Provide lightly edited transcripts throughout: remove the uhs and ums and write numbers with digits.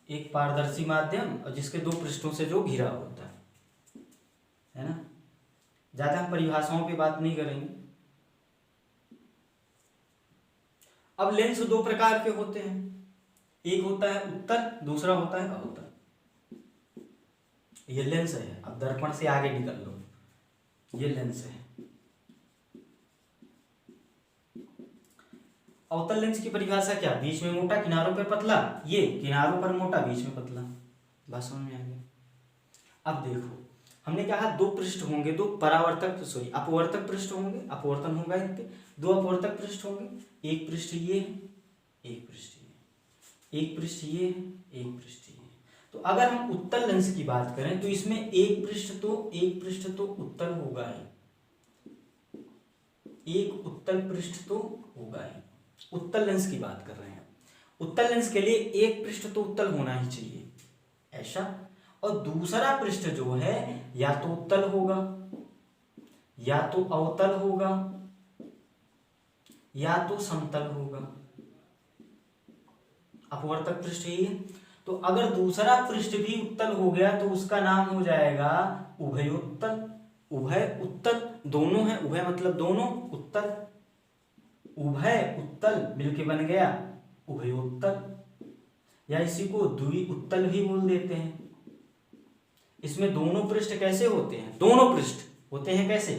एक पारदर्शी माध्यम और जिसके दो पृष्ठों से जो घिरा होता है ना। ज्यादा हम परिभाषाओं पे बात नहीं करेंगे। अब लेंस दो प्रकार के होते हैं, एक होता है उत्तल, दूसरा होता है अवतल। ये लेंस है, अब दर्पण से आगे निकल लो, ये लेंस है। अवतल लेंस की परिभाषा क्या, बीच में मोटा किनारों पर पतला, ये किनारों पर मोटा बीच में पतला। बात समझ में आ गई। अब देखो हमने कहा दो पृष्ठ होंगे, दो परावर्तक सॉरी अपवर्तक पृष्ठ होंगे, अपवर्तन होगा इन पे, दो अपवर्तक पृष्ठ होंगे, एक पृष्ठ ये है, एक पृष्ठ ये, एक पृष्ठ ये है, एक पृष्ठ ये है। तो अगर हम उत्तल लेंस की बात करें तो इसमें एक पृष्ठ तो उत्तल होगा ही, एक उत्तल पृष्ठ तो होगा ही। उत्तल लेंस की बात कर रहे हैं, उत्तल लेंस के लिए एक पृष्ठ तो उत्तल होना ही चाहिए ऐसा, और दूसरा पृष्ठ जो है या तो उत्तल होगा या तो अवतल होगा या तो समतल होगा। अपवर्तक पृष्ठ यही है। तो अगर दूसरा पृष्ठ भी उत्तल हो गया तो उसका नाम हो जाएगा उभयोत्तल। उभय उत्तल दोनों है, उभय मतलब दोनों, उत्तल उभय उत्तल मिलके बन गया उभयोत्तल, या इसी को द्विउत्तल भी बोल देते हैं। इसमें दोनों पृष्ठ कैसे होते हैं, दोनों पृष्ठ होते हैं कैसे,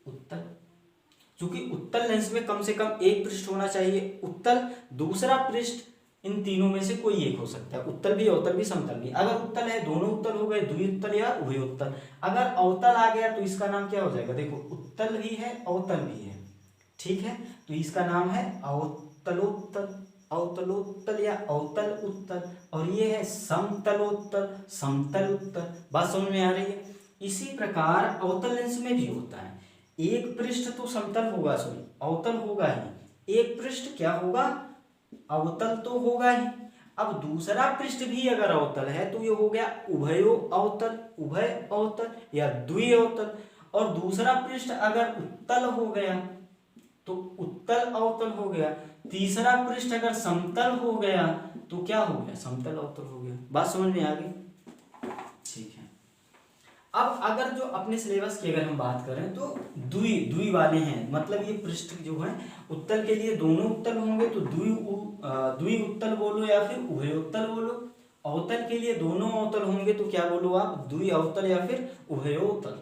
उत्तल। क्योंकि उत्तल लेंस में कम से कम एक पृष्ठ होना चाहिए उत्तल, दूसरा पृष्ठ इन तीनों में से कोई एक हो सकता है, उत्तल भी अवतल भी समतल भी। अगर उत्तल है दोनों उत्तल हो गए, द्विउत्तल या उभयोत्तल। अगर अवतल आ गया तो इसका नाम क्या हो जाएगा, देखो उत्तल भी है अवतल भी है, ठीक है, तो इसका नाम है अवतलोत्तल, अवतलोत्तल या अवतल उत्तल, और ये है समतलोत्तल, समतल उत्तल। बात समझ में आ रही है। इसी प्रकार अवतल लेंस में भी होता है, एक पृष्ठ तो समतल होगा, सॉरी अवतल होगा ही, एक पृष्ठ क्या होगा, अवतल तो होगा ही। अब दूसरा पृष्ठ भी अगर अवतल है तो ये हो गया उभयो अवतल, उभय अवतल या द्वि अवतल। और दूसरा पृष्ठ अगर उत्तल हो गया तो उत्तल अवतल हो गया, तीसरा पृष्ठ अगर समतल हो गया तो क्या हो गया, समतल अवतल हो गया। बात समझ में आ गई, ठीक है। अब अगर जो अपने सिलेबस की अगर हम बात करें तो द्वि वाले हैं, मतलब ये पृष्ठ जो है उत्तल के लिए दोनों उत्तल होंगे तो द्वि उत्तल बोलो या फिर उभयोत्तल बोलो, अवतल के लिए दोनों अवतल होंगे तो क्या बोलो आप, द्वि अवतल या फिर उभयोत्तल।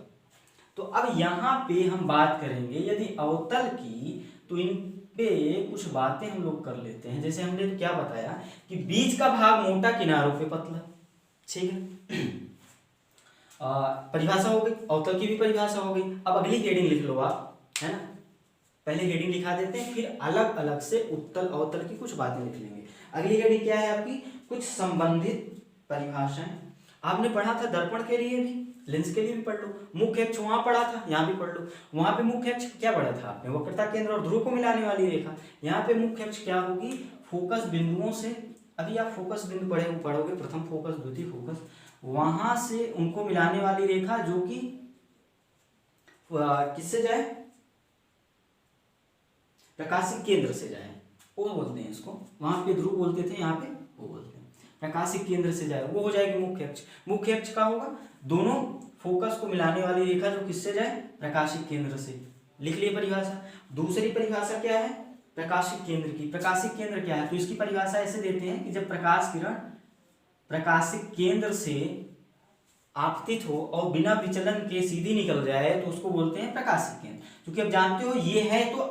तो अब यहाँ पे हम बात करेंगे यदि अवतल की, तो इन पे कुछ बातें हम लोग कर लेते हैं। जैसे हमने क्या बताया कि बीच का भाग मोटा किनारों पे पतला, ठीक है। परिभाषा हो गई, अवतल की भी परिभाषा हो गई। अब अगली हेडिंग लिख लो आप, है ना, पहले हेडिंग लिखा देते हैं फिर अलग अलग से उत्तल अवतल की कुछ बातें लिख लेंगे। अगली हेडिंग क्या है आपकी, कुछ संबंधित परिभाषाएं। आपने पढ़ा था दर्पण के लिए भी, लेंस के लिए भी पढ़ लो, मुख्य अक्ष वहां पढ़ा था, यहाँ भी पढ़ लो। वहां पे मुख्य अक्ष क्या पढ़ा था आपने, वक्रता केंद्र और ध्रुव को मिलाने वाली रेखा। यहाँ पे मुख्य अक्ष क्या होगी, फोकस बिंदुओं से, अभी आप फोकस बिंदु पढ़ोगे, प्रथम फोकस द्वितीय फोकस, वहां से उनको मिलाने वाली रेखा जो कि किससे जाए, प्रकाशिक केंद्र से जाए, वो बोलते हैं इसको, वहां पे ध्रुव बोलते थे, यहाँ पे वो बोलते हैं प्रकाशिक केंद्र से जाए, वो हो जाएगी मुख्य अक्ष। मुख्य अक्ष का होगा दोनों फोकस को मिलाने वाली रेखा जो किससे जाए, प्रकाशिक केंद्र से। लिख लिए परिभाषा। दूसरी परिभाषा क्या है, प्रकाशिक केंद्र की। प्रकाशिक केंद्र क्या है, तो इसकी परिभाषा ऐसे देते हैं कि जब प्रकाश किरण प्रकाशिक केंद्र से आपतित हो और बिना विचलन के सीधी निकल जाए तो उसको बोलते हैं प्रकाशिक केंद्र। क्योंकि अब जानते हो ये है तो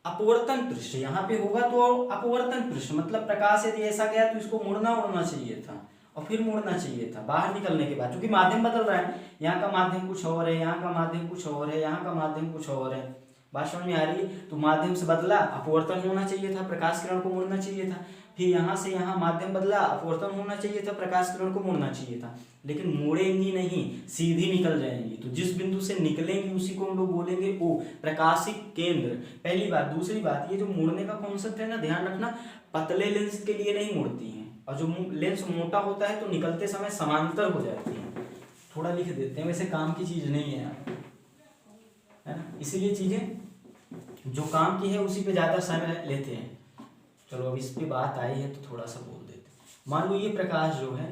अपवर्तन पृष्ठ, यहाँ पे होगा तो अपवर्तन पृष्ठ, मतलब प्रकाश यदि ऐसा गया तो इसको मुड़ना चाहिए था और फिर मुड़ना चाहिए था बाहर निकलने के बाद, क्योंकि माध्यम बदल रहा है, यहाँ का माध्यम कुछ और है, यहाँ का माध्यम कुछ और है, यहाँ का माध्यम कुछ और है। बात समझ में आ रही है। तो माध्यम से बदला, अपवर्तन होना चाहिए था, प्रकाश किरण को मुड़ना चाहिए था। फिर यहाँ से यहाँ माध्यम बदला, अपवर्तन होना चाहिए था, प्रकाश किरण को मुड़ना चाहिए था, लेकिन मुड़ेंगी नहीं, सीधी निकल जाएंगी। तो जिस बिंदु से निकलेंगी उसी को हम लोग बोलेंगे ओ प्रकाशिक केंद्र। पहली बात। दूसरी बात, ये जो मुड़ने का कॉन्सेप्ट है ना, ध्यान रखना, पतले लेंस के लिए नहीं मुड़ती हैं, और जो लेंस मोटा होता है तो निकलते समय समांतर हो जाती है। थोड़ा लिख देते हैं, वैसे काम की चीज नहीं है ना, इसीलिए चीजें जो काम की है उसी पे ज्यादा समय लेते हैं। चलो अब इस पे बात आई है तो थोड़ा सा बोल देते हैं। मान लो ये प्रकाश जो है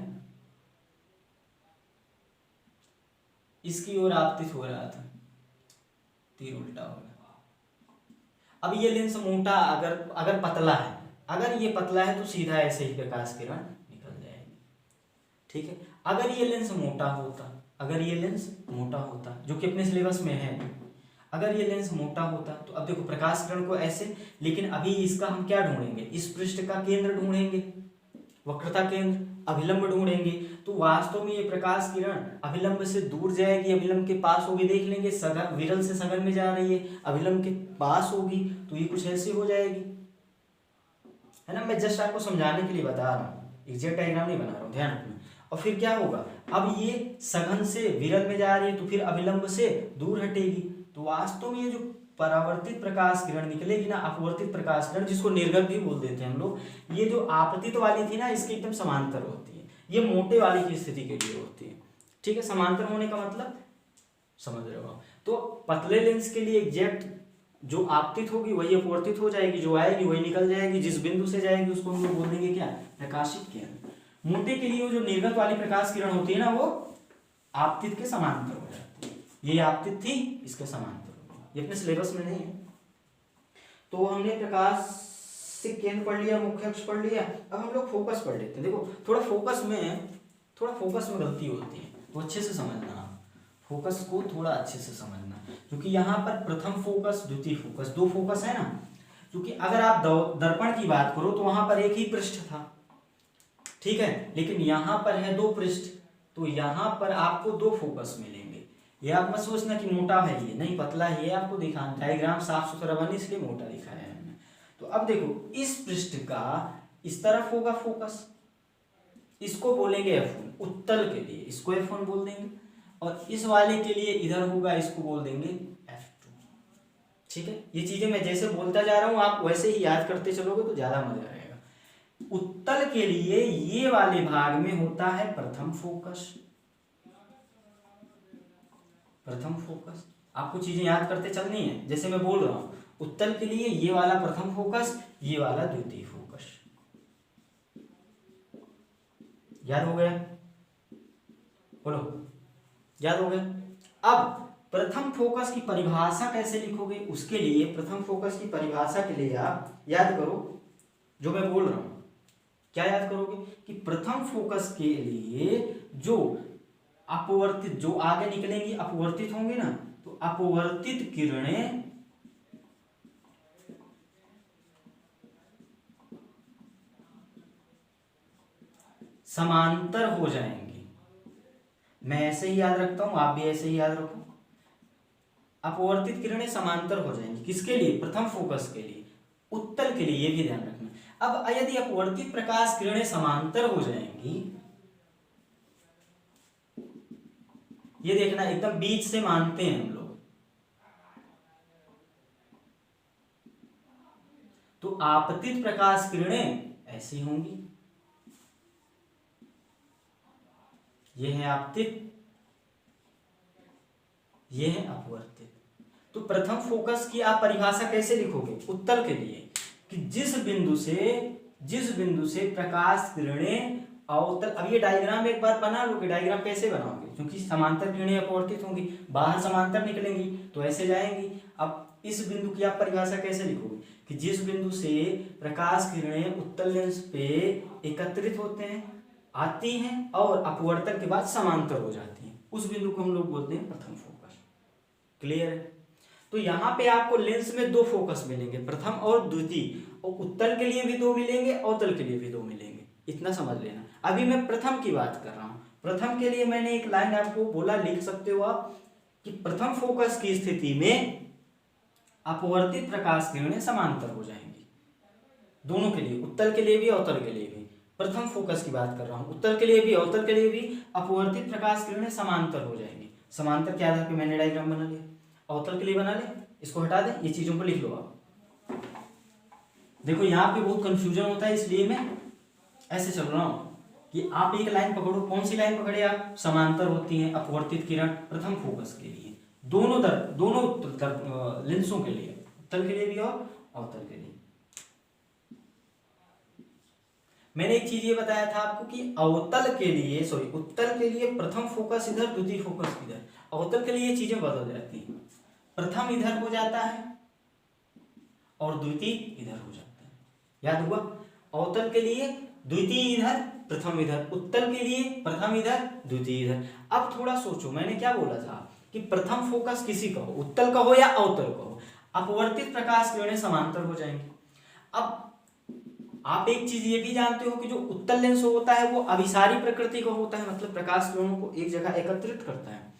इसकी ओर आपतित हो रहा था, तीर उल्टा हो गया। अब ये लेंस मोटा अगर पतला है, अगर ये पतला है तो सीधा ऐसे ही प्रकाश किरण निकल जाएगी। ठीक है, अगर ये लेंस मोटा होता, अगर ये लेंस मोटा होता जो कि अपने सिलेबस में है, अगर ये लेंस मोटा होता तो अब देखो प्रकाश किरण को ऐसे, लेकिन अभी इसका हम क्या ढूंढेंगे, इस पृष्ठ का केंद्र ढूंढेंगे, वक्रता केंद्र, अभिलंब ढूंढेंगे। तो वास्तव में ये प्रकाश किरण अभिलंब से दूर जाएगी, अभिलंब के पास होगी, देख लेंगे सघन, विरल से सघन में जा रही है, अभिलंब के पास होगी तो ये कुछ ऐसी हो जाएगी, है ना। मैं जस्ट आपको समझाने के लिए बता रहा हूँ, एग्जैक्ट डायग्राम नहीं बना रहा हूँ, ध्यान रखना। और फिर क्या होगा, अब ये सघन से विरल में जा रही है तो फिर अभिलंब से दूर हटेगी, तो वास्तव में ये जो परावर्तित प्रकाश किरण निकलेगी ना, अपवर्तित प्रकाश किरण जिसको निर्गत भी बोल देते हैं हम लोग, ये जो आपतित वाली थी ना इसके एकदम समांतर होती है, ये मोटे वाली की स्थिति के लिए होती है। ठीक है, समांतर होने का मतलब समझ रहे हो। तो पतले लेंस के लिए एग्जैक्ट जो आपतित होगी वही अपवर्तित हो जाएगी, जो आएगी वही निकल जाएगी, जिस बिंदु से जाएगी उसको हम लोग बोल देंगे क्या, प्रकाशित किरण। मोटे के लिए वो जो निर्गत वाली प्रकाश किरण होती है ना वो आपतित के समांतर हो जाती है, ये आपतित थी इसके समांतर हो गई, ये अपने सिलेबस में नहीं है। तो हमने प्रकाश से केंद्र पढ़ लिया, मुख्य अक्ष पढ़ लिया, अब हम लोग फोकस पढ़ लेते हैं। देखो थोड़ा फोकस में गलती होती है, तो अच्छे से समझना, फोकस को थोड़ा अच्छे से समझना, क्योंकि यहाँ पर प्रथम फोकस, द्वितीय फोकस, दो फोकस है ना। क्योंकि अगर आप दर्पण की बात करो तो वहां पर एक ही पृष्ठ था, ठीक है, लेकिन यहाँ पर है दो पृष्ठ, तो यहाँ पर आपको दो फोकस मिलेंगे। ये आप मत सोचना कि मोटा है, ये नहीं, पतला है, ये आपको दिखाना, डायग्राम साफ सुथरा बने इसलिए मोटा दिखाया है हमने। तो अब देखो इस पृष्ठ का इस तरफ होगा फोकस, इसको बोलेंगे F1 उत्तल के लिए, इसको F1 बोल देंगे, और इस वाले के लिए इधर होगा, इसको बोल देंगे F2। ठीक है, ये चीजें मैं जैसे बोलता जा रहा हूं आप वैसे ही याद करते चलोगे तो ज्यादा मजा आएगा। उत्तल के लिए ये वाले भाग में होता है प्रथम फोकस, प्रथम फोकस। आपको चीजें याद करते चलनी है, जैसे मैं बोल रहा हूं उत्तल के लिए ये वाला प्रथम फोकस, ये वाला द्वितीय फोकस। याद हो गया, बोलो याद हो गया। अब प्रथम फोकस की परिभाषा कैसे लिखोगे, उसके लिए प्रथम फोकस की परिभाषा के लिए आप याद करो जो मैं बोल रहा हूं। क्या याद करोगे कि प्रथम फोकस के लिए जो अपवर्तित, जो आगे निकलेंगी अपवर्तित होंगी ना, तो अपवर्तित किरणें समांतर हो जाएंगी। मैं ऐसे ही याद रखता हूं, आप भी ऐसे ही याद रखो। अपवर्तित किरणें समांतर हो जाएंगी, किसके लिए, प्रथम फोकस के लिए, उत्तल के लिए, ये भी ध्यान रखना। अब यदि अपवर्तित प्रकाश किरणें समांतर हो जाएंगी, ये देखना एकदम बीच से मानते हैं हम लोग, तो आपतित प्रकाश किरणें ऐसी होंगी, ये है आपतित, ये है अपवर्तित। तो प्रथम फोकस की आप परिभाषा कैसे लिखोगे उत्तल के लिए, कि जिस बिंदु से प्रकाश किरणें अवतल, अब ये डायग्राम एक बार बना लो कि डायग्राम कैसे बनाओगे, क्योंकि समांतर किरणें अपवर्तित होंगी, बाहर समांतर निकलेंगी तो ऐसे जाएंगी। अब इस बिंदु की आप परिभाषा कैसे लिखोगे कि जिस बिंदु से प्रकाश किरणें उत्तल लेंस पे एकत्रित होते हैं, आती हैं और अपवर्तन के बाद समांतर हो जाती हैं, उस बिंदु को हम लोग बोलते हैं प्रथम फोकस। क्लियर है। तो यहाँ पे आपको लेंस में दो फोकस मिलेंगे, प्रथम और द्वितीय, और उत्तल के लिए भी दो मिलेंगे, अवतल के लिए भी दो मिलेंगे, इतना समझ लेना। अभी मैं प्रथम की बात कर रहा हूँ। प्रथम के लिए मैंने एक लाइन आपको बोला, लिख सकते हो आप, कि प्रथम फोकस की स्थिति में अपवर्तित प्रकाश किरणें समांतर हो जाएंगी, दोनों के लिए, उत्तल के लिए भी अवतल के लिए भी। प्रथम फोकस की बात कर रहा हूँ, उत्तल के लिए भी अवतल के लिए भी अपवर्तित प्रकाश किरणें समांतर हो जाएंगी। समांतर के आधार पर मैंने डायग्राम बना लिया, अवतल के लिए बना ले, इसको हटा दे, ये चीजों को लिख लो आप। देखो यहाँ पे बहुत कंफ्यूजन होता है, इसलिए मैं ऐसे चल रहा हूँ कि आप एक लाइन पकड़ो। कौन सी लाइन पकड़े आप, समांतर होती है अपवर्तित किरण प्रथम फोकस के लिए, दोनों लेंसों के लिए, उत्तल के लिए भी और अवतल के लिए। मैंने एक चीज ये बताया था आपको कि अवतल के लिए उत्तल के लिए प्रथम फोकस इधर, द्वितीय फोकस इधर। अवतल के लिए ये चीजें बदल जाती हैं, प्रथम इधर हो जाता है और द्वितीय इधर हो जाता है। याद हुआ? अवतल के लिए द्वितीय इधर, प्रथम इधर, उत्तल के लिए प्रथम इधर, द्वितीय इधर। अब थोड़ा सोचो, मैंने क्या बोला था कि प्रथम फोकस किसी का हो, उत्तल का हो या अवतल का हो, अपवर्तित प्रकाश किरणें समांतर हो जाएंगी। अब आप एक चीज ये भी जानते हो कि जो उत्तल लेंस होता है वो अभिसारी प्रकृति का होता है, मतलब प्रकाश किरणों को एक जगह एकत्रित करता है,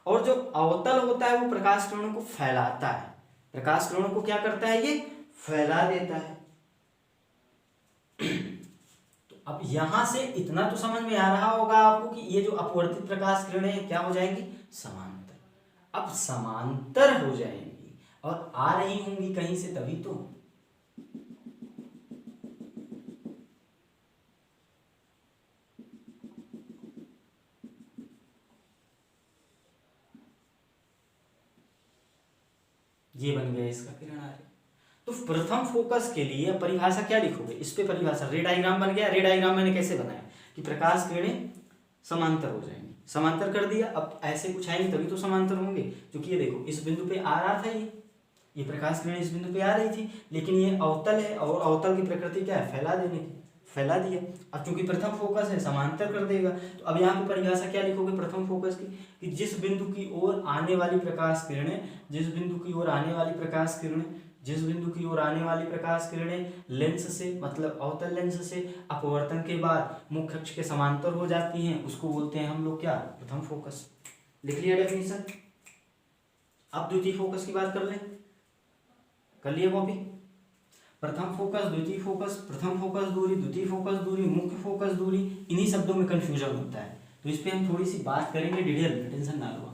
और जो अवतल होता है वो प्रकाश किरणों को फैलाता है। प्रकाश किरणों को क्या करता है? ये फैला देता है। तो अब यहां से इतना तो समझ में आ रहा होगा आपको कि ये जो अपवर्तित प्रकाश किरणें क्या हो जाएंगी? समांतर। अब समांतर हो जाएंगी और आ रही होंगी कहीं से, तभी तो। ये बन गया इसका किरण आरेख। तो प्रथम फोकस के लिए परिभाषा क्या लिखोगे? इस पे परिभाषा, रे डायग्राम बन गया। रे डायग्राम मैंने कैसे बनाया कि प्रकाश किरणें समांतर हो जाएंगी, समांतर कर दिया। अब ऐसे कुछ आएंगे तभी तो समांतर होंगे, क्योंकि ये देखो इस बिंदु पे आ रहा था, ये प्रकाश किरणें इस बिंदु पे आ रही थी, लेकिन ये अवतल है और अवतल की प्रकृति क्या है? फैला देने की, फैला दिया। अब चूंकि प्रथम फोकस है, समांतर कर देगा। तो अब यहाँ पे परिभाषा क्या लिखोगे प्रथम फोकस की? कि जिस बिंदु की ओर आने वाली प्रकाश किरणें, जिस बिंदु की ओर आने वाली प्रकाश किरणें, जिस बिंदु की ओर आने वाली प्रकाश किरणें लेंस से, मतलब अवतल लेंस से अपवर्तन के बाद मुख्य अक्ष के समांतर हो जाती हैं, उसको बोलते हैं हम लोग क्या? प्रथम फोकस। लिख लिया डेफिनेशन। अब द्वितीय फोकस की बात कर लें, कर लिए कॉपी? प्रथम फोकस, द्वितीय फोकस, प्रथम फोकस दूरी, द्वितीय फोकस दूरी, मुख्य फोकस दूरी, इन्हीं शब्दों में कंफ्यूजन होता है, तो इस पे हम थोड़ी सी बात करेंगे डिटेल में, टेंशन ना लो।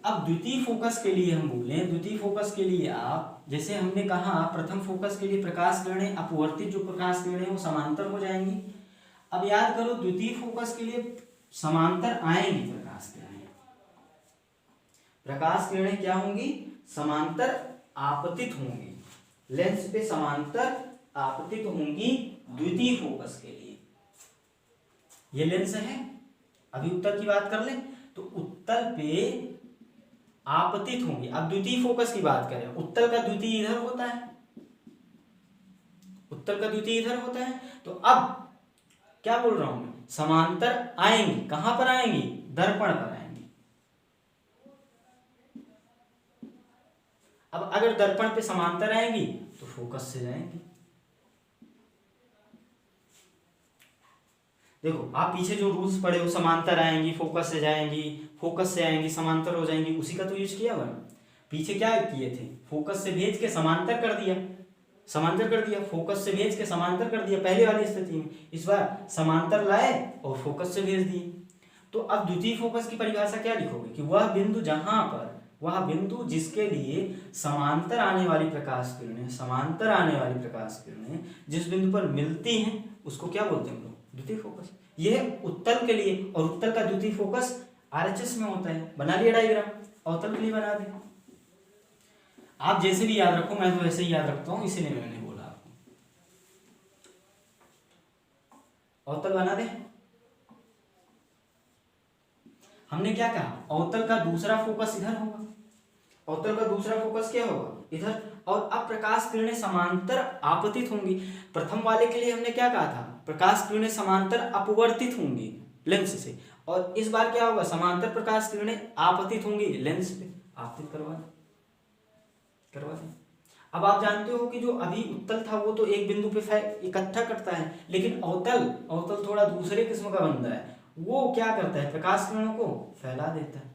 अब द्वितीय फोकस के लिए हम बोलें, द्वितीय फोकस के लिए आप, जैसे हमने कहा प्रथम फोकस के लिए प्रकाश किरणें, अपवर्तित जो प्रकाश किरणें वो समांतर हो जाएंगी। अब याद करो द्वितीय फोकस के लिए समांतर आएंगी प्रकाश किरणें। प्रकाश किरणें क्या होंगी? समांतर आपतित होंगी, लेंस पे समांतर आपतित होंगी द्वितीय फोकस के लिए। ये लेंस है, अभी उत्तल की बात कर ले तो उत्तल पे आपतित होंगी। अब द्वितीय फोकस की बात करें, उत्तल का द्वितीय इधर होता है, उत्तल का द्वितीय इधर होता है। तो अब क्या बोल रहा हूं मैं? समांतर आएंगी। कहां पर आएंगी? दर्पण पर आएंगी। अब अगर दर्पण पे समांतर आएंगी तो फोकस से जाएंगी। देखो आप पीछे जो रूल्स पढ़े हो, समांतर आएंगी, फोकस से जाएंगी, फोकस से आएंगी, समांतर हो जाएंगी, उसी का तो यूज किया हुआ। पीछे क्या किए थे? फोकस से भेज के समांतर कर दिया, समांतर कर दिया, फोकस से भेज के समांतर कर दिया पहले वाली स्थिति में। इस बार समांतर लाए और फोकस से भेज दिए। तो अब द्वितीय फोकस की परिभाषा क्या लिखोगे? कि वह बिंदु जहां पर, वह बिंदु जिसके लिए समांतर आने वाली प्रकाश किरणें, समांतर आने वाली प्रकाश किरणें जिस बिंदु पर मिलती हैं उसको क्या बोलते हैं हम लोग? द्वितीय फोकस। यह उत्तल के लिए, और उत्तल का द्वितीय फोकस आरएचएस में होता है। बना लिया डायग्राम? अवतल के लिए बना दे। आप जैसे भी याद रखो, मैं तो वैसे ही याद रखता हूं, इसीलिए मैंने बोला आपको। अवतल बना दे। हमने क्या कहा? अवतल का दूसरा फोकस इधर होगा, अवतल का दूसरा फोकस क्या होगा? इधर। और अब प्रकाश किरणें समांतर आपतित होंगी। प्रथम वाले के लिए हमने क्या कहा था? प्रकाश किरणें समांतर अपवर्तित होंगी लेंस से, और इस बार क्या होगा? समांतर प्रकाश किरणें आपतित होंगी लेंस पे। आपतित करवा दें। अब आप जानते हो कि जो अभी उत्तल था वो तो एक बिंदु पे इकट्ठा करता है, लेकिन अवतल थोड़ा दूसरे किस्म का बंदा है। वो क्या करता है? प्रकाश किरणों को फैला देता है।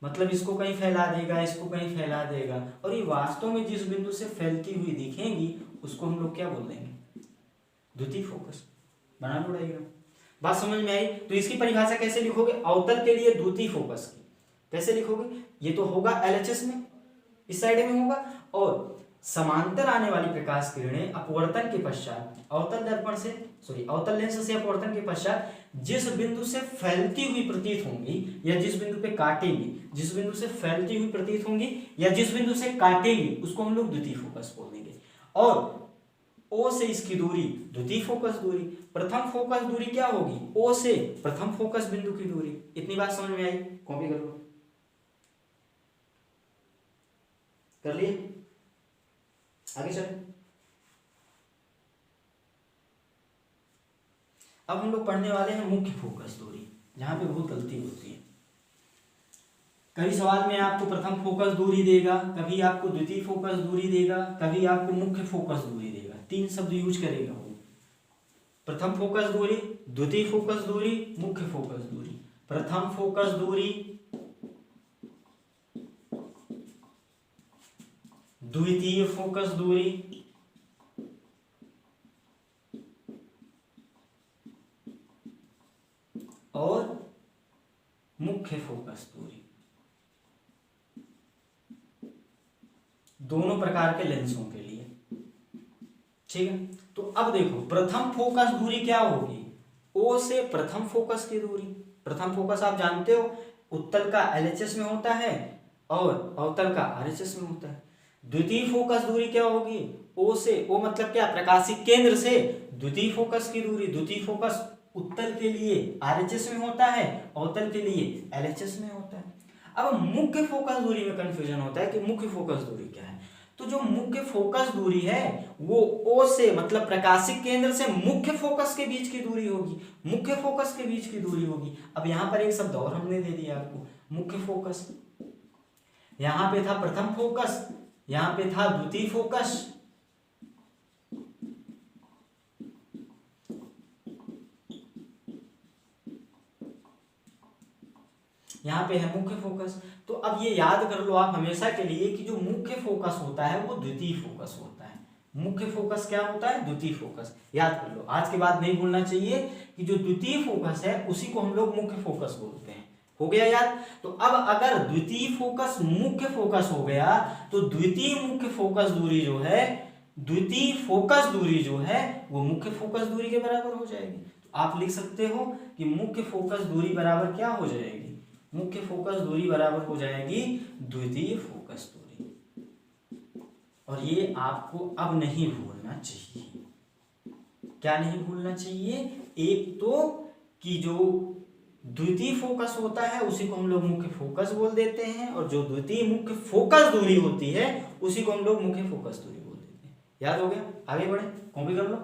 मतलब इसको कहीं फैला देगा, इसको कहीं फैला देगा, और ये वास्तव में जिस बिंदु से फैलती हुई दिखेंगी उसको हम लोग क्या बोल देंगे? द्वितीय फोकस। बना लो डायग्राम। बात समझ में आई? तो इसकी परिभाषा कैसे लिखोगे? अवतल के लिए द्वितीय फोकस की कैसे लिखोगे? ये तो होगा एलएचएस में, इस साइड में होगा, और समांतर आने वाली प्रकाश किरणें अपवर्तन के पश्चात अवतल दर्पण से, अवतल लेंस से अपवर्तन के पश्चात जिस बिंदु से फैलती हुई प्रतीत होंगी या जिस बिंदु पे काटेंगी, जिस बिंदु से फैलती हुई प्रतीत होंगी या जिस बिंदु से काटेंगी उसको हम लोग द्वितीय फोकस बोल देंगे। और ओ से इसकी दूरी द्वितीय फोकस दूरी। प्रथम फोकस दूरी क्या होगी, ओ से प्रथम फोकस बिंदु की दूरी। इतनी बात समझ में आई, कॉपी कर लो, कर लिए, आगे चले। अब हम लोग पढ़ने वाले हैं मुख्य फोकस दूरी, जहां पे बहुत गलती होती है। कभी सवाल में आपको प्रथम फोकस दूरी देगा, कभी आपको द्वितीय फोकस दूरी देगा, कभी आपको मुख्य फोकस दूरी देगा, तीन शब्द यूज करेगा वो। प्रथम फोकस दूरी, द्वितीय फोकस दूरी, मुख्य फोकस दूरी। प्रथम फोकस दूरी, द्वितीय फोकस दूरी, और मुख्य फोकस दूरी। दोनों प्रकार के लेंसों के लिए, ठीक है। तो अब देखो प्रथम फोकस दूरी क्या होगी, ओ से प्रथम फोकस की दूरी। प्रथम फोकस आप जानते हो उत्तल का एलएचएस में होता है और अवतल का आरएचएस में होता है। द्वितीय फोकस दूरी क्या होगी, ओ से, ओ मतलब क्या, प्रकाशिक केंद्र से द्वितीय फोकस की दूरी। द्वितीय फोकस उत्तल के लिए आरएचएस में होता है, अवतल के लिए एलएचएस में होता है। अब मुख्य फोकस दूरी में कंफ्यूजन होता है कि मुख्य फोकस दूरी क्या है। तो जो मुख्य फोकस दूरी है वो ओ से मतलब प्रकाशिक केंद्र से मुख्य फोकस के बीच की दूरी होगी, मुख्य फोकस के बीच की दूरी होगी। अब यहां पर एक शब्द और हमने दे दिया आपको, मुख्य फोकस। यहां पे था प्रथम फोकस, यहां पे था द्वितीय फोकस, यहाँ पे है मुख्य फोकस। तो अब ये याद कर लो आप हमेशा के लिए कि जो मुख्य फोकस होता है वो द्वितीय फोकस होता है। मुख्य फोकस क्या होता है, द्वितीय फोकस। याद कर लो, आज के बाद नहीं भूलना चाहिए कि जो द्वितीय फोकस है उसी को हम लोग मुख्य फोकस बोलते हैं। हो गया याद। तो अब अगर द्वितीय फोकस मुख्य फोकस हो गया तो द्वितीय मुख्य फोकस दूरी जो है, द्वितीय फोकस दूरी जो है वो मुख्य फोकस दूरी के बराबर हो जाएगी। तो आप लिख सकते हो कि मुख्य फोकस दूरी बराबर क्या हो जाएगी, मुख्य फोकस दूरी बराबर हो जाएगी द्वितीय फोकस दूरी। और ये आपको अब नहीं भूलना चाहिए। क्या नहीं भूलना चाहिए, एक तो कि जो द्वितीय फोकस होता है उसी को हम लोग मुख्य फोकस बोल देते हैं, और जो द्वितीय मुख्य फोकस दूरी होती है उसी को हम लोग मुख्य फोकस दूरी बोल देते हैं। याद हो गया, आगे बढ़े, कॉपी कर लो।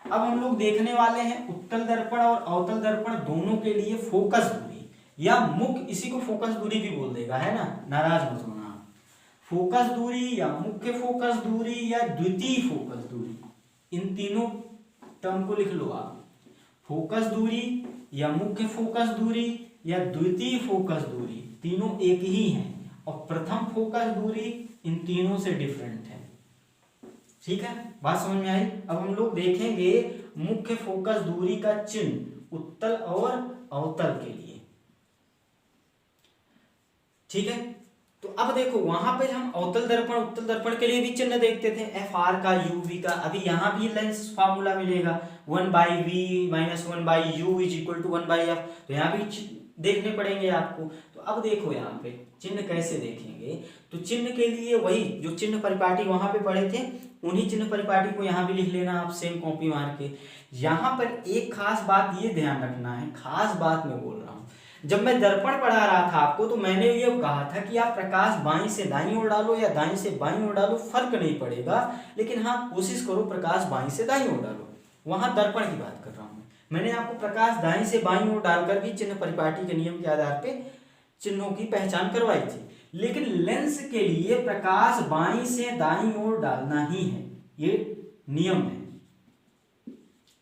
अब हम लोग देखने वाले हैं उत्तल दर्पण और अवतल दर्पण दोनों के लिए फोकस दूरी या मुख्य, इसी को फोकस दूरी भी बोल देगा, है ना, नाराज मत होना। फोकस दूरी या मुख्य फोकस दूरी या द्वितीय फोकस दूरी, इन तीनों टर्म को लिख लो आप। फोकस दूरी या मुख्य फोकस दूरी या द्वितीय फोकस दूरी, तीनों एक ही हैं, और प्रथम फोकस दूरी इन तीनों से डिफरेंट है। ठीक है, बात समझ में आई। अब हम लोग देखेंगे मुख्य फोकस दूरी का चिन्ह उत्तल और अवतल के लिए। ठीक है, तो अब देखो वहां पे हम अवतल दर्पण उत्तल दर्पण के लिए भी चिन्ह देखते थे, एफ आर का, यू वी का। अभी यहाँ भी लेंस फार्मूला मिलेगा 1/v - 1/u = 1/f। तो यहाँ भी देखने पड़ेंगे आपको। तो अब देखो यहाँ पे चिन्ह कैसे देखेंगे, तो चिन्ह के लिए वही जो चिन्ह परिपाटी वहां पे पढ़े थे उन्हीं चिन्ह परिपाटी को यहाँ भी लिख लेना आप, सेम कॉपी मार के। यहाँ पर एक खास बात ये ध्यान रखना है, खास बात मैं बोल रहा हूँ। जब मैं दर्पण पढ़ा रहा था आपको तो मैंने ये कहा था कि आप प्रकाश बाईं से दाईं ओर डालो या दाईं से बाईं ओर डालो, फर्क नहीं पड़ेगा, लेकिन हाँ कोशिश करो प्रकाश बाईं से दाईं ओर डालो। वहां दर्पण की बात कर रहा हूं। मैंने आपको प्रकाश दाईं से बाईं ओर डालकर भी चिन्ह परिपाटी के नियम के आधार पे चिन्हों की पहचान करवाई थी, लेकिन लेंस के लिए प्रकाश बाईं से दाईं ओर डालना ही है, ये नियम है।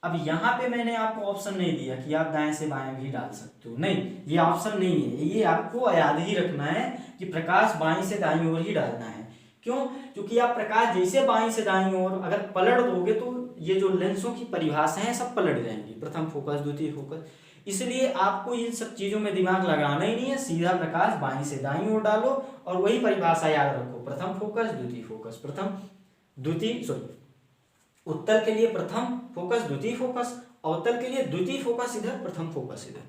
अब यहाँ पे मैंने आपको ऑप्शन नहीं दिया कि आप दाएं से बाएं भी डाल सकते हो, नहीं, ये ऑप्शन नहीं है। ये आपको याद ही रखना है कि प्रकाश बाईं से दाईं ओर ही डालना है। क्यों? क्योंकि आप प्रकाश जैसे बाईं से दाईं ओर अगर पलट दोगे तो ये जो लेंसों की परिभाषा है सब पलट जाएंगी, प्रथम फोकस द्वितीय फोकस। इसलिए आपको इन सब चीजों में दिमाग लगाना ही नहीं है, सीधा प्रकाश बाईं से दाईं ओर डालो और वही परिभाषा याद रखो, प्रथम फोकस द्वितीय फोकस, प्रथम द्वितीय, सॉरी, उत्तल के लिए प्रथम फोकस द्वितीय फोकस, अवतल के लिए द्वितीय फोकस इधर, प्रथम फोकस इधर।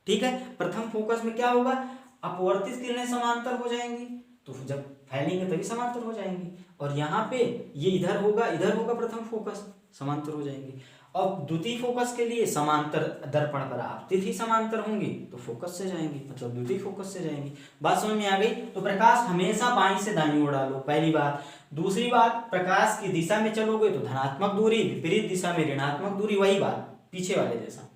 ठीक है, प्रथम फोकस में क्या होगा, अपवर्तित किरणें समांतर हो जाएंगी, तो जब फैलेंगे तभी समांतर हो जाएंगी, और यहाँ पे ये इधर होगा प्रथम फोकस, समांतर हो जाएंगे। और द्वितीय फोकस के लिए समांतर दर्पण पर आपतित समांतर होंगे तो फोकस से जाएंगे, मतलब द्वितीय फोकस से जाएंगे। बात समझ में आ गई? तो प्रकाश हमेशा बाईं से दाईं ओर डालो, पहली बात। दूसरी बात, प्रकाश की दिशा में चलोगे तो धनात्मक दूरी, विपरीत दिशा में ऋणात्मक दूरी, वही बात पीछे वाले जैसा,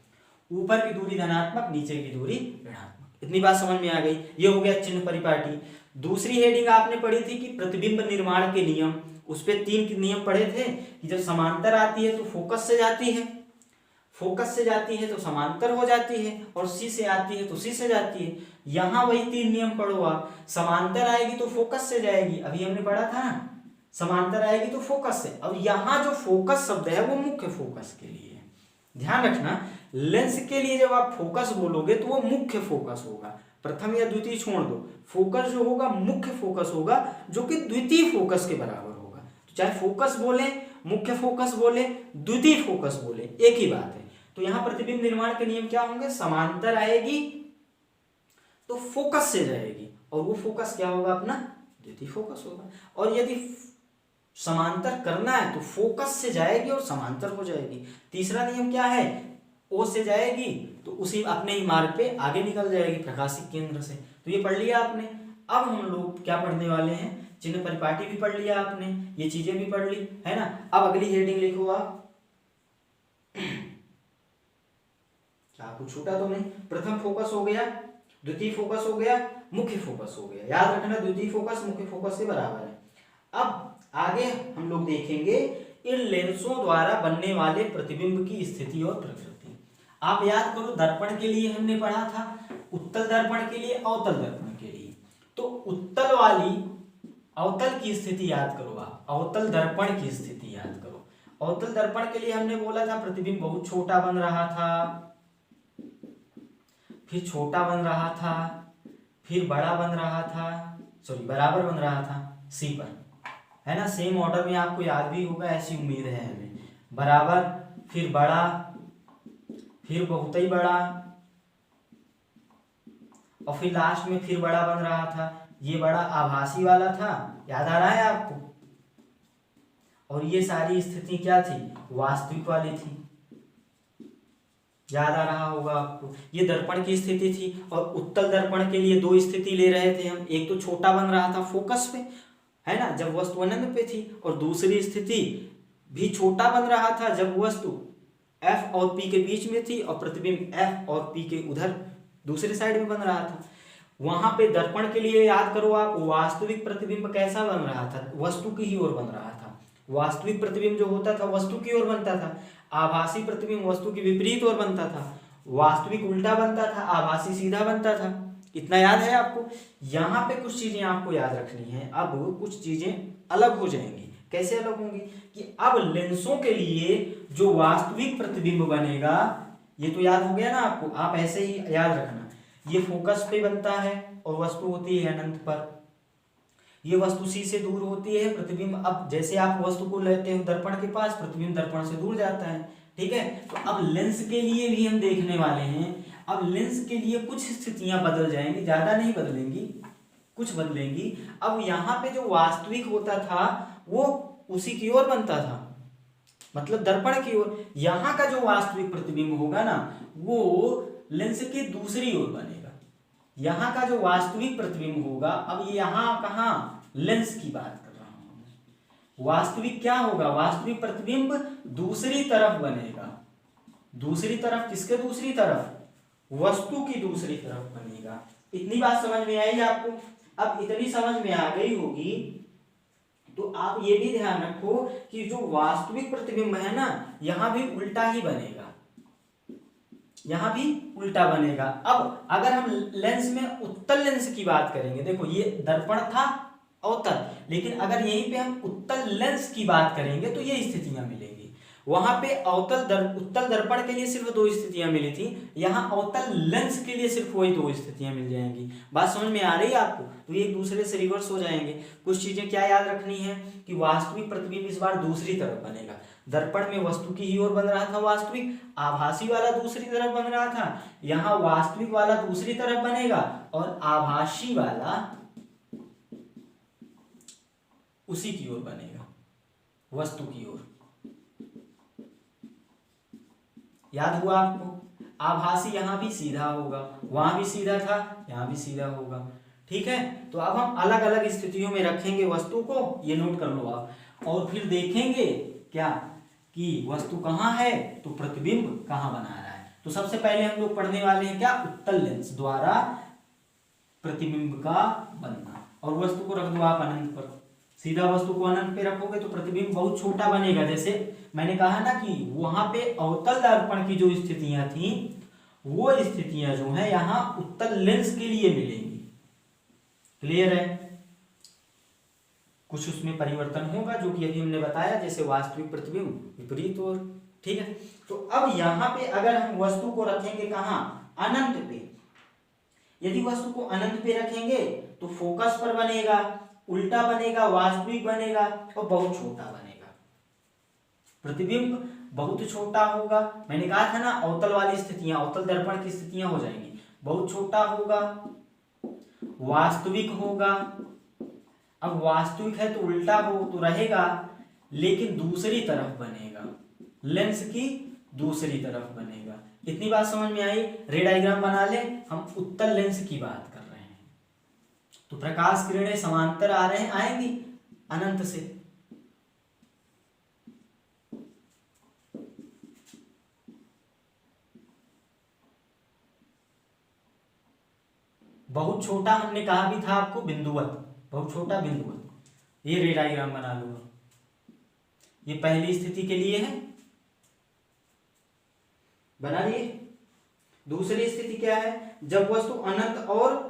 ऊपर की दूरी धनात्मक, नीचे की दूरी ऋणात्मक। इतनी बात समझ में आ गई? ये हो गया चिन्ह परिपाटी। दूसरी हेडिंग आपने पढ़ी थी कि प्रतिबिंब निर्माण के नियम, उस पे 3 नियम पढ़े थे कि जब समांतर आती है तो फोकस से जाती है, फोकस से जाती है तो समांतर हो जाती है, और सी से आती है तो सी से जाती है। यहां वही 3 नियम पढ़ो आप। समांतर आएगी तो फोकस से जाएगी, अभी हमने पढ़ा था ना, समांतर आएगी तो फोकस से। अब यहां जो फोकस शब्द है वो मुख्य फोकस के लिए है, ध्यान रखना। लेंस के लिए जब आप फोकस बोलोगे तो वो मुख्य फोकस होगा, प्रथम या द्वितीय छोड़ दो। फोकस जो होगा मुख्य फोकस होगा, जो कि द्वितीय फोकस के बराबर होगा। तो चाहे फोकस बोले, मुख्य फोकस बोले, द्वितीय फोकस बोले, एक ही बात है। तो यहां प्रतिबिंब निर्माण के नियम क्या होंगे? समांतर आएगी तो फोकस से जाएगी, और वो फोकस क्या होगा? अपना द्वितीय फोकस होगा। और यदि समांतर करना है तो फोकस से जाएगी और समांतर हो जाएगी। तीसरा नियम क्या है? ओ से जाएगी तो उसी अपने ही मार्ग पे आगे निकल जाएगी, प्रकाशिक केंद्र से। तो ये पढ़ लिया आपने। अब हम लोग क्या पढ़ने वाले हैं? चिन्ह परिपाटी भी पढ़ लिया आपने, ये चीजें भी पढ़ ली है ना। अब अगली हेडिंग लिखो आप। क्या कुछ छूटा तो नहीं? प्रथम फोकस हो गया, द्वितीय फोकस हो गया, मुख्य फोकस हो गया। याद रखना द्वितीय फोकस मुख्य फोकस के बराबर है। अब आगे हम लोग देखेंगे इन लेंसों द्वारा बनने वाले प्रतिबिंब की स्थिति और प्रकृति। आप याद करो, दर्पण के लिए हमने पढ़ा था, उत्तल दर्पण के लिए, अवतल दर्पण के लिए। तो उत्तल वाली अवतल की स्थिति याद करो आप, अवतल दर्पण की स्थिति याद करो। अवतल दर्पण के लिए हमने बोला था प्रतिबिंब बहुत छोटा बन रहा था, फिर छोटा बन रहा था, फिर बड़ा बन रहा था, सॉरी बराबर बन रहा था सी पर, है ना। सेम ऑर्डर में आपको याद भी होगा, ऐसी उम्मीद है हमें। बराबर, फिर बड़ा, फिर बहुत ही बड़ा, और फिर लास्ट में फिर बड़ा बन रहा था। ये बड़ा आभासी वाला था, याद आ रहा है आपको? और ये सारी स्थिति क्या थी? वास्तविक वाली थी, याद आ रहा होगा आपको। ये दर्पण की स्थिति थी। और उत्तल दर्पण के लिए 2 स्थिति ले रहे थे हम, एक तो छोटा बन रहा था फोकस पे, है ना, जब वस्तु अनंत पे थी, और दूसरी स्थिति भी छोटा बन रहा था जब वस्तु F और P के बीच में थी और प्रतिबिंब F और P के उधर दूसरे साइड में बन रहा था। वहां पे दर्पण के लिए याद करो आप, वास्तविक प्रतिबिंब कैसा बन रहा था? वस्तु की ही ओर बन रहा था। वास्तविक प्रतिबिंब जो होता था वस्तु की ओर बनता था, आभासी प्रतिबिंब वस्तु की विपरीत ओर बनता था। वास्तविक उल्टा बनता था, आभासी सीधा बनता था। इतना याद है आपको? यहाँ पे कुछ चीजें आपको याद रखनी है। अब कुछ चीजें अलग हो जाएंगी। कैसे अलग होंगी? कि अब लेंसों के लिए जो वास्तविक प्रतिबिंब बनेगा, ये तो याद हो गया ना आपको, आप ऐसे ही याद रखना, ये फोकस पे बनता है और वस्तु होती है अनंत पर। ये वस्तु सी से दूर होती है, प्रतिबिंब, अब जैसे आप वस्तु को लेते हो दर्पण के पास, प्रतिबिंब दर्पण से दूर जाता है, ठीक है। तो अब लेंस के लिए भी हम देखने वाले हैं। अब लेंस के लिए कुछ स्थितियां बदल जाएंगी, ज्यादा नहीं बदलेंगी, कुछ बदलेंगी। अब यहाँ पे जो वास्तविक होता था वो उसी की ओर बनता था, मतलब दर्पण की ओर। यहाँ का जो वास्तविक प्रतिबिंब होगा ना, वो लेंस के दूसरी ओर बनेगा। यहाँ का जो वास्तविक प्रतिबिंब होगा, अब ये यहाँ कहाँ, लेंस की बात कर रहा हूं। वास्तविक क्या होगा? वास्तविक प्रतिबिंब दूसरी तरफ बनेगा। दूसरी तरफ किसके दूसरी तरफ? वस्तु की दूसरी तरफ बनेगा। इतनी बात समझ में आई आपको? अब इतनी समझ में आ गई होगी तो आप ये भी ध्यान रखो कि जो वास्तविक प्रतिबिंब है ना, यहां भी उल्टा ही बनेगा, यहां भी उल्टा बनेगा। अब अगर हम लेंस में उत्तल लेंस की बात करेंगे, देखो ये दर्पण था अवतल, लेकिन अगर यहीं पे हम उत्तल लेंस की बात करेंगे तो ये स्थितियां मिलेंगी। वहां पे उत्तल दर्पण के लिए सिर्फ 2 स्थितियां मिली थी, यहाँ अवतल लेंस के लिए सिर्फ वही 2 स्थितियां मिल जाएंगी। बात समझ में आ रही है आपको? तो ये एक दूसरे से रिवर्स हो जाएंगे। कुछ चीजें क्या याद रखनी है कि वास्तविक प्रतिबिंब इस बार दूसरी तरफ बनेगा। दर्पण में वस्तु की ही ओर बन रहा था वास्तविक, आभासी वाला दूसरी तरफ बन रहा था, यहाँ वास्तविक वाला दूसरी तरफ बनेगा और आभासी वाला उसी की ओर बनेगा, वस्तु की ओर। याद हुआ आपको? आभासी यहां भी सीधा होगा, वहां भी सीधा था, यहां भी सीधा होगा। ठीक है, तो अब हम अलग अलग स्थितियों में रखेंगे वस्तु को, ये नोट कर लो आप, और फिर देखेंगे क्या कि वस्तु कहाँ है तो प्रतिबिंब कहाँ बना रहा है। तो सबसे पहले हम लोग पढ़ने वाले हैं क्या, उत्तल लेंस द्वारा प्रतिबिंब का बनना। और वस्तु को रख दो आप अनंत पर, सीधा वस्तु को अनंत पे रखोगे तो प्रतिबिंब बहुत छोटा बनेगा। जैसे मैंने कहा ना कि वहां पे अवतल दर्पण की जो स्थितियां थी वो स्थितियां जो है यहाँ उत्तल लेंस के लिए मिलेंगी। क्लियर है? कुछ उसमें परिवर्तन होगा जो कि अभी हमने बताया, जैसे वास्तविक प्रतिबिंब विपरीत और। ठीक है, तो अब यहां पे अगर हम वस्तु को रखेंगे कहां, अनंत पे, यदि वस्तु को अनंत पे रखेंगे तो फोकस पर बनेगा, उल्टा बनेगा, वास्तविक बनेगा और बहुत छोटा बनेगा। प्रतिबिंब बहुत छोटा होगा, मैंने कहा था ना अवतल वाली स्थितियां, अवतल दर्पण की स्थितियां हो जाएंगी, बहुत छोटा होगा, वास्तविक होगा। अब वास्तविक है तो उल्टा हो तो रहेगा, लेकिन दूसरी तरफ बनेगा, लेंस की दूसरी तरफ बनेगा। इतनी बात समझ में आई? रे डायग्राम बना ले, हम उत्तल लेंस की बात कर रहे हैं। तो प्रकाश किरणें समांतर आ रहे हैं, आएंगी अनंत से, बहुत छोटा हमने कहा भी था आपको, बिंदुवत, बहुत छोटा बिंदुवत। ये रे डायग्राम बना लूंगा, ये पहली स्थिति के लिए है, बना लिए। दूसरी स्थिति क्या है, जब वस्तु अनंत और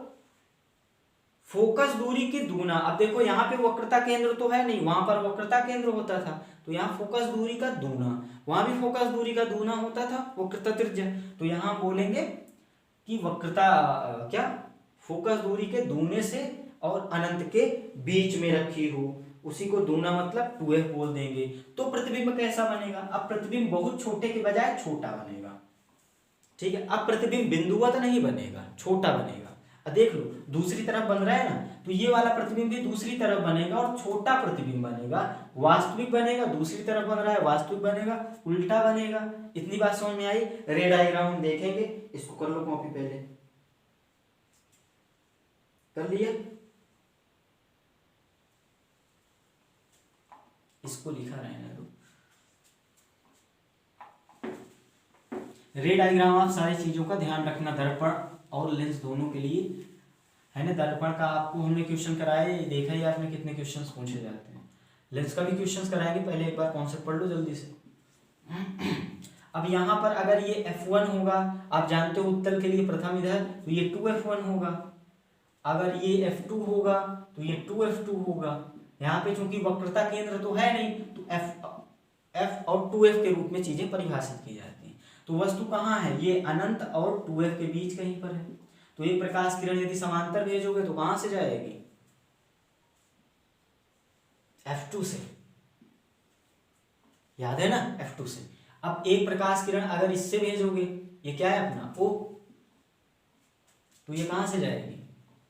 फोकस दूरी के दूना। अब देखो यहाँ पे वक्रता केंद्र तो है नहीं, वहां पर वक्रता केंद्र होता था, तो यहाँ फोकस दूरी का दूना, वहां भी फोकस दूरी का दूना होता था, वक्रता त्रिज्या। तो यहाँ बोलेंगे कि वक्रता क्या, फोकस दूरी के दूने से और अनंत के बीच में रखी हो, उसी को दूना मतलब 2f बोल देंगे। तो प्रतिबिंब कैसा बनेगा, अब प्रतिबिंब बहुत छोटे के बजाय छोटा बनेगा। ठीक है, अब प्रतिबिंब बिंदुवत नहीं बनेगा, छोटा बनेगा। अब देख लो दूसरी तरफ बन रहा है ना, तो ये वाला प्रतिबिंब भी दूसरी तरफ बनेगा और छोटा प्रतिबिंब बनेगा, वास्तविक बनेगा, दूसरी तरफ बन रहा है वास्तविक बनेगा, उल्टा बनेगा। इतनी बात समझ में आई? रे डायग्राम हम देखेंगे, इसको कर लो कॉपी, पहले कर लिया, इसको लिखा रहने दो। रे डायग्राम आप सारी चीजों का ध्यान रखना, दर्पण और लेंस दोनों के लिए है ना। दर्पण का आपको हमने क्वेश्चन कराया, देखा ही आपने कितने क्वेश्चंस पूछे जाते हैं। लेंस का भी क्वेश्चंस कराएंगे, पहले एक बार कॉन्सेप्ट पढ़ लो जल्दी से। अब यहाँ पर अगर ये F1 होगा, आप जानते हो उत्तल के लिए प्रथम इधर, तो ये 2F1 होगा। अगर ये F2 होगा तो ये 2F2 होगा। यहाँ पे चूंकि वक्रता केंद्र तो है नहीं, तो F और 2F के रूप में चीजें परिभाषित की जाती हैं। तो वस्तु कहाँ है, ये अनंत और 2F के बीच कहीं पर है। तो ये प्रकाश किरण यदि समांतर भेजोगे तो कहां से जाएगी, F2 से, याद है ना, F2 से। अब एक प्रकाश किरण अगर इससे भेजोगे, ये क्या है अपना O, तो ये कहां से जाएगी,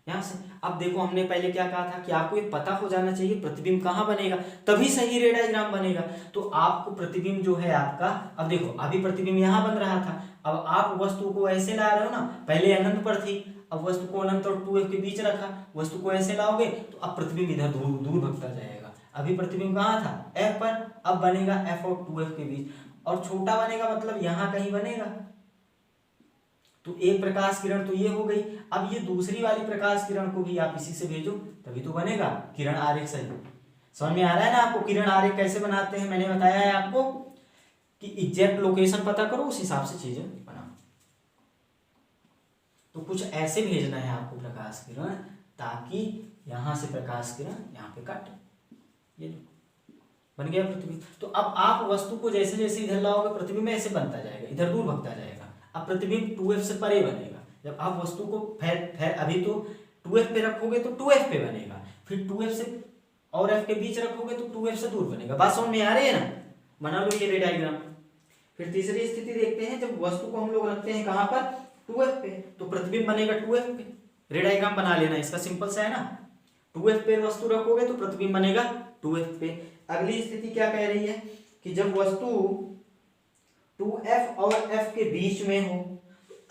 यहां से। अब देखो हमने पहले क्या कहा था कि आपको ये पता हो जाना चाहिए प्रतिबिंब कहां बनेगा, तभी सही रे डायग्राम बनेगा। तो आपको प्रतिबिंब जो है आपका, अब देखो अभी प्रतिबिंब यहां बन रहा था, अब आप वस्तु को ऐसे ला रहे हो ना, पहले अनंत पर थी, अब वस्तु को अनंत और 2f के बीच रखा, वस्तु को ऐसे लाओगे तो अब प्रतिबिंब इधर दूर दूर भगता जाएगा। अभी प्रतिबिंब कहाँ था, f पर, अब बनेगा f और 2f के बीच, और छोटा बनेगा मतलब यहाँ कहीं बनेगा। तो एक प्रकाश किरण तो ये हो गई। अब ये दूसरी वाली प्रकाश किरण को भी आप इसी से भेजो, तभी तो बनेगा किरण आरेख। सही समझ में आ रहा है ना आपको, किरण आरेख कैसे बनाते हैं मैंने बताया है आपको कि एग्जैक्ट लोकेशन पता करो, उस हिसाब से चीजें बनाओ। तो कुछ ऐसे भेजना है आपको प्रकाश किरण, ताकि यहां से प्रकाश किरण यहाँ पे कट, ये बन गया प्रतिबिंब। तो अब आप वस्तु को जैसे जैसे इधर लाओगे प्रतिबिंब ऐसे बनता जाएगा, इधर दूर भगता जाएगा। अब प्रतिबिंब 2f से परे बनेगा। जब आप वस्तु को अभी तो 2f पे रखोगे तो 2f पे बनेगा, फिर 2f से और f के बीच रखोगे तो 2f से दूर बनेगा। बात समझ में आ रही है ना, बना लो ये रे डायग्राम। फिर तीसरी स्थिति देखते हैं, जब वस्तु को हम लोग रखते हैं कहां पर, 2f पे, तो प्रतिबिंब बनेगा 2f पे। रे डायग्राम बना लेना, इसका सिंपल सा है ना। 2f पे वस्तु रखोगे तो प्रतिबिंब बनेगा 2f पे। अगली स्थिति क्या कह रही है कि जब वस्तु 2f और f के बीच में हो,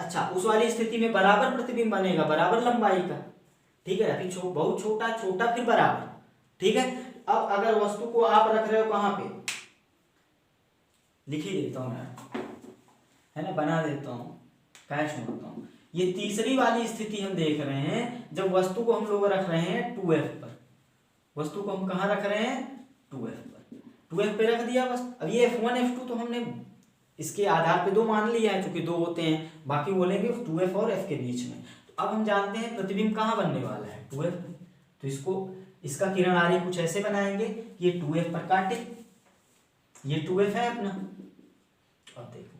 अच्छा उस वाली स्थिति में बराबर प्रतिबिंब बनेगा, बराबर लंबाई का, ठीक है। अभी बहुत छोटा छोटा फिर बराबर, ठीक है। अब अगर वस्तु को आप रख रहे हो कहाँ पे, लिख ही देता हूं मैं, है ना, बना देता हूं, क्या छोड़ता हूं। ये तीसरी वाली स्थिति हम देख रहे हैं, जब वस्तु को हम लोग रख रहे हैं 2f पर, वस्तु को हम कहाँ रख रहे हैं 2f पर, 2f पे रख दिया बस। अब ये f1 f2 तो हमने इसके आधार पे 2 मान लिया है, क्योंकि 2 होते हैं, बाकी बोलेंगे 2f और f के बीच में। तो अब हम जानते हैं प्रतिबिंब कहाँ बनने वाला है 2f, तो इसका किरण आरेख कुछ ऐसे बनाएंगे कि ये 2f पर काटे, ये 2f है अपना। अब देखो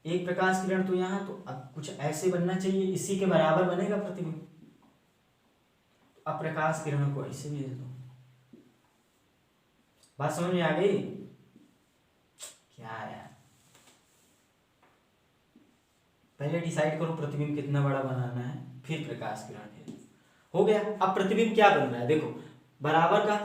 एक प्रकाश किरण तो यहाँ, तो अब कुछ ऐसे बनना चाहिए, इसी के बराबर बनेगा प्रतिबिंब। अब प्रकाश किरण को ऐसे भेज दो, बात समझ में आ गई क्या यार? पहले डिसाइड करो प्रतिबिंब कितना बड़ा बनाना है, फिर प्रकाश किरण भेज। हो गया। अब प्रतिबिंब क्या बन रहा है, देखो बराबर का,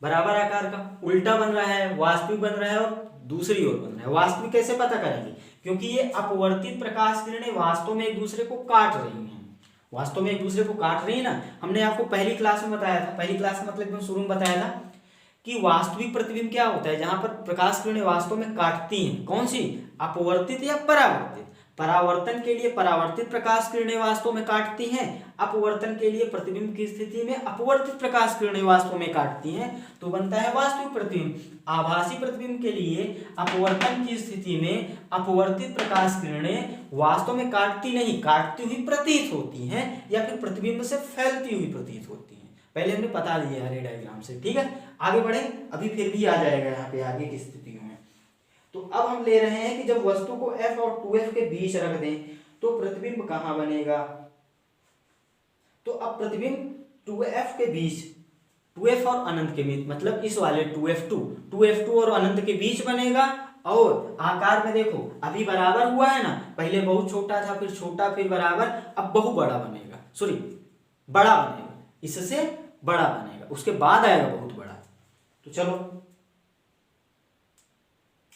बराबर आकार का, उल्टा बन रहा है, वास्तविक बन रहा है और दूसरी ओर बन रहा है। वास्तविक कैसे पता करेंगे, क्योंकि ये अपवर्तित प्रकाश किरणें वास्तव में एक दूसरे को काट रही हैं, वास्तव में एक दूसरे को काट रही है ना। हमने आपको पहली क्लास में बताया था, पहली क्लास में मतलब एकदम शुरू में बताया था कि वास्तविक प्रतिबिंब क्या होता है, जहां पर प्रकाश किरणें वास्तव में काटती हैं, कौन सी, अपवर्तित या परावर्तित। परावर्तन के लिए परावर्तित प्रकाश किरणें वास्तव में काटती हैं, अपवर्तन के लिए प्रतिबिंब की स्थिति में अपवर्तित प्रकाश किरणें वास्तव में काटती हैं, तो बनता है वास्तविक प्रतिबिंब। आभासी प्रतिबिंब के लिए अपवर्तन की स्थिति में अपवर्तित प्रकाश किरणें वास्तव में काटती नहीं, काटती हुई प्रतीत होती हैं, या फिर प्रतिबिंब से फैलती हुई प्रतीत होती हैं। पहले हमने बता लिया है डायग्राम से, ठीक है। आगे बढ़े, अभी फिर भी आ जाएगा यहाँ पे आगे की स्थितियों में। तो अब हम ले रहे हैं कि जब वस्तु को f और 2f के बीच रख दें तो प्रतिबिंब कहाँ बनेगा। तो अब प्रतिबिंब 2f के बीच, 2f और अनंत के बीच, मतलब इस वाले 2f2 और अनंत के बीच बनेगा। और आकार में देखो अभी बराबर हुआ है ना, पहले बहुत छोटा था, फिर छोटा, फिर बराबर, अब बहुत बड़ा बनेगा, सॉरी बड़ा बनेगा, इससे बड़ा बनेगा, उसके बाद आएगा बहुत बड़ा। तो चलो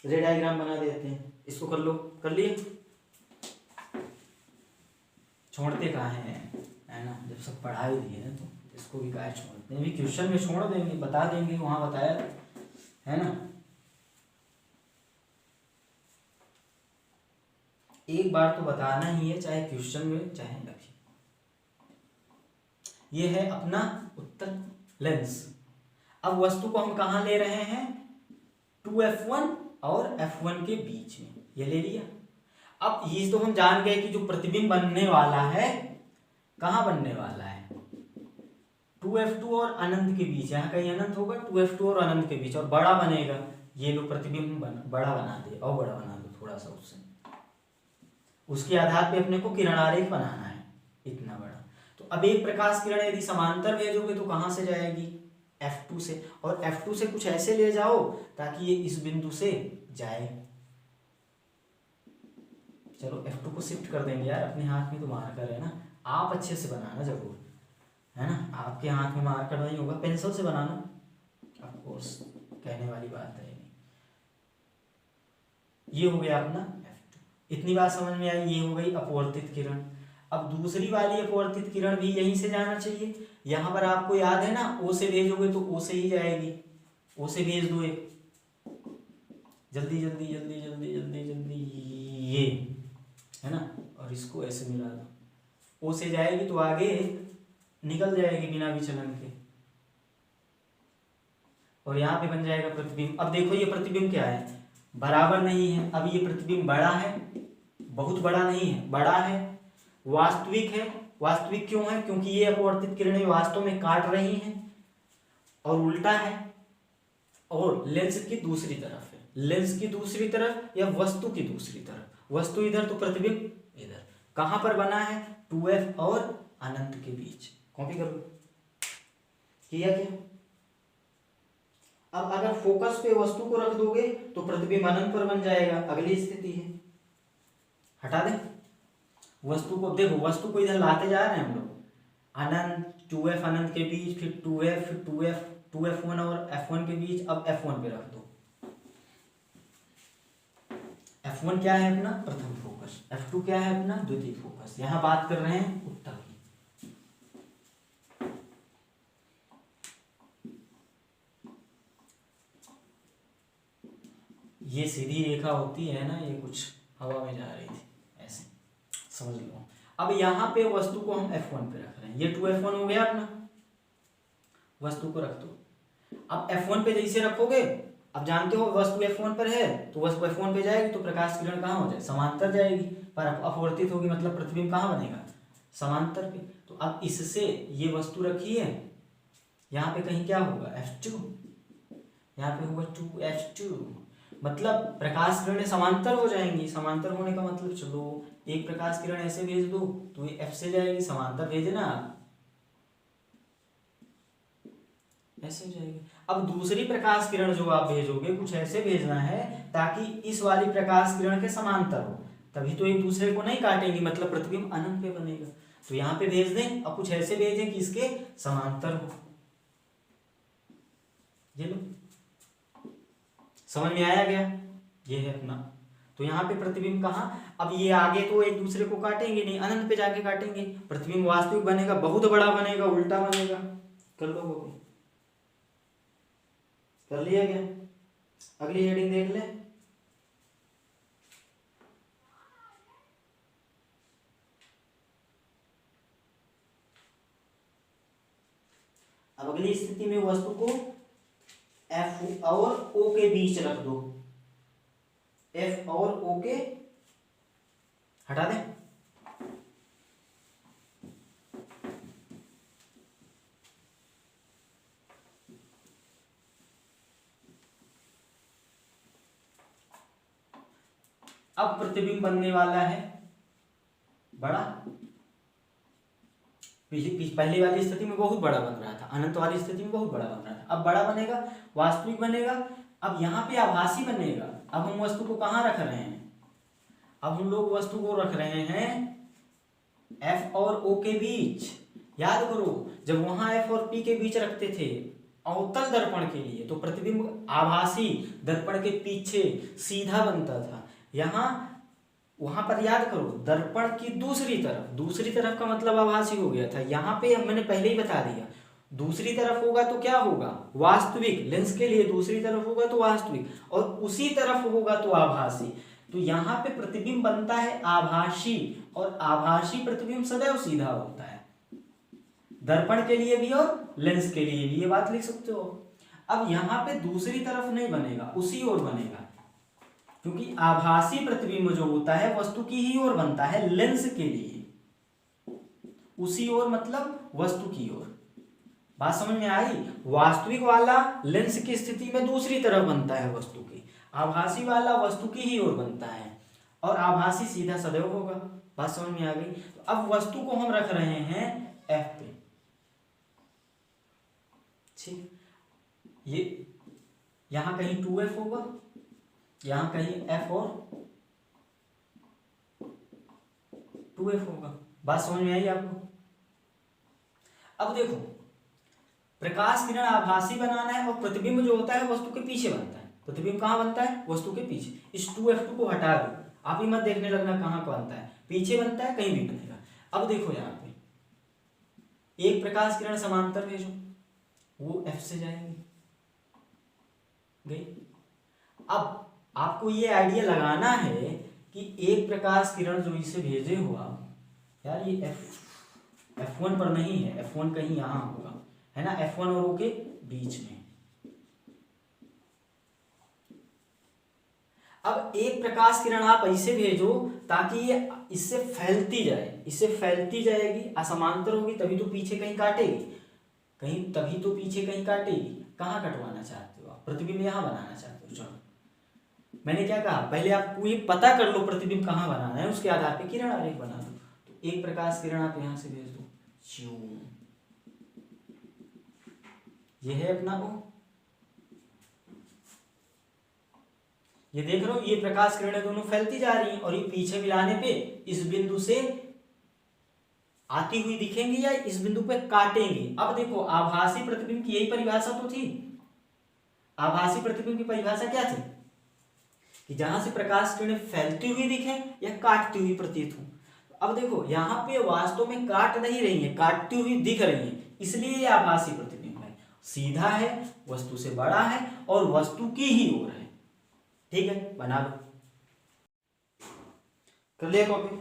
रे डायग्राम बना देते हैं, इसको कर लो, कर लिए, छोड़ते कहाँ हैं, है ना, जब सब पढ़ा ही दिए हैं तो इसको भी काहे छोड़ते हैं, भी क्वेश्चन में छोड़ देंगे, बता देंगे वहां बताया है ना। एक बार तो बताना ही है, चाहे क्वेश्चन में चाहे अभी। ये है अपना उत्तर लेंस। अब वस्तु को हम कहाँ ले रहे हैं, 2f1 और f1 के बीच में, ये ले लिया। अब ये तो हम जान गए कि जो प्रतिबिंब बनने वाला है कहाँ बनने वाला है, 2f2 और अनंत के बीच, यहाँ कहीं अनंत होगा, 2f2 और अनंत के बीच, और बड़ा बनेगा। ये लो प्रतिबिंब बड़ा बना दे, और बड़ा बना दो थोड़ा सा उससे, उसके आधार पे अपने को किरण आरेख बनाना है इतना बड़ा। तो अब एक प्रकाश किरण यदि समांतर भेजोगे तो कहाँ से जाएगी, f2 से, और f2 से कुछ ऐसे ले जाओ ताकि ये इस बिंदु से जाए। चलो f2 को शिफ्ट कर देंगे यार, अपने हाथ में तो मार्कर है ना, आप अच्छे से बनाना जरूर, है ना, आपके हाथ में मार्कर नहीं होगा, पेंसिल से बनाना, ऑफ कोर्स कहने वाली बात है नहीं। ये हो गया अपना f2, इतनी बात समझ में आई। ये हो गई अपवर्तित किरण। अब दूसरी वाली अपवर्तित किरण भी यहीं से जाना चाहिए, यहां पर आपको याद है ना, ओ से भेजोगे तो ओ से ही जाएगी, ओ से भेज दो एक, जल्दी जल्दी जल्दी जल्दी जल्दी जल्दी, ये है ना, और इसको ऐसे मिला दो, ओ से जाएगी तो आगे निकल जाएगी बिना विचलन के, और यहाँ पे बन जाएगा प्रतिबिंब। अब देखो ये प्रतिबिंब क्या है, बराबर नहीं है, अब ये प्रतिबिंब बड़ा है, बहुत बड़ा नहीं है, बड़ा है, वास्तविक है। वास्तविक क्यों है, क्योंकि ये अपवर्तित किरणें वास्तव में काट रही हैं, और उल्टा है, और लेंस की दूसरी तरफ है, लेंस की दूसरी तरफ या वस्तु की दूसरी तरफ, वस्तु इधर तो प्रतिबिंब इधर। कहां पर बना है, 2f और अनंत के बीच। कॉपी करो, किया क्या। अब अगर फोकस पे वस्तु को रख दोगे तो प्रतिबिंब अनंत पर बन जाएगा, अगली स्थिति है, हटा दें वस्तु को। देखो वस्तु को इधर लाते जा रहे हैं हम लोग, अनंत 2f अनंत के बीच, फिर 2f, फिर 2f, 2f1 और f1 के बीच। अब f1 पे रख दो। f1 क्या है अपना प्रथम फोकस, f2 क्या है अपना द्वितीय फोकस। यहां बात कर रहे हैं उत्तर की। ये सीधी रेखा होती है ना, ये कुछ हवा में जा रही थी, ऐसे समझ लो। अब यहाँ पे वस्तु को हम f1 पे रख रहे हैं, ये 2f1 हो गया अपना, वस्तु को रख दो। अब f1 पे जैसे रखोगे, अब जानते हो वस्तु f1 पर है तो वस्तु f1 पे जाएगी तो प्रकाश किरण कहाँ हो जाए, समांतर जाएगी, पर अपवर्तित होगी, मतलब प्रतिबिंब कहाँ बनेगा, समांतर पे। तो अब इससे ये वस्तु रखी है, यहाँ पे कहीं क्या होगा f2, यहाँ पे होगा 2f2, मतलब प्रकाश किरणें समांतर हो जाएंगी। समांतर होने का मतलब चलो एक प्रकाश किरण ऐसे भेज दो तो ये f से जाएगी, समांतर भेजना ऐसे जाएगी। अब दूसरी प्रकाश किरण जो आप भेजोगे कुछ ऐसे भेजना है ताकि इस वाली प्रकाश किरण के समांतर हो, तभी तो एक दूसरे को नहीं काटेंगी, मतलब प्रतिबिंब अनंत पे बनेगा। तो यहाँ पे भेज दें, अब कुछ ऐसे भेजें कि इसके समांतर हो। ये लो, समझ में आया गया, ये है अपना। तो यहाँ पे प्रतिबिंब कहाँ, अब ये आगे तो एक दूसरे को काटेंगे नहीं, अनंत पे जाके काटेंगे। प्रतिबिंब वास्तविक बनेगा, बहुत बड़ा बनेगा, उल्टा बनेगा। कर लो वो, कर लिया गया। अगली हेडिंग देख ले। अब अगली स्थिति में वस्तु को F और O के बीच रख दो। F और O के हटा दें। अब प्रतिबिंब बनने वाला है बड़ा। पहली वाली स्थिति में बहुत बड़ा बन रहा था, अनंत वाली स्थिति में बहुत बड़ा बन रहा था, अब बड़ा बनेगा, वास्तविक बनेगा। अब यहाँ पे आभासी बनेगा। अब हम वस्तु को कहाँ रख रहे हैं, अब हम लोग वस्तु को रख रहे हैं F और O के बीच। याद करो जब वहां F और P के बीच रखते थे अवतल दर्पण के लिए, तो प्रतिबिंब आभासी दर्पण के पीछे सीधा बनता था। यहाँ वहां पर याद करो दर्पण की दूसरी तरफ का मतलब आभासी हो गया था। यहाँ पे मैंने पहले ही बता दिया, दूसरी तरफ होगा तो क्या होगा, वास्तविक। लेंस के लिए दूसरी तरफ होगा तो वास्तविक, और उसी तरफ होगा तो आभासी। तो यहाँ पे प्रतिबिंब बनता है आभासी, और आभासी प्रतिबिंब सदैव सीधा होता है, दर्पण के लिए भी और लेंस के लिए भी, ये बात लिख सकते हो। अब यहाँ पे दूसरी तरफ नहीं बनेगा, उसी ओर बनेगा, क्योंकि आभासी प्रतिबिंब जो होता है वस्तु की ही ओर बनता है, लेंस के लिए उसी ओर मतलब वस्तु की ओर। बात समझ में आई। वास्तविक वाला लेंस की स्थिति में दूसरी तरफ बनता है वस्तु की, आभासी वाला वस्तु की ही ओर बनता है, और आभासी सीधा सदैव होगा। बात समझ में आ गई। तो अब वस्तु को हम रख रहे हैं F पे, ठीक। ये यहां कहीं 2F होगा, यहां कहीं F और 2F होगा। बात समझ में आई आपको। अब देखो प्रकाश किरण आभासी बनाना है, और प्रतिबिंब जो होता है वस्तु के पीछे बनता है। प्रतिबिंब कहाँ बनता है, वस्तु के पीछे। इस 2F2 को हटा दो, आप ही मत देखने लगना कहाँ का बनता है, पीछे बनता है, कहीं भी बनेगा। अब देखो यहाँ पे एक प्रकाश किरण समांतर भेजो, वो F से जाएंगे, गई। अब आपको ये आइडिया लगाना है कि एक प्रकाश किरण जो इसे भेजे हो आप, यार ये F1 पर नहीं है, F1 कहीं यहाँ होगा, है ना, F1 और O के बीच में। अब एक प्रकाश किरण आप ऐसे भेजो ताकि ये इससे फैलती जाए, इससे फैलती जाएगी, असमांतर होगी, तभी तो पीछे कहीं काटेगी, तभी तो पीछे कहीं काटेगी। कहाँ कटवाना चाहते हो आप, प्रतिबिंब यहाँ बनाना चाहते हो। चलो मैंने क्या कहा, पहले आपको ये पता कर लो प्रतिबिंब कहाँ बनाना है, उसके आधार पे किरण आरेख बना दो। तो एक प्रकाश किरण आप यहाँ से भेज दो, ये है अपना O। ये देख रहे हो ये प्रकाश किरणें दोनों फैलती जा रही हैं, और ये पीछे मिलाने पे इस बिंदु से आती हुई दिखेंगी या इस बिंदु पे काटेंगी। अब देखो आभासी प्रतिबिंब की यही परिभाषा तो थी। आभासी प्रतिबिंब की परिभाषा क्या थी कि जहां से प्रकाश किरणें फैलती हुई दिखे या काटती हुई प्रतीत हो। अब देखो यहाँ पे वास्तव में काट नहीं रही है, काटती हुई दिख रही है, इसलिए ये आभासी प्रतिबिंब है। सीधा है, वस्तु से बड़ा है और वस्तु की ही ओर है। ठीक है, बना लो, कर लिया कॉपी।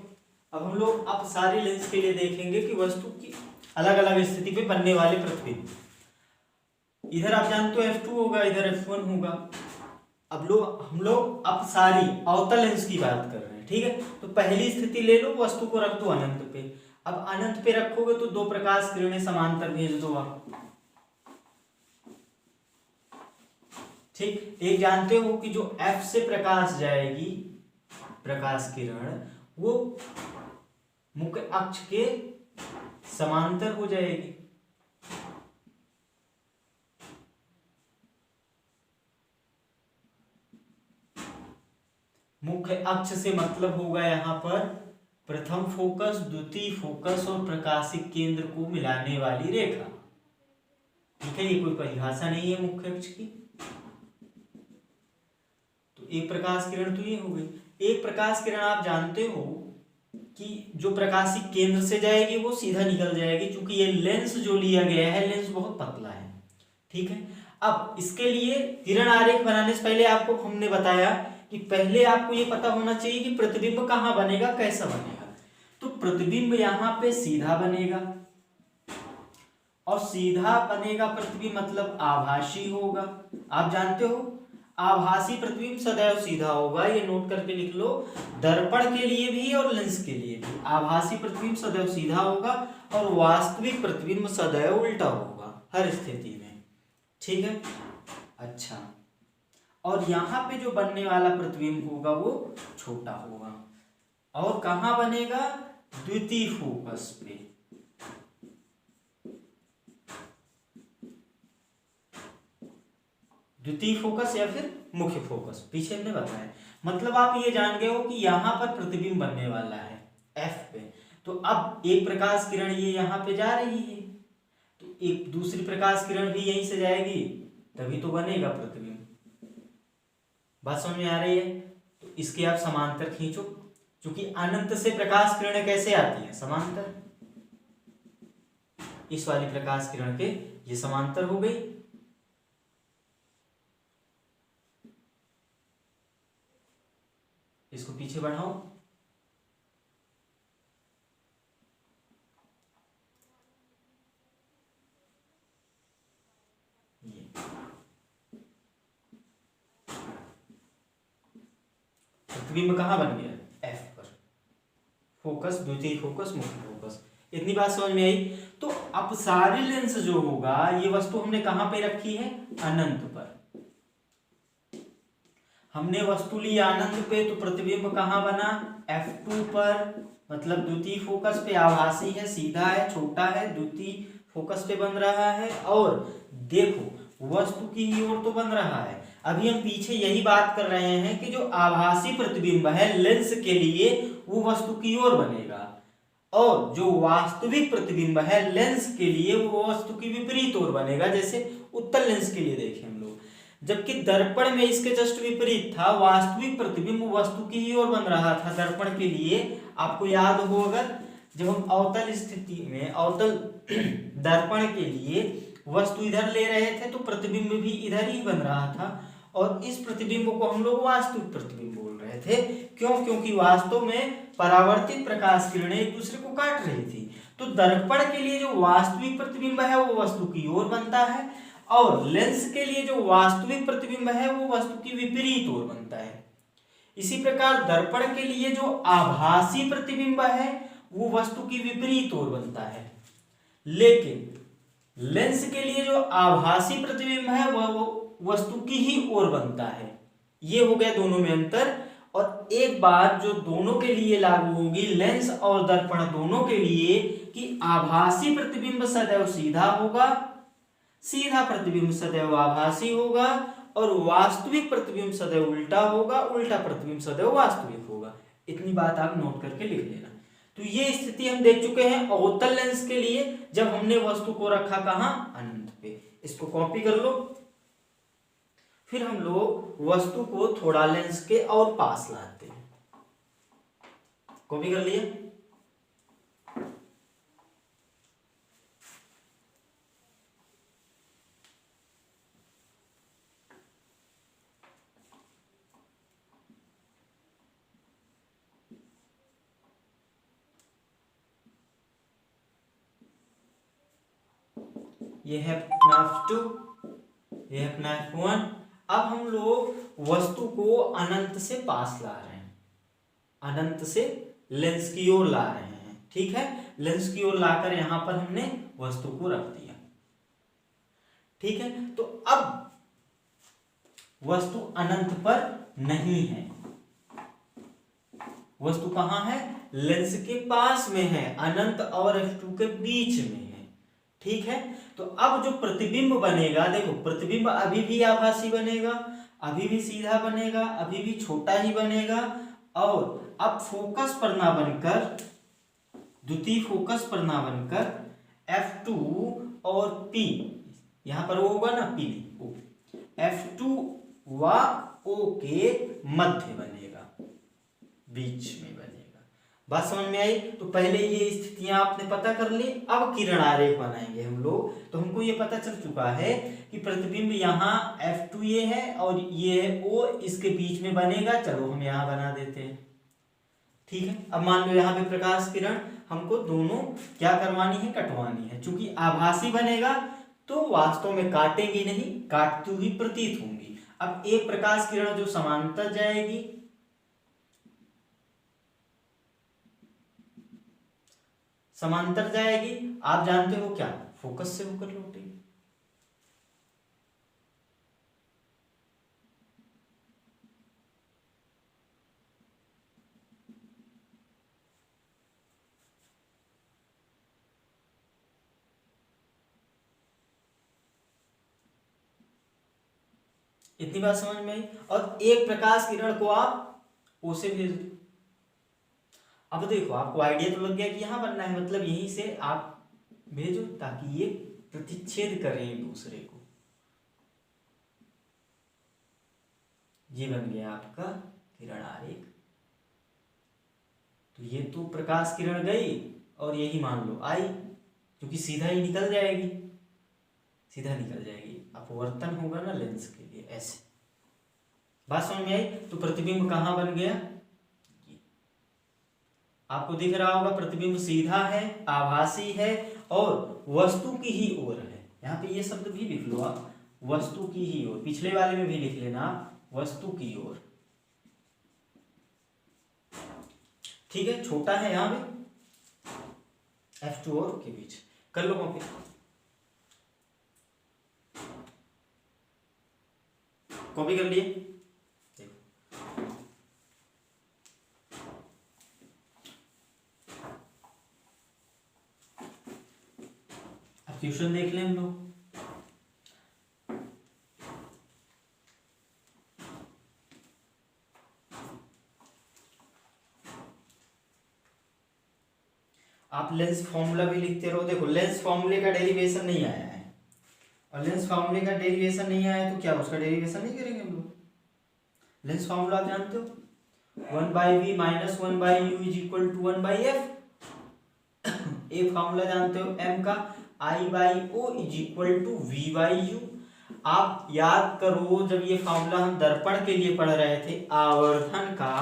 अब हम लोग अपसारी लेंस के लिए देखेंगे कि वस्तु की अलग अलग स्थिति पे बनने वाले प्रतिबिंब। इधर आप जानते हो F2 होगा, इधर F1 होगा। अब हम लोग अपसारी अवतल लेंस की बात कर रहे हैं। ठीक है, तो पहली स्थिति ले लो, वस्तु को रख दो अनंत पे। अब अनंत पे रखोगे तो दो प्रकाश किरणें समांतर भेज दो आप। ठीक, एक जानते हो कि जो F से प्रकाश जाएगी प्रकाश किरण, वो मुख्य अक्ष के समांतर हो जाएगी। मुख्य अक्ष से मतलब होगा यहाँ पर प्रथम फोकस, द्वितीय फोकस और प्रकाशिक केंद्र को मिलाने वाली रेखा। ठीक है, ये कोई परिभाषा नहीं है मुख्य अक्ष की। तो एक प्रकाश किरण तो ये हो गई। एक प्रकाश किरण आप जानते हो कि जो प्रकाशिक केंद्र से जाएगी वो सीधा निकल जाएगी, क्योंकि ये लेंस जो लिया गया है, लेंस बहुत पतला है। ठीक है, अब इसके लिए किरण आरेख बनाने से पहले आपको हमने बताया कि पहले आपको ये पता होना चाहिए कि प्रतिबिंब कहाँ बनेगा, कैसा बनेगा। तो प्रतिबिंब यहाँ पे सीधा बनेगा, और सीधा बनेगा प्रतिबिंब मतलब आभासी होगा। आप जानते हो आभासी प्रतिबिंब सदैव सीधा होगा, ये नोट करके लिख लो, दर्पण के लिए भी और लेंस के लिए भी। आभासी प्रतिबिंब सदैव सीधा होगा और वास्तविक प्रतिबिंब सदैव उल्टा होगा हर स्थिति में। ठीक है, अच्छा, और यहाँ पे जो बनने वाला प्रतिबिंब होगा वो छोटा होगा। और कहाँ बनेगा, द्वितीय फोकस पे। द्वितीय फोकस या फिर मुख्य फोकस, पीछे हमने बताया। मतलब आप ये जान गए हो कि यहाँ पर प्रतिबिंब बनने वाला है F पे। तो अब एक प्रकाश किरण ये यहाँ पे जा रही है, तो एक दूसरी प्रकाश किरण भी यहीं से जाएगी, तभी तो बनेगा प्रतिबिंब। बात समझ में आ रही है? तो इसके आप समांतर खींचो, क्योंकि अनंत से प्रकाश किरणें कैसे आती हैं, समांतर। इस वाली प्रकाश किरण के ये समांतर हो गई। इसको पीछे बढ़ाओ, ये प्रतिबिंब कहाँ बन गया, F पर। फोकस, द्वितीय फोकस, मुख्य फोकस। इतनी बात समझ में आई? तो अपसारी लेंस जो होगा, ये वस्तु हमने कहाँ पे रखी है, अनंत पर। हमने वस्तु ली अनंत पे, तो प्रतिबिंब कहाँ बना, F2 पर, मतलब द्वितीय फोकस पे। आभासी है, सीधा है, छोटा है, द्वितीय फोकस पे बन रहा है। और देखो वस्तु की ही ओर तो बन रहा है। अभी हम पीछे यही बात कर रहे हैं कि जो आभासी प्रतिबिंब है लेंस के लिए, वो वस्तु की ओर बनेगा, और जो वास्तविक प्रतिबिंब है लेंस के लिए, वो वस्तु की विपरीत ओर बनेगा। जैसे उत्तल लेंस के लिए देखें हम लोग, जबकि दर्पण में इसके जस्ट विपरीत था, वास्तविक प्रतिबिंब वस्तु की ही ओर बन रहा था दर्पण के लिए। आपको याद हो अगर, जब हम अवतल स्थिति में, अवतल दर्पण के लिए वस्तु इधर ले रहे थे, तो प्रतिबिंब भी इधर ही बन रहा था, और इस प्रतिबिंब को हम लोग वास्तविक प्रतिबिंब बोल रहे थे। क्यों? क्योंकि वास्तव में परावर्तित प्रकाश किरणें एक दूसरे को काट रही थी। तो दर्पण के लिए जो वास्तविक प्रतिबिंब है वो वस्तु की ओर बनता है, और लेंस के लिए जो वास्तविक प्रतिबिंब है वो वस्तु की विपरीत ओर बनता है। इसी प्रकार दर्पण के लिए जो आभासी प्रतिबिंब है वो वस्तु की विपरीत ओर बनता है, लेकिन लेंस के लिए जो आभासी प्रतिबिंब है वह वस्तु की ही ओर बनता है। ये हो गया दोनों में अंतर। और एक बात जो दोनों के लिए लागू होगी, लेंस और दर्पण दोनों के लिए, कि आभासी प्रतिबिंब सदैव सीधा होगा, सीधा प्रतिबिंब सदैव आभासी होगा, और वास्तविक प्रतिबिंब सदैव उल्टा होगा, उल्टा प्रतिबिंब सदैव वास्तविक होगा। इतनी बात आप नोट करके लिख लेना। तो ये स्थिति हम देख चुके हैं अवतल लेंस के लिए, जब हमने वस्तु को रखा कहाँ, अनंत पे। इसको कॉपी कर लो। फिर हम लोग वस्तु को थोड़ा लेंस के और पास लाते हैं। कॉपी कर लिया। ये है F2, ये है F1। अब हम लोग वस्तु को अनंत से पास ला रहे हैं, अनंत से लेंस की ओर ला रहे हैं। ठीक है, लेंस की ओर लाकर यहां पर हमने वस्तु को रख दिया। ठीक है, तो अब वस्तु अनंत पर नहीं है, वस्तु कहां है, लेंस के पास में है, अनंत और F2 के बीच में है। ठीक है, तो अब जो प्रतिबिंब बनेगा, देखो प्रतिबिंब अभी भी आभासी बनेगा, अभी भी सीधा बनेगा, अभी भी छोटा ही बनेगा, और अब फोकस पर ना बनकर, द्वितीय फोकस पर ना बनकर F2 और P, यहां पर वो होगा ना P O, F2 व O के मध्य बनेगा, बीच में बनेगा। बात समझ में आई? तो पहले ये स्थितियां आपने पता कर ली। अब किरण आरेख बनाएंगे हम लोग। तो हमको ये पता चल चुका है कि प्रतिबिंब यहाँ F2 ये है और ये है O, इसके बीच में बनेगा। चलो हम यहाँ बना देते हैं। ठीक है, अब मान लो यहाँ पे प्रकाश किरण हमको दोनों क्या करवानी है, कटवानी है। चूंकि आभासी बनेगा तो वास्तव में काटेंगी नहीं, काटती हुई प्रतीत होंगी। अब एक प्रकाश किरण जो समांतर जाएगी, समांतर जाएगी, आप जानते हो क्या, फोकस से होकर लौटेगी। इतनी बात समझ में आई? और एक प्रकाश किरण को आप ओ से भेज दो। अब देखो आपको आइडिया तो लग गया कि यहां बनना है, मतलब यहीं से आप भेजो ताकि ये प्रतिच्छेद करें एक दूसरे को। ये बन गया आपका किरण आरेख। तो ये तो प्रकाश किरण गई और यही मान लो आई, क्योंकि सीधा ही निकल जाएगी, सीधा निकल जाएगी। अपवर्तन होगा ना लेंस के लिए, ऐसे। बात समझ में आई? तो प्रतिबिंब कहां बन गया, आपको दिख रहा होगा। प्रतिबिंब सीधा है, आभासी है और वस्तु की ही ओर है। यहाँ पे ये शब्द भी लिख लो आप, वस्तु की ही ओर। पिछले वाले में भी लिख लेना आप, वस्तु की ओर। ठीक है, छोटा है यहाँ पे F2 और के बीच। कर लो कॉपी। कॉपी कर लिए? ट्यूशन देख लें हम लोग। आप लेंस फॉर्मूला भी लिखते रहो। देखो लेंस फॉर्मूले का डेरिवेशन नहीं आया है, और लेंस फॉर्मूले का डेरिवेशन नहीं आया है तो क्या उसका डेरिवेशन नहीं करेंगे हम लोग। लेंस फॉर्मूला आप जानते हो, 1/v minus 1/u is equal to 1/f। एक फॉर्मूला जानते हो m का, I/o is equal to v/u। आप याद करो जब ये फॉर्मूला हम दर्पण के लिए पढ़ रहे थे आवर्धन का,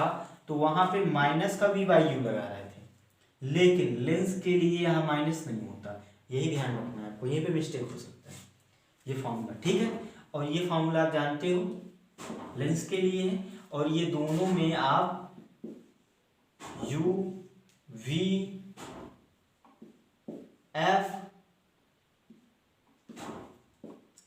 तो वहां पे माइनस का v/u लगा रहे थे, लेकिन लेंस के लिए यहाँ माइनस नहीं होता। यही ध्यान रखना है आपको, यहीं पे मिस्टेक हो सकता है ये फॉर्मूला। ठीक है, और ये फॉर्मूला आप जानते हो लेंस के लिए है, और ये दोनों में आप u v f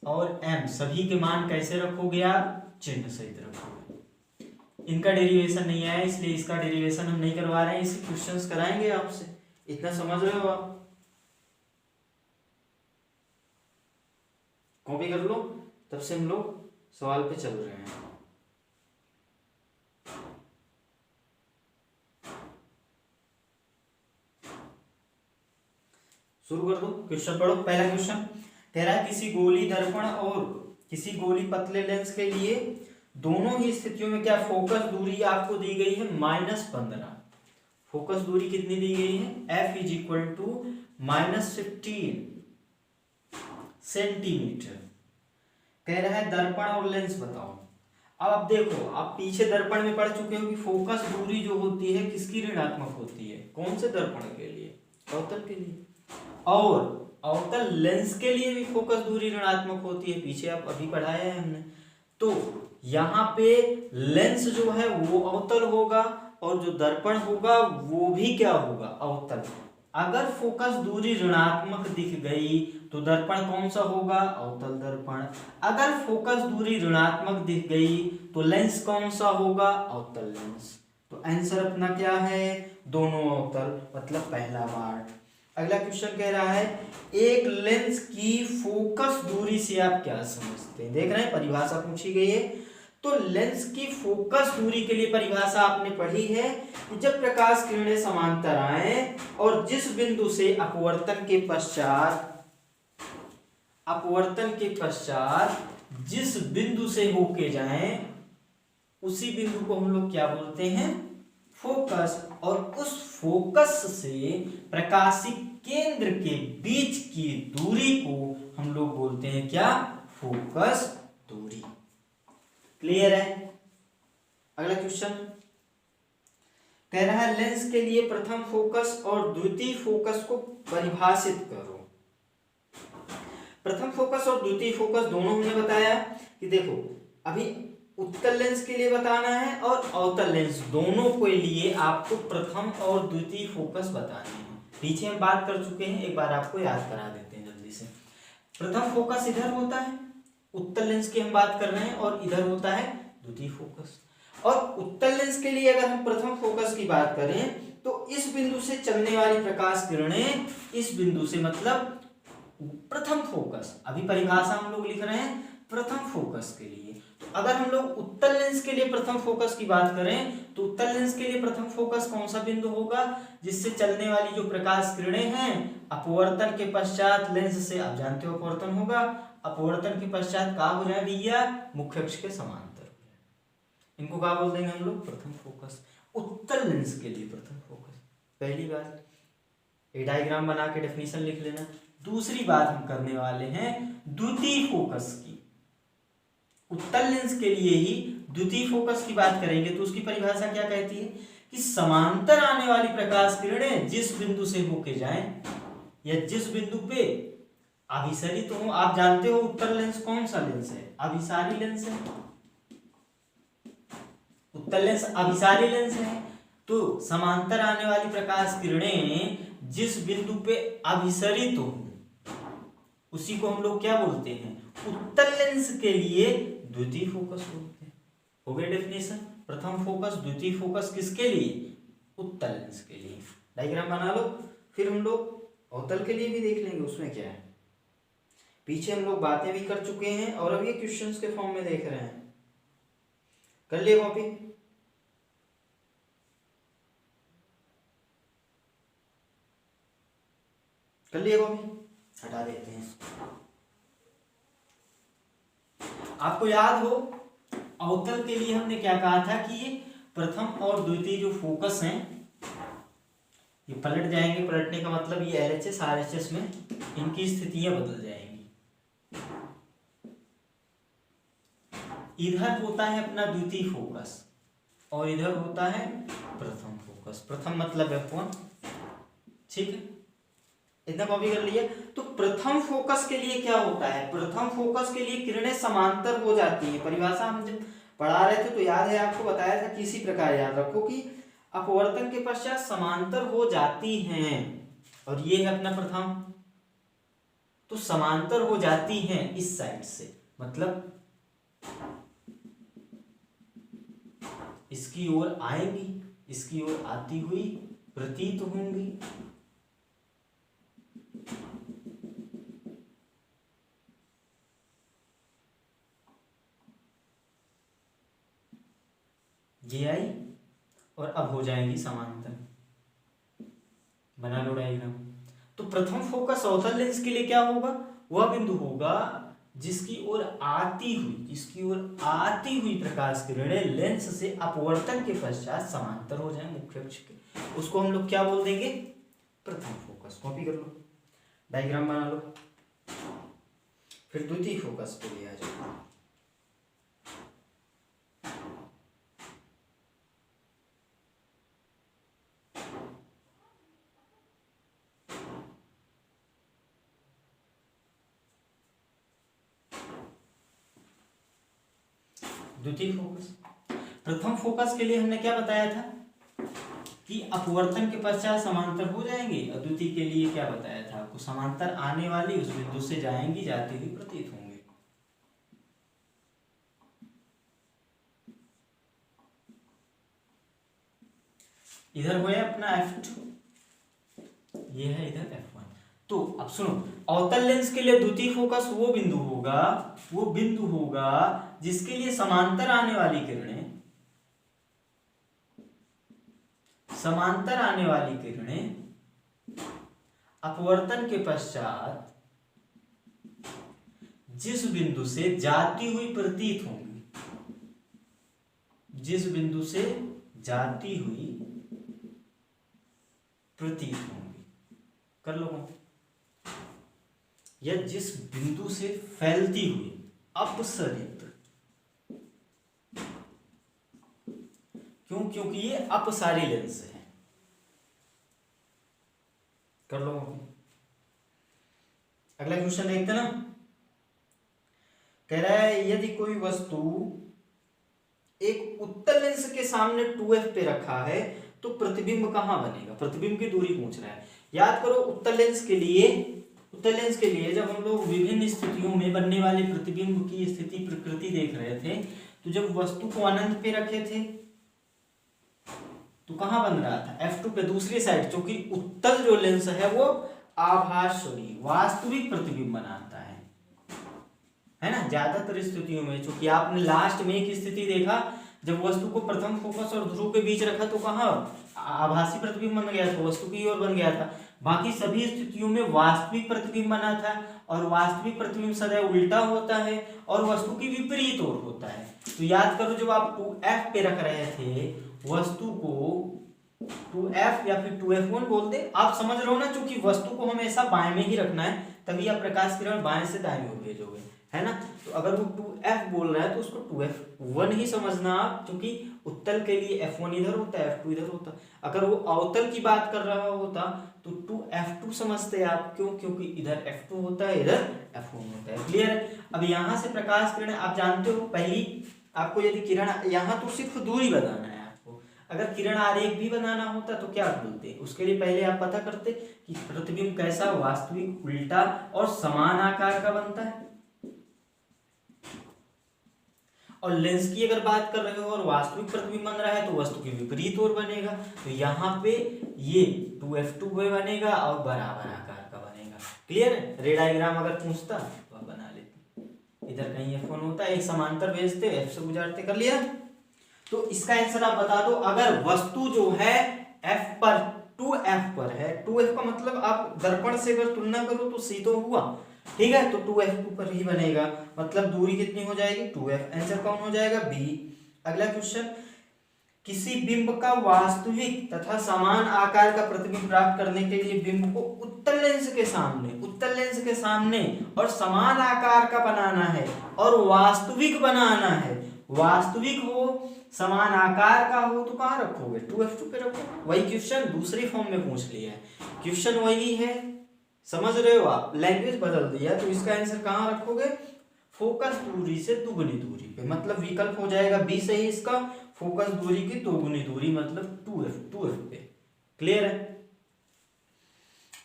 और m सभी के मान कैसे रखोगे आप, चिन्ह सहित रखोगे। इनका डेरिवेशन नहीं आया इसलिए इसका डेरिवेशन हम नहीं करवा रहे हैं, इसे क्वेश्चंस कराएंगे आपसे। इतना समझ रहे हो आप? कॉपी कर लो। तब से हम लोग सवाल पे चल रहे हैं। शुरू कर दो, क्वेश्चन पढ़ो। पहला क्वेश्चन कह रहा है किसी गोली दर्पण और किसी गोली पतले लेंस के लिए दोनों ही स्थितियों में क्या फोकस दूरी आपको दी गई है -15। फोकस दूरी कितनी दी गई है, F is equal to -15 centimetre. कह रहा है दर्पण और लेंस बताओ। अब आप देखो, आप पीछे दर्पण में पढ़ चुके हो कि फोकस दूरी जो होती है किसकी ऋणात्मक होती है, कौन से दर्पण के लिए, अवतल के लिए। और अवतल लेंस के लिए भी फोकस दूरी ऋणात्मक होती है, पीछे आप अभी पढ़ाया है हमने। तो यहाँ पे लेंस जो है वो अवतल होगा और जो दर्पण होगा वो भी क्या होगा, अवतल। अगर फोकस दूरी ऋणात्मक दिख गई तो दर्पण कौन सा होगा, अवतल दर्पण। अगर फोकस दूरी ऋणात्मक दिख गई तो लेंस कौन सा होगा, अवतल लेंस। तो आंसर अपना क्या है, दोनों अवतल, मतलब पहला पार्ट। अगला क्वेश्चन कह रहा है एक लेंस की फोकस दूरी से आप क्या समझते हैं। देख रहे हैं परिभाषा पूछी गई है। तो लेंस की फोकस दूरी के लिए परिभाषा आपने पढ़ी है कि जब प्रकाश किरणें समांतर आए और जिस बिंदु से अपवर्तन के पश्चात जिस बिंदु से होके जाएं उसी बिंदु को हम लोग क्या बोलते हैं, फोकस। और उस फोकस से प्रकाशिक केंद्र के बीच की दूरी को हम लोग बोलते हैं क्या, फोकस दूरी। क्लियर है। अगला क्वेश्चन कह रहा है लेंस के लिए प्रथम फोकस और द्वितीय फोकस को परिभाषित करो। प्रथम फोकस और द्वितीय फोकस दोनों हमने बताया कि देखो अभी उत्तल लेंस के लिए बताना है और अवतल लेंस, दोनों के लिए आपको प्रथम और द्वितीय फोकस बताने हैं। पीछे हम बात कर चुके हैं, एक बार आपको याद करा देते हैं जल्दी से। प्रथम फोकस इधर होता है, उत्तल लेंस की हम बात कर रहे हैं, और इधर होता है द्वितीय फोकस। और उत्तल लेंस के लिए अगर हम प्रथम फोकस की बात करें तो इस बिंदु से चलने वाली प्रकाश किरणें इस बिंदु से, मतलब प्रथम फोकस, अभी परिभाषा हम लोग लिख रहे हैं प्रथम फोकस के लिए। तो अगर हम लोग उत्तल लेंस के लिए प्रथम फोकस की बात करें तो उत्तल लेंस के लिए प्रथम फोकस कौन सा बिंदु होगा, जिससे चलने वाली जो प्रकाश किरणें हैं अपवर्तन के पश्चात लेंस से, आप जानते हो अपवर्तन होगा, अपवर्तन के पश्चात कहाँ हो जाए भैया, मुख्य अक्ष के समांतर। इनको क्या बोल देंगे हम लोग, प्रथम फोकस। उत्तल लेंस के लिए प्रथम फोकस, पहली बात। एक डायग्राम बना के डेफिनेशन लिख लेना। दूसरी बात हम करने वाले हैं द्वितीय फोकस की। उत्तल लेंस के लिए ही द्वितीय फोकस की बात करेंगे तो उसकी परिभाषा क्या कहती है कि समांतर आने वाली प्रकाश किरणें जिस बिंदु से होके जाएं या जिस बिंदु पे अभिसरित हो, आप जानते हो उत्तल लेंस कौन सा लेंस है, अभिसारी लेंस है। उत्तल लेंस अभिसारी लेंस है। तो समांतर आने वाली प्रकाश किरणें जिस बिंदु पे अभिसरित हो उसी को हम लोग क्या बोलते हैं, उत्तल लेंस के लिए द्वितीय फोकस बोलते हैं। हो गई डेफिनेशन। प्रथम फोकस द्वितीय फोकस किसके लिए, उत्तल लेंस के लिए। डायग्राम बना लो। फिर हम लोग अवतल के लिए भी देख लेंगे, उसमें क्या है। पीछे हम लोग बातें भी कर चुके हैं और अब ये क्वेश्चंस के फॉर्म में देख रहे हैं। कर लिए कॉपी। कर लिए कॉपी, हटा देते हैं। आपको याद हो अवतल के लिए हमने क्या कहा था कि ये प्रथम और द्वितीय जो फोकस हैं ये पलट जाएंगे। पलटने का मतलब ये LHS RHS में इनकी स्थितियां बदल जाएंगी। इधर होता है अपना द्वितीय फोकस और इधर होता है प्रथम फोकस। प्रथम मतलब F1, ठीक है, इतना कॉपी कर लिया। तो प्रथम फोकस के लिए क्या होता है, प्रथम फोकस के लिए किरणें समांतर हो जाती है। परिभाषा हम जब पढ़ा रहे थे तो याद है आपको बताया था किसी प्रकार, याद रखो कि अपवर्तन के पश्चात समांतर हो जाती हैं, और ये है अपना प्रथम। तो समांतर हो जाती हैं इस साइड से, मतलब इसकी ओर आएंगी, इसकी ओर आती हुई प्रतीत होंगी। ये आई और अब हो जाएंगी समांतर। बना लो डायग्राम। तो प्रथम फोकस अवतल लेंस के लिए क्या होगा, वह बिंदु होगा जिसकी ओर आती हुई प्रकाश किरणें लेंस से अपवर्तन के पश्चात समांतर हो जाए मुख्य अक्ष के, उसको हम लोग क्या बोल देंगे, प्रथम फोकस। कॉपी कर लो, डायग्राम बना लो, फिर द्वितीय फोकस पे ले आ जाओ। द्वितीय फोकस, प्रथम फोकस के लिए हमने क्या बताया था कि अपवर्तन के पश्चात समांतर हो जाएंगे, और द्वितीय के लिए क्या बताया था आपको, समांतर आने वाली उस बिंदु से जाएंगी, जाती हुई प्रतीत होंगे। इधर हो अपना F2, ये है इधर F1। तो अब सुनो, अवतल लेंस के लिए द्वितीय फोकस वो बिंदु होगा जिसके लिए समांतर आने वाली किरणें अपवर्तन के पश्चात जिस बिंदु से जाती हुई प्रतीत होंगी, कर लो, या जिस बिंदु से फैलती हुई अपसरित, क्योंकि ये अपसारी लेंस है। कर लो, अगला क्वेश्चन देखते ना, कह रहा है यदि कोई वस्तु एक उत्तल लेंस के सामने 2f पे रखा है तो प्रतिबिंब कहां बनेगा, प्रतिबिंब की दूरी पूछ रहा है। याद करो, उत्तल लेंस के लिए जब हम लोग विभिन्न स्थितियों में बनने वाले प्रतिबिंब की स्थिति प्रकृति देख रहे थे, तो जब वस्तु को अनंत पे रखे थे तो कहां बन रहा था, F2 पे दूसरी साइड, क्योंकि उत्तल जो लेंस है वो आभासी वास्तविक प्रतिबिंब बनाता है ना। ज्यादातर स्थितियों में, चूंकि आपने लास्ट में एक स्थिति देखा जब वस्तु को प्रथम फोकस और ध्रुव के बीच रखा तो कहां आभासी प्रतिबिंब बन गया था, वस्तु की ओर बन गया था। बाकी सभी स्थितियों में वास्तविक प्रतिबिंब बना था, और वास्तविक प्रतिबिंब सदैव उल्टा होता है और वस्तु की विपरीत ओर होता है। तो याद करो, जब आप 2f पे रख रहे थे वस्तु को, 2f या फिर 2f1 बोल दे, आप समझ रहे हो ना, क्योंकि वस्तु को हमेशा बाएं में ही रखना है, तभी आप प्रकाश किरण बाएं से दाएं ओर भेजोगे, है ना। तो अगर वो 2f बोल रहा है तो उसको 2f1 ही समझना आप, क्योंकि उत्तल के लिए f1 इधर होता है, f2 इधर होता है। अगर वो अवतल की बात कर रहा होता तो 2f2 समझते आप, क्योंकि इधर f2 होता है, इधर f1 होता है। क्लियर है। अब यहां से प्रकाश किरण, आप जानते हो, पहली आपको यदि किरण, यहां तो सिर्फ दूरी बताना है आपको, अगर किरण आरेख भी बनाना होता तो क्या बोलते, उसके लिए पहले आप पता करते कि प्रतिबिंब कैसा, वास्तविक, उल्टा और समान आकार का बनता है। और लेंस की अगर बात कर रहे हो और वास्तविक प्रतिबिंब बन रहा है तो वस्तु के विपरीत ओर बनेगा। तो यहाँ पे ये 2f2 में बनेगा और बराबर आकार का बनेगा। क्लियर है। रे डायग्राम अगर पूछता तो आप बना लेते, इधर कहीं f1 होता है, एक समांतर भेजते, f से गुजारते। कर लिया। तो इसका आंसर आप बता दो, अगर वस्तु जो है f पर 2f पर है, 2f का मतलब आप दर्पण से अगर तुलना करो तो c तो हुआ, ठीक है, तो 2f पर ही बनेगा, मतलब दूरी कितनी हो जाएगी 2f। आंसर कौन हो जाएगा बी। अगला क्वेश्चन, किसी बिंब का वास्तविक तथा समान आकार का प्रतिबिंब प्राप्त करने के लिए बिंब को उत्तल लेंस के सामने और समान आकार का बनाना है और वास्तविक बनाना है। वास्तविक हो, समान आकार का हो तो कहाँ रखोगे, 2f2 पे रखो। वही क्वेश्चन दूसरी फॉर्म में पूछ लिया है, क्वेश्चन वही है, समझ रहे हो आप, लैंग्वेज बदल दिया। तो इसका आंसर कहाँ रखोगे, फोकस दूरी से दुगुनी दूरी पे, मतलब विकल्प हो जाएगा बी सही इसका, फोकस दूरी की दोगुनी दूरी मतलब 2f पे। क्लियर है।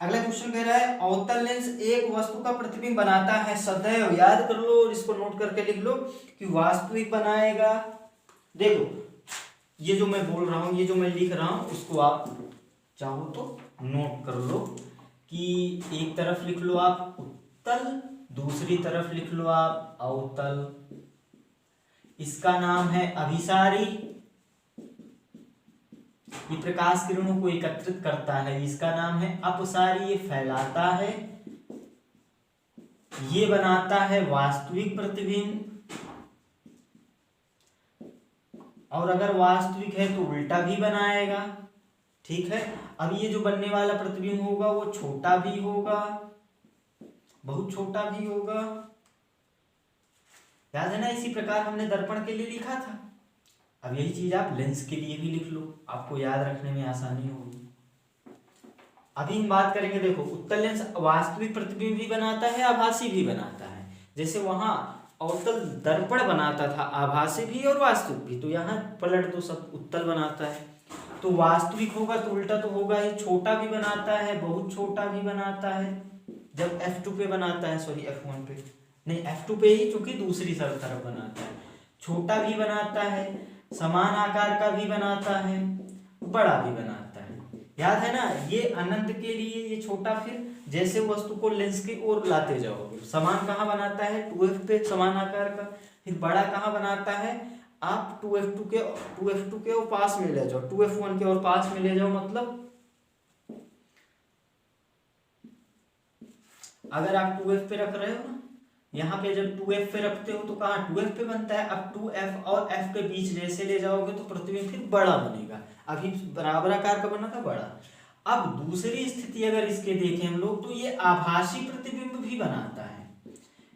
अगला क्वेश्चन कह रहा है, अवतल लेंस एक वस्तु का प्रतिबिंब बनाता है सदैव, याद कर लो और इसको नोट करके लिख लो कि वास्तविक बनाएगा। देखो ये जो मैं बोल रहा हूं, ये जो मैं लिख रहा हूं, उसको आप चाहो तो नोट कर लो कि एक तरफ लिख लो आप उत्तल, दूसरी तरफ लिख लो आप अवतल। इसका नाम है अभिसारी, ये प्रकाश किरणों को एकत्रित करता है, इसका नाम है अपसारी। ये फैलाता है, ये बनाता है वास्तविक प्रतिबिंब, और अगर वास्तविक है तो उल्टा भी बनाएगा। ठीक है, अब ये जो बनने वाला प्रतिबिंब होगा वो छोटा भी होगा, बहुत छोटा भी होगा। याद है ना, इसी प्रकार हमने दर्पण के लिए लिखा था। अब यही चीज आप लेंस के लिए भी लिख लो, आपको याद रखने में आसानी होगी। अभी हम बात करेंगे, देखो उत्तल लेंस वास्तविक प्रतिबिंब भी बनाता है, आभासी भी बनाता है। जैसे वहां अवतल दर्पण बनाता था आभासी भी और वास्तविक भी, तो यहाँ पलट दो, सब उत्तल बनाता है। तो वास्तविक होगा तो उल्टा तो होगा ही, छोटा भी बनाता है, बहुत छोटा भी बनाता है। जब F2 पे बनाता है, सॉरी F1 पे नहीं, F2 पे ही, चूंकि दूसरी तरफ बनाता है। छोटा भी बनाता है, समान आकार का भी बनाता है, बड़ा भी बनाता है। याद है ना, ये अनंत के लिए ये छोटा, फिर जैसे वस्तु को लेंस की ओर लाते जाओगे, समान कहाँ बनाता है 2f पे समान आकार का, फिर बड़ा कहाँ बनाता है, आप 2f2 के और पास में ले जाओ, 2f1 के और पास में ले जाओ। मतलब अगर आप 2f पे रख रहे हो ना, यहाँ पे जब 2f पे रखते हो तो कहाँ 2f पे बनता है। अब 2f और f के बीच जैसे ले जाओगे तो प्रतिबिंब फिर बड़ा बनेगा। अभी बराबर आकार का बना था, बड़ा। अब दूसरी स्थिति अगर इसके देखें हम लोग, तो ये आभासी प्रतिबिंब भी बनाता है।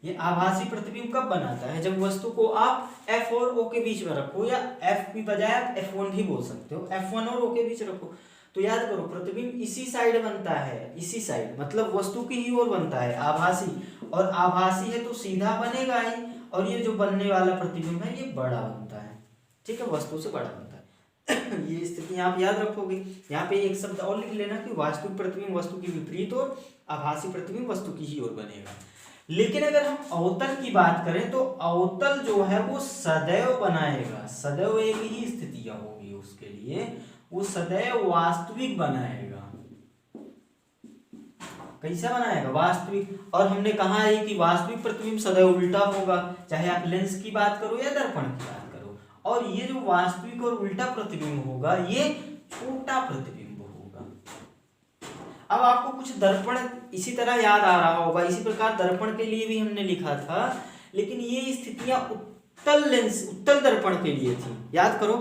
ये आभासी प्रतिबिंब कब बनाता है, जब वस्तु को आप f और o के बीच में रखो, या f की बजाय आप f1 भी बोल सकते हो, f1 और o के बीच रखो। तो याद करो, प्रतिबिंब इसी साइड बनता है, इसी साइड मतलब वस्तु की ही ओर बनता है, आभासी। और आभासी है तो सीधा बनेगा ही, और ये जो बनने वाला प्रतिबिंब है ये बड़ा बनता है। ठीक है, वस्तु से बड़ा बनता है। ये स्थिति आप याद रखोगे। यहाँ पे एक शब्द और लिख लेना कि वास्तविक प्रतिबिंब वस्तु की विपरीत और आभासी प्रतिबिंब वस्तु की ही ओर बनेगा। लेकिन अगर हम अवतल की बात करें तो अवतल जो है वो सदैव बनाएगा, सदैव एक ही स्थितियां होगी उसके लिए, वो सदैव वास्तविक बनाएगा। कैसा बनाएगा, वास्तविक। और हमने कहा है कि वास्तविक प्रतिबिंब सदैव उल्टा होगा, चाहे आप लेंस की बात करो या दर्पण की बात करो। और ये जो वास्तविक और उल्टा प्रतिबिंब होगा ये छोटा प्रतिबिंब होगा। अब आपको कुछ दर्पण इसी तरह याद आ रहा होगा, इसी प्रकार दर्पण के लिए भी हमने लिखा था, लेकिन ये स्थितियां उत्तल लेंस, उत्तल दर्पण के लिए थी। याद करो,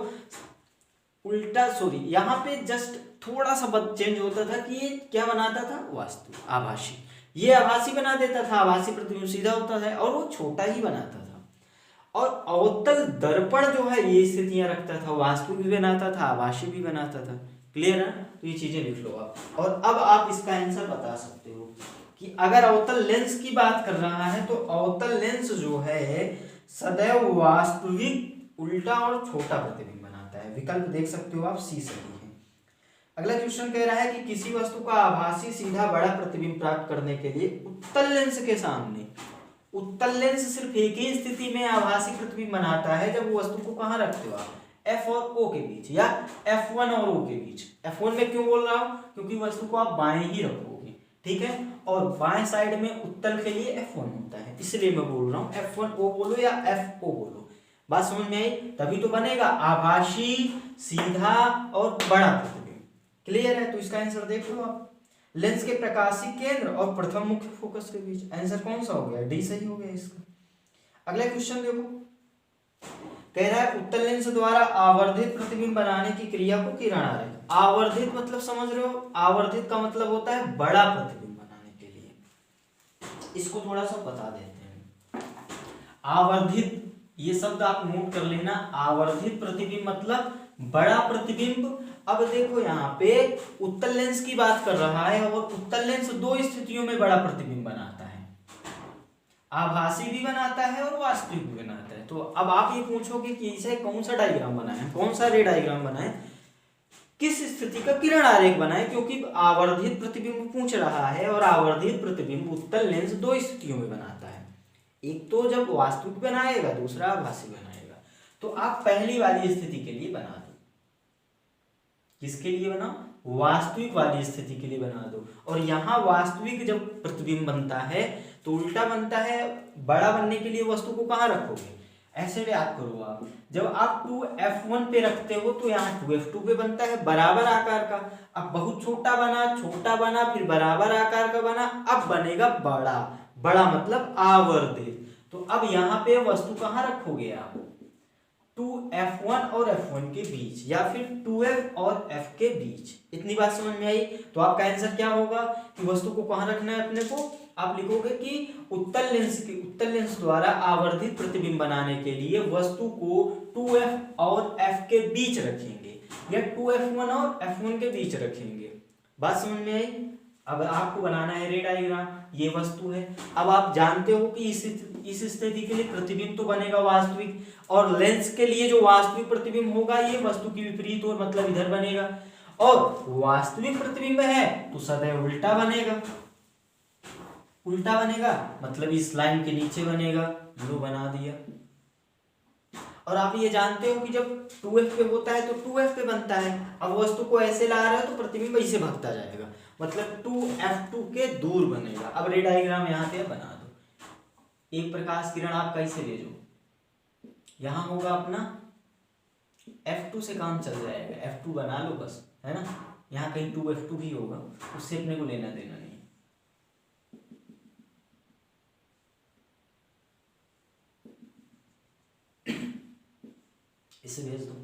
उल्टा, सॉरी, यहाँ पे जस्ट थोड़ा सा चेंज होता था कि ये क्या बनाता था, वास्तविक, आभासी। ये आभासी बना देता था, आभासी प्रतिबिंब सीधा होता था, और वो छोटा ही बनाता था। और अवतल दर्पण जो है ये स्थितियां रखता था, वास्तविक भी बनाता था, आभासी भी बनाता था। क्लियर है? तो ये चीजें लिख लो आप। और अब आप इसका आंसर बता सकते हो कि अगर अवतल लेंस की बात कर रहा है तो अवतल लेंस जो है सदैव वास्तविक, उल्टा और छोटा प्रतिबिंब बनाता है। विकल्प देख सकते हो आप, सी सही है। अगला क्वेश्चन कह रहा है कि किसी वस्तु का आभासी सीधा बड़ा प्रतिबिंब प्राप्त करने के लिए उत्तल लेंस के सामने, उत्तल लेंस सिर्फ एक ही स्थिति में आभासी प्रतिबिंब बनाता है, जब वो वस्तु को कहाँ रखते हो आप, F और O के बीच, या F1 और O के बीच। F1 में क्यों बोल रहा हूं, क्योंकि वस्तु को आप बाएं ही रखोगे। ठीक है, और बाएं साइड में उत्तल के लिए F1 होता है, इसलिए मैं बोल रहा हूँ F1O बोलो या FO बोलो। बात समझ में आई? तभी तो बनेगा आभासी, सीधा और बड़ा प्रतिबिंब। क्लियर है? तो इसका आंसर देख लो आप, लेंस के प्रकाशीय केंद्र और प्रथम मुख्य फोकस के बीच। आंसर कौन सा हो गया, डी सही हो गया इसका। अगला क्वेश्चन देखो, कह रहा है उत्तल लेंस द्वारा आवर्धित प्रतिबिंब बनाने की क्रिया को किरण आरेख। आवर्धित मतलब समझ रहे हो, आवर्धित का मतलब होता है बड़ा प्रतिबिंब बनाने के लिए। इसको थोड़ा सा बता देते हैं। आवर्धित, ये शब्द आप नोट कर लेना, आवर्धित प्रतिबिंब मतलब बड़ा प्रतिबिंब। अब देखो यहाँ पे उत्तल लेंस की बात कर रहा है, और उत्तल लेंस दो स्थितियों में बड़ा प्रतिबिंब बनाता है, आभासी भी बनाता है और वास्तविक भी बनाता है। तो अब आप ये पूछोगे कि इसे कौन सा डायग्राम बनाए, कौन सा रे डायग्राम बनाए, किस स्थिति का किरण आरेख बनाए, क्योंकि आवर्धित प्रतिबिंब पूछ रहा है, और आवर्धित प्रतिबिंब उत्तल लेंस दो स्थितियों में बनाता है, एक तो जब वास्तविक बनाएगा, दूसरा आभासी बनाएगा। तो आप पहली वाली स्थिति के लिए बना दो। किसके लिए बनाओ, वास्तविक वाली स्थिति के लिए बना दो। और यहाँ वास्तविक जब प्रतिबिंब बनता है तो उल्टा बनता है, बड़ा बनने के लिए वस्तु को कहाँ रखोगे, ऐसे याद करो आप, जब आप 2f1 पे रखते हो तो यहाँ 2f2 पे बनता है बराबर आकार का। अब बहुत छोटा बना फिर बराबर आकार का बना, अब बनेगा बड़ा। बड़ा मतलब आवर्धित। तो अब यहाँ पे वस्तु कहाँ रखोगे आप, 2f1 और f1 के बीच, या फिर 2f और f के बीच। इतनी बात समझ में आई। तो आपका आंसर क्या होगा कि वस्तु को कहाँ रखना है अपने को, आप लिखोगे कि उत्तल लेंस द्वारा आवर्धित प्रतिबिंब बनाने के लिए वस्तु को 2f और f के बीच रखेंगे, या 2f1 और f1 के बीच रखेंगे। बात समझ में आई। अब आपको बनाना है रे डायग्राम। ये वस्तु है। अब आप जानते हो कि इस स्थिति के लिए प्रतिबिंब तो बनेगा वास्तविक, और लेंस के लिए जो वास्तविक प्रतिबिंब होगा ये वस्तु की विपरीत ओर मतलब इधर बनेगा, और वास्तविक प्रतिबिंब है तो सदैव उल्टा बनेगा। उल्टा बनेगा मतलब इस लाइन के नीचे बनेगा। लो बना दिया। और आप ये जानते हो कि जब 2f पे होता है तो 2f पे बनता है। अब वस्तु को ऐसे ला रहे हो तो प्रतिबिंब ऐसे भागता जाएगा, मतलब 2f2 के दूर बनेगा। अब रे डायग्राम यहाँ पे बना दो। एक प्रकाश किरण आप कैसे ले जाओ, यहाँ होगा अपना f2 से काम चल जाएगा, f2 बना लो बस, है ना। यहाँ कहीं 2f2 भी होगा, उससे अपने को लेना देना नहीं। इसे भेज दो।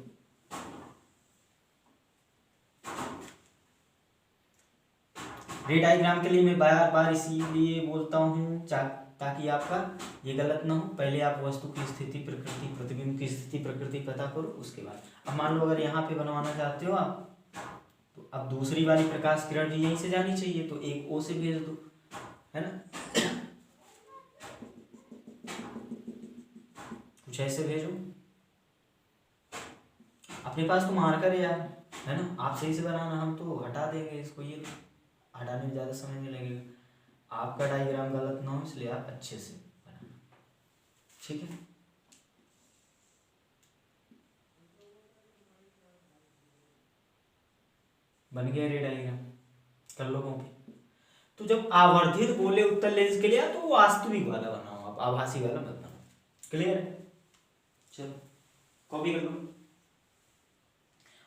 रे डायग्राम के लिए मैं बार बार इसीलिए बोलता हूँ ताकि आपका ये गलत ना हो। पहले आप वस्तु की स्थिति प्रकृति, प्रतिबिंब की स्थिति प्रकृति पता करो, उसके बाद अब मान लो अगर यहाँ पे बनवाना चाहते हो आप, तो अब दूसरी वाली प्रकाश किरण भी यहीं से जानी चाहिए, तो एक ओ से भेज दो, है ना। कुछ ऐसे भेजो। अपने पास तो मार्कर है यार, है ना, आप सही से बनाना, हम तो हटा देंगे इसको, ये हटाने में ज़्यादा समय नहीं लगेगा। आपका डायग्राम गलत ना हो इसलिए आप अच्छे से बनाना, ठीक है। बन गया रे डायग्राम, कर लो कॉपी। तो जब आवर्धित बोले उत्तल लेंस के लिए तो वास्तविक वाला बनाओ आप, आभासी वाला मत बनाओ। क्लियर है, चलो कॉपी कर लो।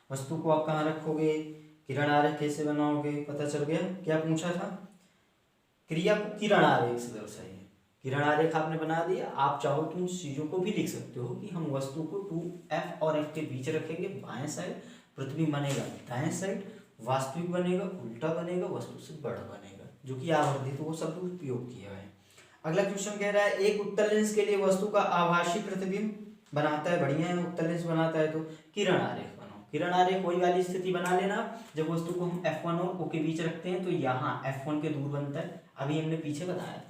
वस्तु को आप कहाँ रखोगे, किरण आरेख कैसे बनाओगे, पता चल गया। क्या पूछा था, क्रिया को किरण आरेख से दर्शाइए। किरण आरेख आपने बना दिया। आप चाहो तो उन चीजों को भी लिख सकते हो कि हम वस्तु को 2f और f के बीच रखेंगे, बाएं साइड प्रतिबिंब बनेगा, दाएं साइड वास्तविक बनेगा, उल्टा बनेगा, वस्तु से बड़ा बनेगा, जो कि आवर्धित वो शब्द उपयोग किया है। अगला क्वेश्चन कह रहा है एक उत्तल लेंस के लिए वस्तु का आभासी प्रतिबिंब बनाता है, बढ़िया है, उत्तल लेंस बनाता है तो किरण आरेख बनाओ। किरण आरेख वही वाली स्थिति बना लेना जब वस्तु को हम f1 और o के बीच रखते हैं, तो यहाँ f1 के दूर बनता है, अभी हमने पीछे बताया।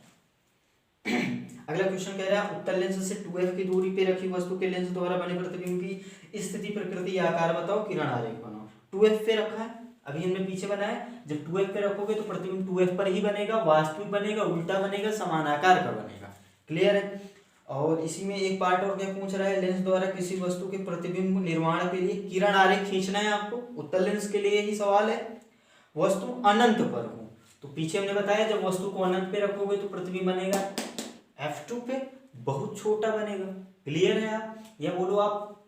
अगला क्वेश्चन कह रहा है उत्तल लेंस से 2f की दूरी पे रखी वस्तु के लेंस द्वारा बने प्रतिबिंब की स्थिति प्रकृति या आकार बताओ, किरण आरेख बनाओ। 2f पे रखा है, अभी हमने पीछे बनाया, जब 2f पे रखोगे तो प्रतिबिंब 2f पर ही बनेगा, वास्तविक बनेगा, उल्टा बनेगा, समान आकार का बनेगा। क्लियर है। और इसी में एक पार्ट और क्या पूछ रहा है, लेंस द्वारा किसी वस्तु के प्रतिबिंब निर्माण के लिए किरण आरेख खींचना है आपको। उत्तल लेंस के लिए ही सवाल है। वस्तु अनंत पर हो तो पीछे हमने बताया जब वस्तु को अनंत पे रखोगे तो प्रतिबिंब बनेगा f2 पे, बहुत छोटा बनेगा। क्लियर है आप, या बोलो आप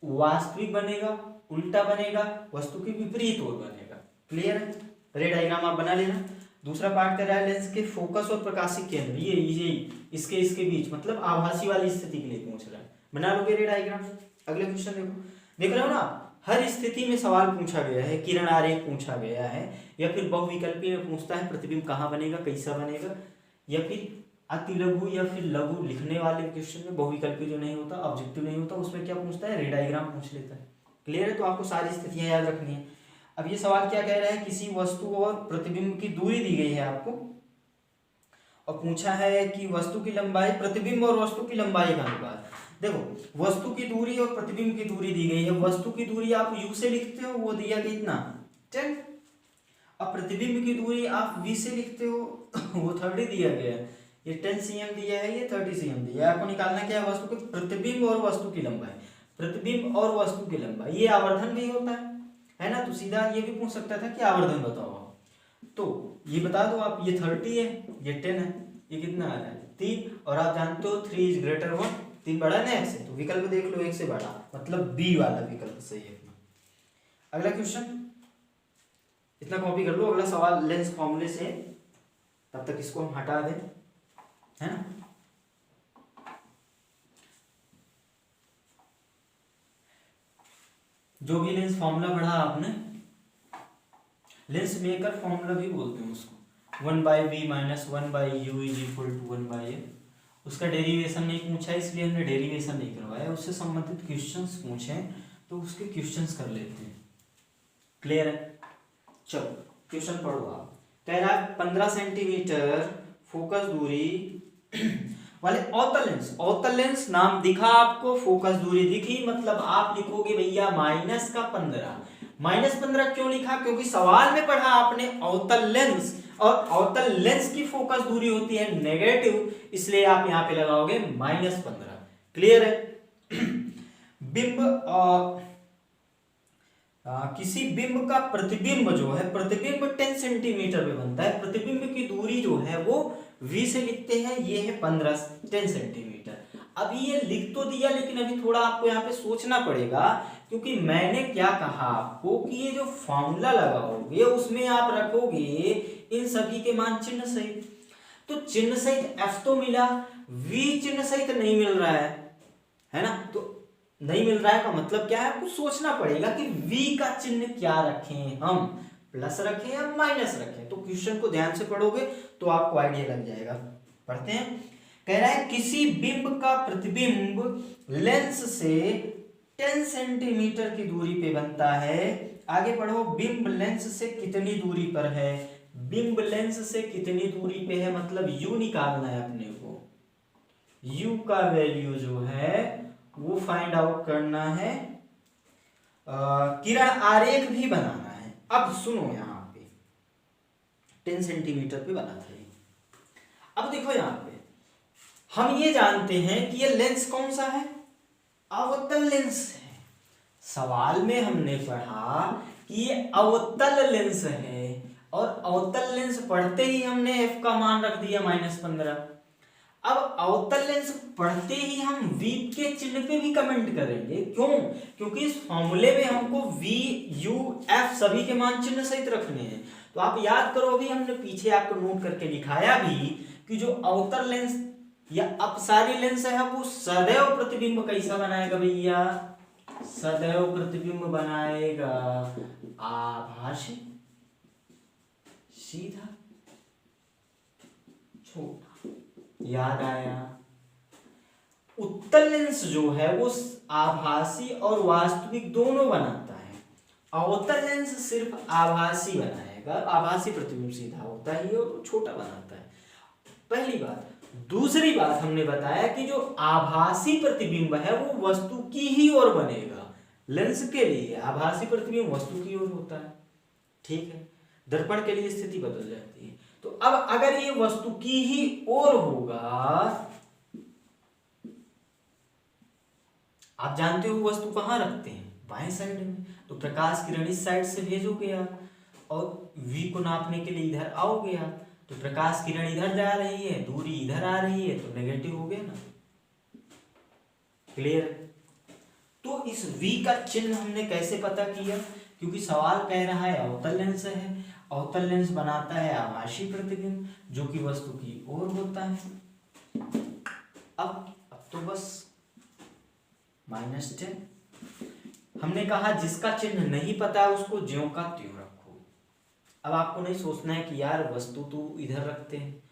वास्तविक बनेगा, उल्टा बनेगा, वस्तु की विपरीत ओर बनेगा। क्लियर है। रे डायग्राम आप बना लेना। दूसरा पार्ट कर रहा है लेंस के फोकस और प्रकाशिक केंद्र, ये इसके बीच, मतलब आभासी वाली स्थिति के लिए पूछ रहा है। बना लोगे रे डायग्राम। अगले क्वेश्चन देखो, देख रहे हो ना, हर स्थिति में सवाल पूछा गया है, किरण आरेख पूछा गया है, या फिर बहुविकल्पी में पूछता है प्रतिबिंब कहाँ बनेगा, कैसा बनेगा, या फिर अति लघु या फिर लघु लिखने वाले क्वेश्चन में बहुविकल्पी जो नहीं होता, ऑब्जेक्टिव नहीं होता, उसमें क्या पूछता है, रे डायग्राम पूछ लेता है। क्लियर है। तो आपको सारी स्थितियां याद रखनी है। अब ये सवाल क्या कह रहा है, किसी वस्तु और प्रतिबिंब की दूरी दी गई है आपको, और पूछा है कि वस्तु की लंबाई, प्रतिबिंब और वस्तु की लंबाई का अनुपात। देखो वस्तु की दूरी और प्रतिबिंब की दूरी दी गई है। वस्तु की दूरी आप u से लिखते हो, वो दिया कितना 10, और प्रतिबिंब की दूरी आप v से लिखते हो, वो 30 दिया गया है। ये 10 cm दिया है, ये 30 cm दिया है। आपको निकालना क्या है, वस्तु के प्रतिबिंब और वस्तु की लंबाई। प्रतिबिंब और वस्तु की लंबाई, ये आवर्धन भी होता है ना, तो सीधा ये भी पूछ सकता था कि आवर्धन बताओ। तो ये बता दो आप, ये 30 है, ये 10 है, ये कितना आ रहा है 3, और आप जानते हो 3 > 1 3 बड़ा ना 1 से, तो विकल्प देख लो 1 से बड़ा, मतलब बी वाला विकल्प सही है अपना। अगला क्वेश्चन, इतना कॉपी कर लो, अगला सवाल लेंस फॉर्मूले से, तब तक इसको हम हटा दें, है ना। जो भी लेंस फॉर्मूला पढ़ा आपने, लेंस मेकर फॉर्मूला भी बोलते हैं उसको, 1/b minus 1/u is equal to 1/a। उसका डेरिवेशन नहीं पूछा इसलिए हमने डेरिवेशन नहीं करवाया, उससे संबंधित क्वेश्चंस पूछे तो उसके क्वेश्चंस कर लेते हैं। क्लियर है? चलो क्वेश्चन पढ़ो आप। कह रहा है 15 सेंटीमीटर फोकस दूरी वाले अवतल लेंस नाम दिखा आपको, फोकस दूरी दिखी, मतलब आप लिखोगे भैया -15। -15 क्यों लिखा? क्योंकि सवाल में पढ़ा आपने अवतल लेंस, और अवतल लेंस की फोकस दूरी होती है नेगेटिव, इसलिए आप यहां पे लगाओगे -15। क्लियर है? बिंब किसी बिंब का प्रतिबिंब जो है, प्रतिबिंब 10 सेंटीमीटर पे बनता है, प्रतिबिंब की दूरी जो है वो v से लिखते हैं, ये है 10 सेंटीमीटर। अभी ये लिख तो दिया, लेकिन अभी थोड़ा आपको यहाँ पे सोचना पड़ेगा, क्योंकि मैंने क्या कहा आपको कि ये जो फॉर्मूला लगाओगे उसमें आप रखोगे इन सभी के मान चिन्ह सहित। तो चिन्ह सहित f तो मिला, v चिन्ह सहित नहीं मिल रहा है ना। तो नहीं मिल रहा है का मतलब क्या है, आपको सोचना पड़ेगा कि v का चिन्ह क्या रखें, हम प्लस रखें या माइनस रखें। तो क्वेश्चन को ध्यान से पढ़ोगे तो आपको आइडिया लग जाएगा। पढ़ते हैं। कह रहा है किसी बिंब का प्रतिबिंब लेंस से 10 सेंटीमीटर की दूरी पे बनता है। आगे पढ़ो, बिंब लेंस से कितनी दूरी पर है, बिंब लेंस से कितनी दूरी पे है, मतलब u निकालना है अपने को, u का वैल्यू जो है वो फाइंड आउट करना है, किरण आरेख भी बनाना है। अब सुनो, यहां पे 10 सेंटीमीटर पे बना था ये। अब देखो यहां पे हम ये जानते हैं कि ये लेंस कौन सा है, अवतल लेंस है। सवाल में हमने पढ़ा कि ये अवतल लेंस है, और अवतल लेंस पढ़ते ही हमने f का मान रख दिया -15। अब अवतल लेंस पढ़ते ही हम v के चिन्ह पे भी कमेंट करेंगे। क्यों? क्योंकि इस फॉर्मूले में हमको v, u, f सभी के मान चिन्ह सहित रखने हैं। तो आप याद करो, अभी हमने पीछे आपको नोट करके दिखाया भी कि जो अवतल लेंस या अपसारी लेंस है वो सदैव प्रतिबिंब कैसा बनाएगा भैया, सदैव प्रतिबिंब बनाएगा आभासी, सीधा, छोटा। याद आया? उत्तल लेंस जो है वो आभासी और वास्तविक दोनों बनाता है, अवतल लेंस सिर्फ आभासी बनाएगा, आभासी प्रतिबिंब सीधा होता है और छोटा बनाता है। पहली बात। दूसरी बात हमने बताया कि जो आभासी प्रतिबिंब है वो वस्तु की ही ओर बनेगा। लेंस के लिए आभासी प्रतिबिंब वस्तु की ओर होता है, ठीक है। दर्पण के लिए स्थिति बदल जाती है। तो अब अगर ये वस्तु की ही ओर होगा, आप जानते हो वस्तु कहां रखते हैं, बाएं साइड में, तो प्रकाश किरण इस साइड से भेजोगे आप, और v को नापने के लिए इधर आओगे आप, तो प्रकाश किरण इधर जा रही है, दूरी इधर आ रही है, तो नेगेटिव हो गया ना। क्लियर? तो इस v का चिन्ह हमने कैसे पता किया, क्योंकि सवाल कह रहा है अवतल लेंस है, अवतल लेंस बनाता है आभासी प्रतिबिंब जो कि वस्तु की ओर होता है। अब तो बस -10। हमने कहा जिसका चिन्ह नहीं पता उसको ज्यों का त्यों रखो। अब आपको नहीं सोचना है कि यार वस्तु तो इधर रखते हैं,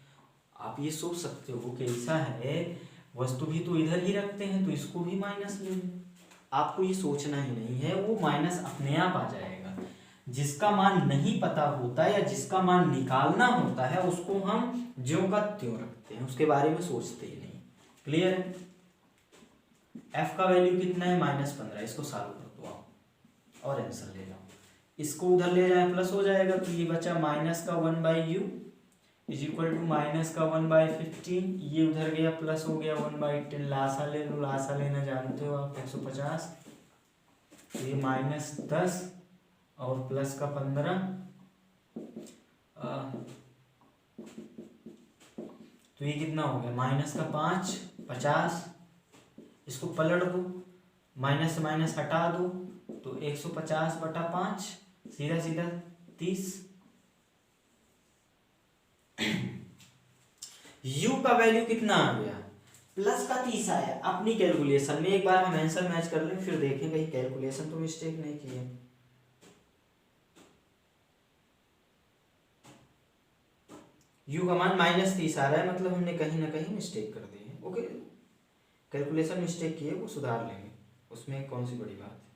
आप ये सोच सकते हो कि ऐसा है वस्तु भी तो इधर ही रखते हैं तो इसको भी माइनस ले लो। आपको ये सोचना ही नहीं है, वो माइनस अपने आप आ जाएगा। जिसका मान नहीं पता होता है या जिसका मान निकालना होता है उसको हम ज्यों का त्यों रखते हैं, उसके बारे में सोचते ही नहीं। क्लियर है? f का वैल्यू कितना है, -15। इसको सॉल्व कर दो आप और आंसर ले लो। इसको उधर ले जाए प्लस हो जाएगा, तो ये बचा -1/u इज इक्वल टू -1/15। ये उधर गया प्लस हो गया 1/10। लासा ले लो, लासा लेना जानते हो आप, 150। ये -10 और प्लस का 15, तो ये कितना हो गया, -5 50 इसको पलट दो, माइनस से माइनस हटा दो, तो 150/5 सीधा सीधा 30। u का वैल्यू कितना आ गया, प्लस का 30 आया। अपनी कैलकुलेशन में एक बार हम आंसर मैच कर लें, फिर देखें कहीं कैलकुलेशन तो मिस्टेक नहीं की है। u का मान -30 आ रहा है, मतलब हमने कहीं ना कहीं मिस्टेक कर दी है। ओके, कैलकुलेशन मिस्टेक की है, वो सुधार लेंगे, उसमें कौन सी बड़ी बात है।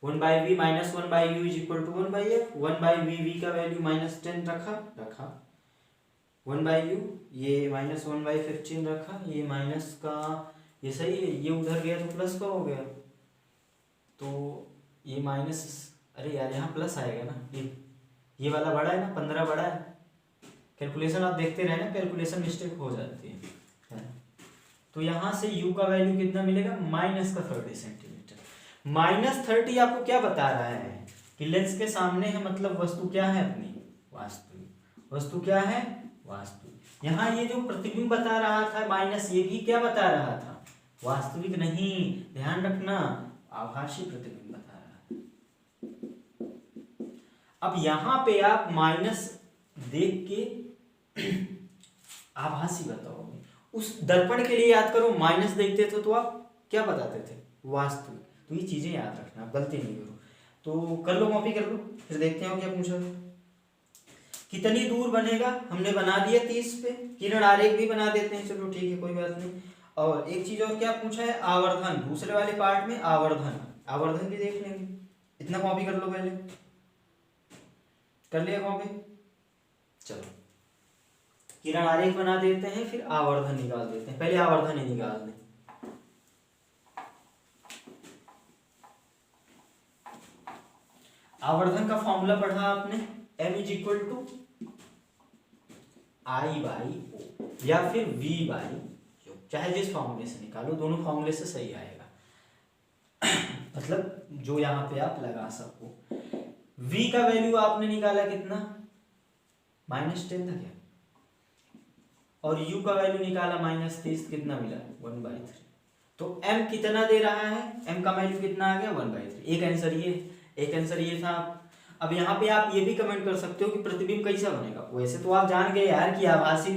1/v minus 1/u is equal to 1/f। 1/v का वैल्यू -10 रखा 1/u, ये -1/15 रखा, ये माइनस का, ये सही है, ये उधर गया तो प्लस का हो गया, तो ये माइनस, अरे यार यहाँ प्लस आएगा ना, ये वाला बड़ा है ना, 15 बड़ा है। कैलकुलेशन आप देखते रहे ना, कैलकुलेशन मिस्टेक हो जाती है। तो यहाँ से u का वैल्यू कितना मिलेगा, -30 सेंटीमीटर। -30 आपको क्या बता रहा है कि लेंस के सामने है, मतलब वस्तु क्या है अपनी, वास्तविक वस्तु क्या है, वास्तविक। यहाँ ये जो प्रतिबिंब बता रहा था माइनस, ये भी क्या बता रहा था, वास्तविक नहीं, ध्यान रखना, आभासी प्रतिबिंब बता रहा है। अब यहाँ पे आप माइनस देख के आभासी बताओगे। उस दर्पण के लिए याद करो, माइनस देखते थे तो आप क्या बताते थे, वास्तविक। तो ये चीजें याद रखना, आप गलती नहीं करो। तो कर लो, कॉपी कर लो, फिर देखते हैं क्या पूछा। कितनी दूर बनेगा, हमने बना दिया 30 पे। किरण आरेख भी बना देते हैं, चलो ठीक है, कोई बात नहीं। और एक चीज और क्या पूछा है, आवर्धन, दूसरे वाले पार्ट में आवर्धन भी देख लेंगे। इतना कॉपी कर लो, पहले कर लिया कॉपी। चलो किरण आरेख बना देते हैं, फिर आवर्धन निकाल देते हैं। पहले आवर्धन ही निकाल दें। आवर्धन का फॉर्मूला पढ़ा आपने, m is equal to I/O या फिर V/U, चाहे जिस फॉर्मूले से निकालो, दोनों फॉर्मूले से सही आएगा। मतलब जो यहाँ पे आप लगा सको। v का वैल्यू आपने निकाला कितना, -10 था क्या, और u का वैल्यू निकाला -30, कितना मिला, 1/3। तो m कितना दे रहा है, m का वैल्यू कितना आ गया, 1/3। एक आंसर ये था। अब यहाँ पे आप ये भी कमेंट कर सकते हो कि प्रतिबिंब कैसा बनेगा। वैसे तो आप जान गए यार कि आभासी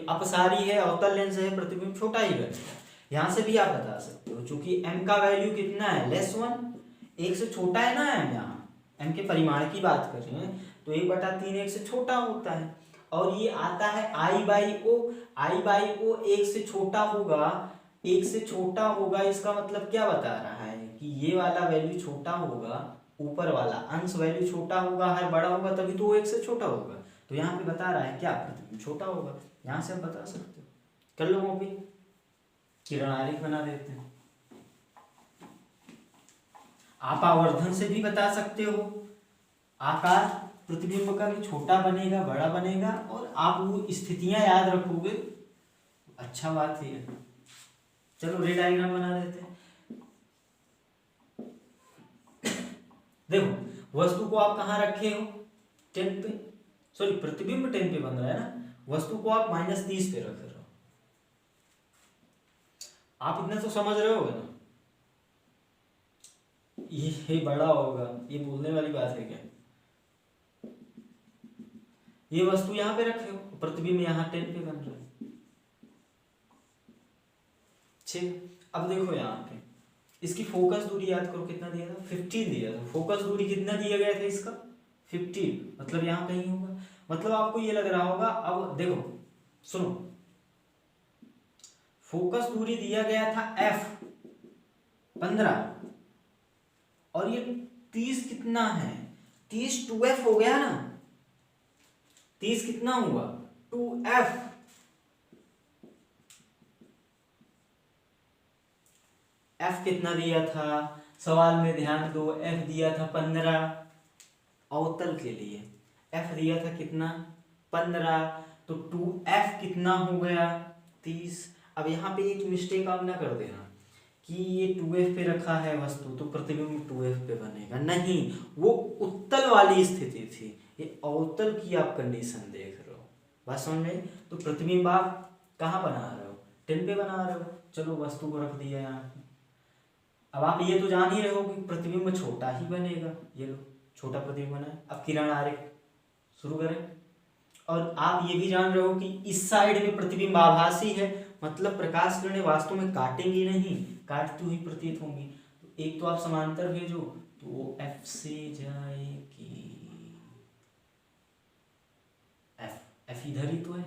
अपसारी है, अवतल लेंस है, प्रतिबिंब छोटा ही बनेगा। यहाँ से भी आप बता सकते हो, चूंकि m का वैल्यू कितना है, (1), 1 से छोटा है ना m, यहाँ m के परिमाण की बात कर रहे हैं, तो 1/3 1 से छोटा होता है। और ये आता है I/O, 1 से छोटा होगा, 1 से छोटा होगा, इसका मतलब क्या बता रहा है कि ये वाला वैल्यू छोटा होगा, ऊपर वाला अंश वैल्यू छोटा होगा, हर बड़ा होगा तभी तो वो 1 से छोटा होगा। तो यहाँ पे बता रहा है क्या, प्रतिबिंब छोटा होगा। यहाँ से आप बता सकते हो। कर लो कॉपी, किरण आरेख बना देते हैं। आप आवर्धन से भी बता सकते हो, आकार प्रतिबिंब का भी छोटा बनेगा, बड़ा बनेगा, और आप वो स्थितियां याद रखोगे, अच्छा बात है। चलो रे डायग्राम बना देते हैं। देखो वस्तु को आप कहाँ रखे हो, 10 पे, सॉरी प्रतिबिंब 10 पे बन रहा है ना, वस्तु को आप -30 पे रख रहे हो। आप इतना तो समझ रहे होगे ना, ये बड़ा होगा, ये बोलने वाली बात है क्या। ये वस्तु यहाँ पे रखे हो, प्रतिबिंब यहाँ 10 पे बन रहा है। ठीक, अब देखो यहाँ पे इसकी फोकस दूरी याद करो, कितना दिया था, 15 दिया था। फोकस दूरी कितना दिया गया था इसका, 15, मतलब यहाँ कहीं होगा। मतलब आपको ये लग रहा होगा, अब देखो सुनो, फोकस दूरी दिया गया था f 15, और ये 30 कितना है, 30 2f हो गया ना, 30 कितना हुआ, 2f। f कितना दिया था सवाल में, ध्यान दो, f दिया था 15 अवतल के लिए, f दिया था कितना, 15, तो 2f कितना हो गया, 30। अब यहाँ पे एक मिस्टेक आप ना कर देना कि ये 2f पे रखा है वस्तु तो प्रतिबिंब 2f पे बनेगा, नहीं, वो उत्तल वाली स्थिति थी, ये अवतल की आप कंडीशन देख रहे हो। बात समझ में? तो प्रतिबिंब आप कहाँ बना रहे हो, 10 पे बना रहे हो, चलो वस्तु को रख दिया यहाँ पे। अब आप ये तो जान ही रहे हो कि प्रतिबिंब छोटा ही बनेगा, ये लो छोटा प्रतिबिंब बना है। अब किरण आरेख शुरू करें, और आप ये भी जान रहे हो कि इस साइड में प्रतिबिंब आभासी है, मतलब प्रकाश किरणें वास्तव में काटेंगी नहीं, काटती हुई प्रतीत होंगी। तो एक तो आप समांतर भेजो तो एफ से जाएगी, एफ इधर ही तो है,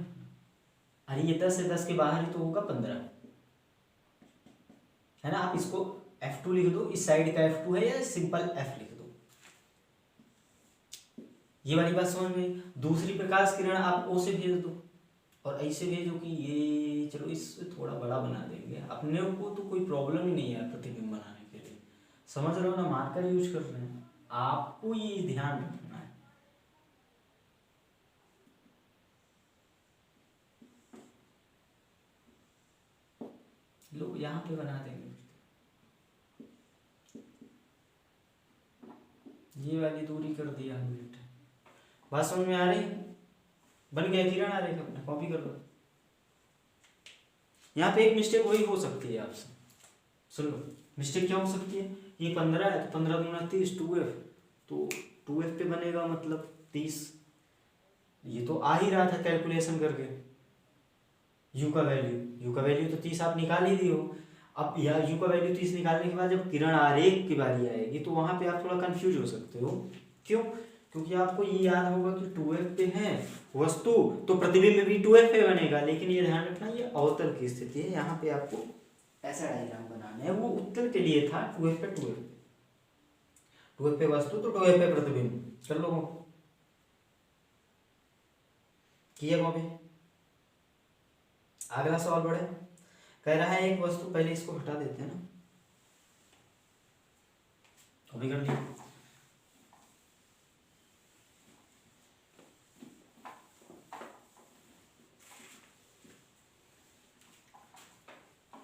अरे ये 10 से 10 के बाहर ही तो होगा 15, है ना। आप इसको F2 लिख दो, इस साइड का F2 है, या सिंपल F लिख दो। ये वाली बात समझ में। दूसरी प्रकाश किरण आप O से भेज दो, और ऐसे भेजो कि ये, चलो इससे थोड़ा बड़ा बना देंगे, अपने को तो कोई प्रॉब्लम ही नहीं है प्रतिबिंब बनाने के लिए, समझ रहे हो ना, मार्कर यूज कर रहे हैं, आपको ये ध्यान रखना है। लो यहाँ पे बना देंगे, ये वाली दूरी कर दिया हमने। बात समझ में आ रही? बन गया किरण आ रही, अपना कॉपी कर लो। यहाँ पे एक मिस्टेक वही हो सकती है आपसे, सुन लो मिस्टेक क्या हो सकती है। ये 15 है तो 15 दूना 30, 2f, तो 2f पे बनेगा मतलब 30। ये तो आ ही रहा था कैलकुलेशन करके, u का वैल्यू तो 30 आप निकाल ही दिए हो। अब यार u का वैल्यू 30 निकालने के बाद जब किरण आरेख की बारी आएगी तो वहां पे आप थोड़ा कंफ्यूज हो सकते हो। क्यों? क्योंकि आपको ये याद होगा कि 2f पे है वस्तु, तो प्रतिबिंब भी 2f पे बनेगा, लेकिन ये ध्यान रखना ये अवतल की स्थिति है, यहाँ पे आपको ऐसा डायग्राम बनाना है। वो उत्तल के लिए था 2f पे 2f पे वस्तु तो 2f पे प्रतिबिंब। कर लो किया कॉपी। अगला सवाल बढ़े, कह रहा है एक वस्तु, पहले इसको हटा देते हैं ना, कॉपी कर लिया।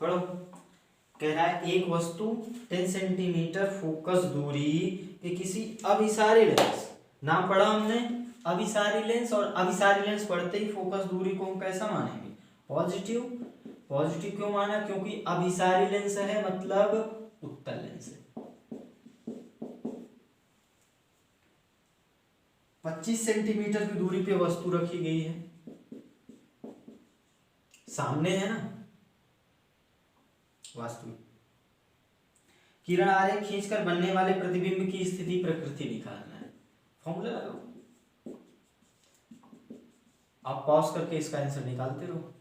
पढ़ो, कह रहा है एक वस्तु 10 सेंटीमीटर फोकस दूरी पे किसी अभिसारी लेंस, नाम पढ़ा हमने अभिसारी लेंस, और अभिसारी लेंस पढ़ते ही फोकस दूरी को हम कैसा मानेंगे? पॉजिटिव। पॉजिटिव क्यों माना? क्योंकि अभिसारी लेंस है मतलब उत्तल लेंस है। 25 सेंटीमीटर की दूरी पे वस्तु रखी गई है, सामने है ना वास्तविक। किरण आरेख खींचकर बनने वाले प्रतिबिंब की स्थिति प्रकृति निकालना है। फॉर्मूला लगाओ, आप पॉज करके इसका आंसर निकालते रहो,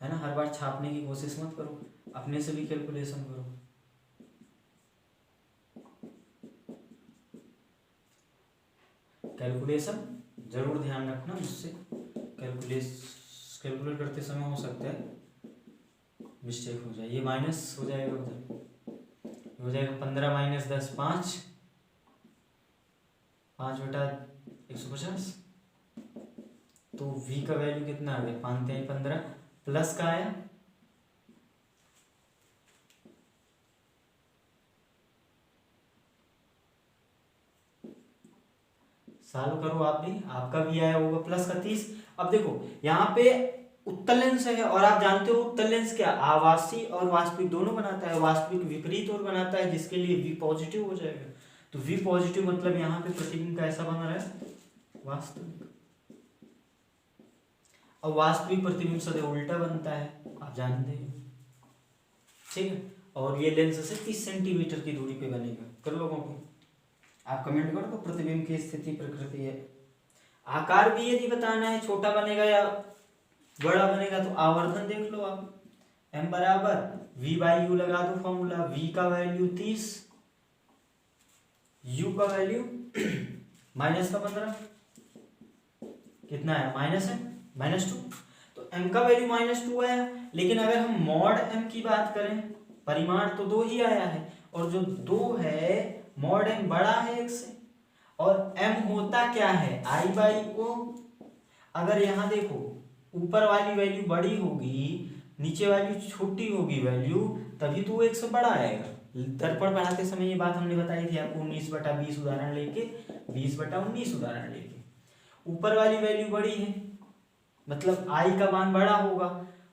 है ना। हर बार छापने की कोशिश मत करो, अपने से भी कैलकुलेशन करो। कैलकुलेशन जरूर ध्यान रखना, मुझसे कैलकुलेट करते समय हो सकता है मिस्टेक हो जाए। ये माइनस हो जाएगा, उधर हो जाएगा 15 माइनस 10 5, 5 बटा 150, तो v का वैल्यू कितना आ गया? 5 3 15, प्लस का आया सॉल्व करो आप भी, आपका भी आया होगा प्लस का 30। अब देखो यहाँ पे उत्तल लेंस है, और आप जानते हो उत्तल लेंस क्या आभासी और वास्तविक दोनों बनाता है, वास्तविक विपरीत और बनाता है, जिसके लिए v पॉजिटिव हो जाएगा। तो v पॉजिटिव मतलब यहाँ पे प्रतिबिंब कैसा बन रहा है? वास्तविक। और वास्तविक प्रतिबिंब सदैव उल्टा बनता है, आप जानते हो, ठीक है। और ये लेंस से 30 सेंटीमीटर की दूरी पे बनेगा। कर लो कॉपी, आप कमेंट कर दो प्रतिबिंब की स्थिति प्रकृति है। आकार भी यदि बताना है छोटा बनेगा या बड़ा बनेगा तो आवर्धन देख लो आप, m बराबर v बाई यू लगा दो फॉर्मूला, v का वैल्यू 30, u का वैल्यू माइनस का 15, कितना है? माइनस है, -2, तो m का वैल्यू -2 आया। लेकिन अगर हम मॉड m की बात करें, परिमाण तो 2 ही आया है, और जो 2 है मॉड m बड़ा है 1 से, और m होता क्या है? i by O. अगर यहाँ देखो ऊपर वाली वैल्यू बड़ी होगी, नीचे वाली छोटी होगी वैल्यू, तभी तो वो 1 से बड़ा आएगा। दर्पण पढ़ाते समय ये बात हमने बताई थी आपको, 19/20 उदाहरण लेके, 20/19 उदाहरण लेके। ऊपर वाली वैल्यू बड़ी है मतलब i का मान बड़ा होगा,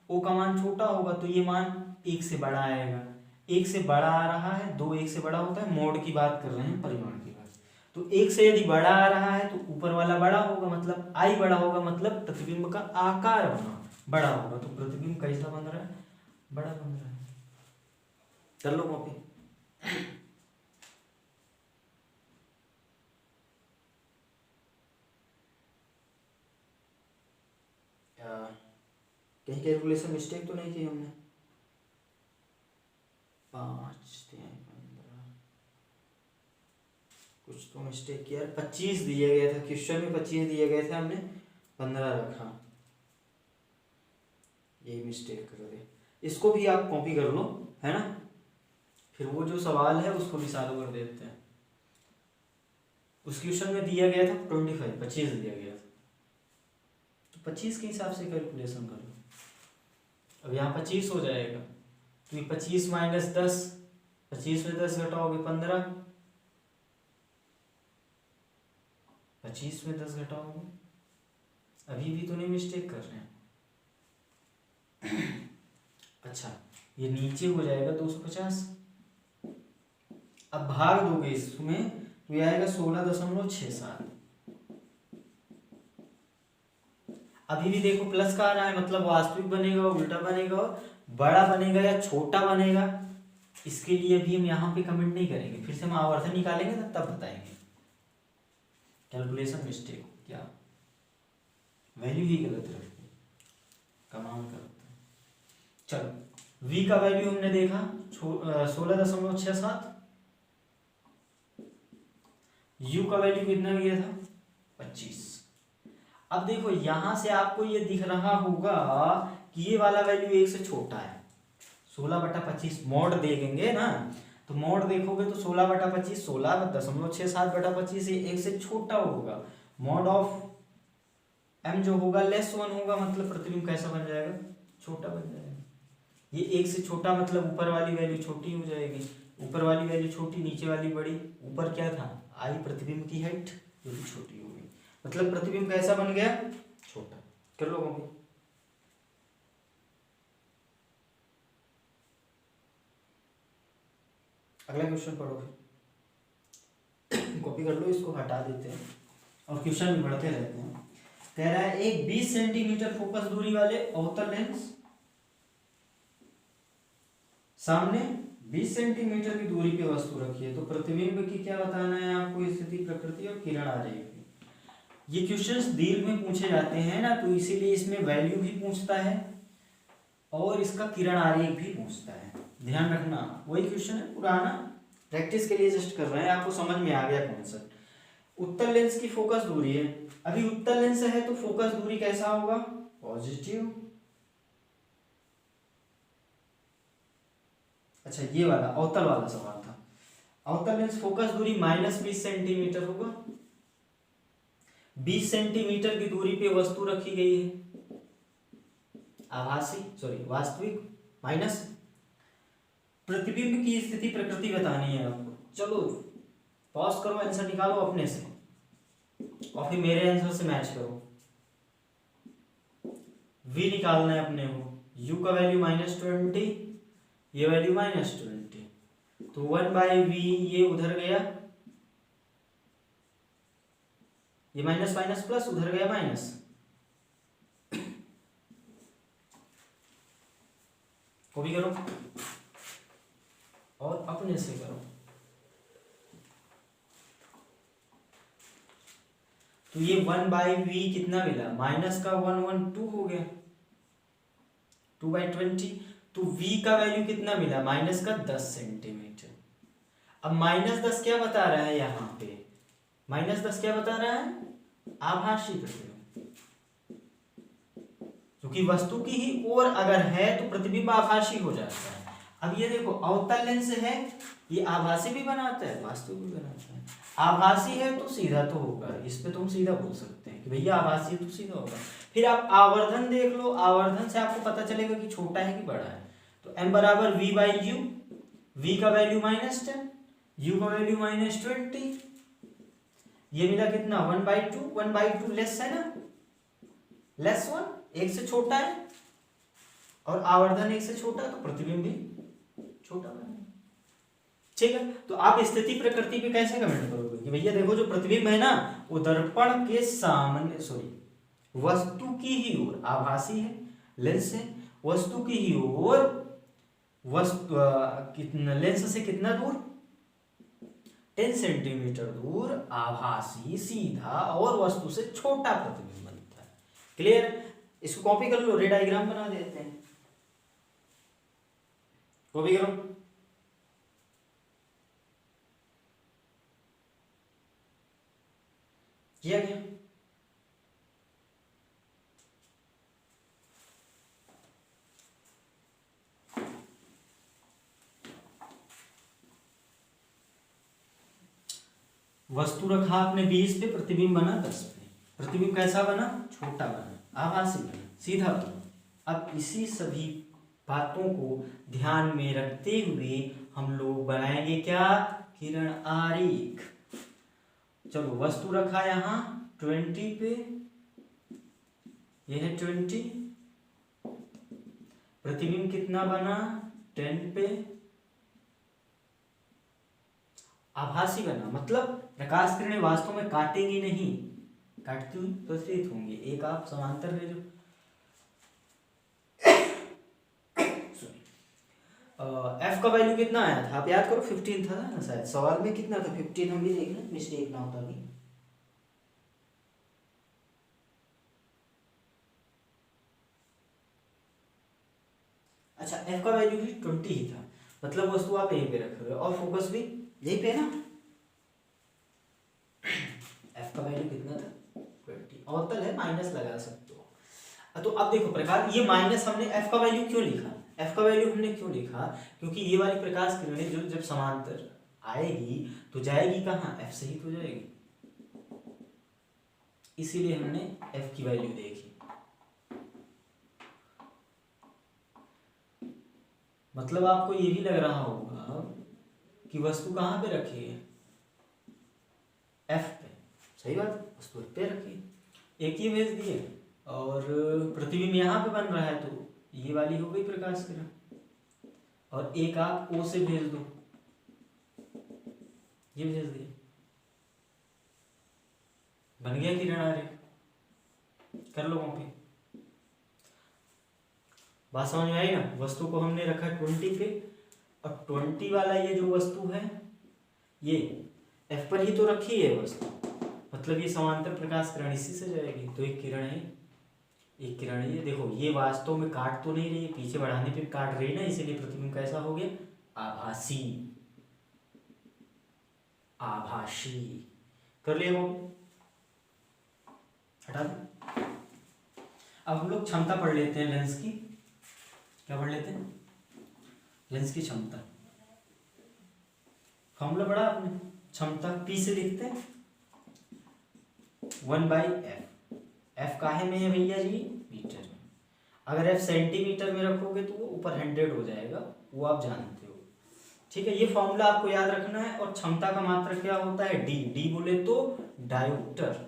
ओ का मान छोटा होगा तो ये मान 1 से बड़ा आएगा। 1 से बड़ा आ रहा है, 2 1 से बड़ा होता है, मोड की बात कर रहे हैं, परिमाण की बात। तो 1 से यदि बड़ा आ रहा है तो ऊपर वाला बड़ा होगा, मतलब आई बड़ा होगा, मतलब प्रतिबिंब का आकार बड़ा होगा। तो प्रतिबिंब कैसा बन रहा है? बड़ा बन रहा है। कर लो कॉपी। कहीं कैलकुलेशन मिस्टेक तो नहीं की हमने? 5 3 15 कुछ तो मिस्टेक किया। 25 दिया गया था क्वेश्चन में, 25 दिए गए थे, हमने 15 रखा, यही मिस्टेक कर दे। इसको भी आप कॉपी कर लो, है ना। फिर वो जो सवाल है उसको भी चालू कर देते हैं। उस क्वेश्चन में दिया गया था 25 दिया गया था, तो 25 के हिसाब से कैलकुलेशन कर लो। अब यहाँ 25 हो जाएगा, तो ये 25 माइनस 10, 25 में 10 घटाओगे 15, 25 में 10 घटाओगे, अभी भी तो नहीं मिस्टेक कर रहे हैं। अच्छा, ये नीचे हो जाएगा 250। अब भाग दोगे इसमें तो ये आएगा 16.67। अभी भी देखो प्लस का आ रहा है, मतलब वास्तविक बनेगा, उल्टा बनेगा, बड़ा बनेगा या छोटा बनेगा, इसके लिए भी हम यहाँ पे कमेंट नहीं करेंगे। फिर से हम आवर्धन निकालेंगे ना तब बताएंगे। कैलकुलेशन मिस्टेक क्या, वैल्यू ही गलत रखी, कमाल करते हैं। चलो v का वैल्यू हमने देखा 16.67, u का वैल्यू कितना गया था 25। अब देखो यहां से आपको ये दिख रहा होगा कि ये वाला वैल्यू 1 से छोटा है। 16/25 मोड देखेंगे ना, तो मोड देखोगे तो 16/25 16.67/25 ये 1 से छोटा होगा। मोड ऑफ m जो होगा -1 होगा, मतलब प्रतिबिंब कैसा बन जाएगा? छोटा बन जाएगा। ये 1 से छोटा मतलब ऊपर वाली वैल्यू छोटी हो जाएगी, ऊपर वाली वैल्यू छोटी, नीचे वाली बड़ी। ऊपर क्या था? आई प्रतिबिंब की हाइट, जो भी छोटी हो गई, मतलब प्रतिबिंब कैसा बन गया? छोटा। कर लो कॉपी। अगला क्वेश्चन पढ़ो, फिर कॉपी कर लो, इसको हटा देते हैं और क्वेश्चन भी बढ़ते रहते हैं। कह रहा है एक 20 सेंटीमीटर फोकस दूरी वाले अवतल लेंस सामने 20 सेंटीमीटर की दूरी पे वस्तु रखी है, तो प्रतिबिंब की क्या बताना है आपको? स्थिति, प्रकृति और किरण आ जाएगी। ये क्वेश्चंस दीर्घ में पूछे जाते हैं ना, तो इसीलिए इसमें वैल्यू भी पूछता है और इसका किरण आरेख भी पूछता है। ध्यान रखना, वही क्वेश्चन है पुराना, प्रैक्टिस के लिए जस्ट कर रहे हैं, आपको समझ में आ गया कॉन्सेप्ट। उत्तल लेंस की फोकस दूरी है, अभी उत्तल लेंस है तो फोकस दूरी कैसा होगा? पॉजिटिव। अच्छा, ये वाला अवतल वाला सवाल था। अवतल लेंस फोकस दूरी -20 सेंटीमीटर होगा। 20 सेंटीमीटर की दूरी पे वस्तु रखी गई है, वास्तविक माइनस प्रतिबिंब की स्थिति प्रकृति बतानी है आपको। चलो पॉज करो, आंसर निकालो अपने से और फिर मेरे आंसर से मैच करो। v निकालना है अपने को, u का वैल्यू -20, ये वैल्यू -20, तो 1/v ये उधर गया, ये माइनस माइनस प्लस उधर गया माइनस, कॉपी करो और अपने से करो। तो ये 1/v कितना मिला? माइनस का 112 हो गया, 2/20। तो v का वैल्यू कितना मिला? माइनस का 10 सेंटीमीटर। अब -10 क्या बता रहा है यहाँ पे? -10 क्या बता रहा है? आभासी प्रतिबिंब, क्योंकि वस्तु की ही ओर अगर है तो प्रतिबिंब आभासी हो जाता है। अब ये देखो अवतल लेंस है, ये आभासी भी बनाता है वास्तविक भी बनाता है। आभासी है तो सीधा तो होगा, इस पे तुम सीधा बोल सकते हैं कि भैया आभासी है तो सीधा होगा। फिर आप आवर्धन देख लो, आवर्धन से आपको पता चलेगा कि छोटा है कि बड़ा है। तो m बराबर v/u, v का वैल्यू -10, u का वैल्यू -20, ये मिला कितना? 1/2, 1/2 लेस है ना, -1, 1 से छोटा है, और आवर्धन 1 से छोटा तो प्रतिबिंब भी छोटा बनेगा। ठीक है, तो आप स्थिति प्रकृति पे कैसे कमेंट करोगे कि भैया देखो जो प्रतिबिंब है ना वो दर्पण के सामने वस्तु की ही ओर आभासी है, लेंस है, वस्तु की ही ओर वस्तु कितना लेंस से कितना दूर 10 सेंटीमीटर दूर आभासी सीधा और वस्तु से छोटा प्रतिबिंब बनता है। क्लियर? इसको कॉपी कर लो, रे डायग्राम बना देते हैं। कॉपी करो। किया गया? वस्तु रखा आपने 20 पे, प्रतिबिंब बना 10 पे। प्रतिबिंब कैसा बना? छोटा बना, आभासी बना, सीधा बना। अब इसी सभी बातों को ध्यान में रखते हुए हम लोग बनाएंगे क्या? किरण आरेख। चलो, वस्तु रखा यहां 20 पे, यह है 20। प्रतिबिंब कितना बना? 10 पे। आभासी बना, मतलब प्रकाश किरणें वास्तव में काटेंगी नहीं, काटती हुई प्रतीत होंगी। एक आप समांतर ले जो एफ का वैल्यू कितना आया था आप याद करो, 15 था ना शायद सवाल में। कितना था? 15। हम भी देख लें, मिस्टेक ना होता भी। अच्छा, एफ का वैल्यू भी 20 ही था, मतलब वस्तु आप यहीं पे रख रहे हो और फोकस भी यहीं पे ना। एफ का वैल्यू कितना था? 20। अवतल है, माइनस लगा सकते हो। तो अब देखो प्रकाश, ये माइनस हमने एफ का वैल्यू क्यों लिखा? एफ का वैल्यू हमने क्यों लिखा? क्योंकि ये वाली प्रकाश किरणें जो जब समांतर आएगी तो जाएगी कहाँ? एफ से ही तो जाएगी, इसीलिए हमने एफ की वैल्यू देखी। मतलब आपको ये भी लग रहा होगा कि वस्तु कहाँ पे रखी है? एफ पे। सही बात, वस्तु एफ पे रखी है। एक ये भेज दिए और प्रतिबिंब यहाँ पे बन रहा है, तो ये वाली हो गई प्रकाश किरण। और एक आप ओ से भेज दो, ये भेज दिए, बन गया किरण आरेख। कर लो कॉपी। बात समझ में आई ना? वस्तु को हमने रखा 20 पे और 20 वाला ये जो वस्तु है ये एफ पर ही तो रखी है वस्तु, मतलब ये समांतर प्रकाश किरण इसी से जाएगी। तो एक किरण है, एक किरण है। ये देखो, ये वास्तव में काट तो नहीं रही है, पीछे बढ़ाने पे काट रही ना, इसीलिए प्रतिबिंब कैसा हो गया? आभासी। आभासी कर लिया वो, हटा दो। अब हम लोग क्षमता पढ़ लेते हैं लेंस की। क्या पढ़ लेते हैं? लेंस की क्षमता। फॉर्मूला पढ़ा आपने? क्षमता पी से लिखते हैं 1/f। एफ काहे में है भैया जी? मीटर में। अगर एफ सेंटीमीटर में रखोगे तो वो ऊपर 100 हो जाएगा, वो आप जानते हो। ठीक है, ये फॉर्मूला आपको याद रखना है। और क्षमता का मात्रक क्या होता है? डी। डी बोले तो डायोप्टर।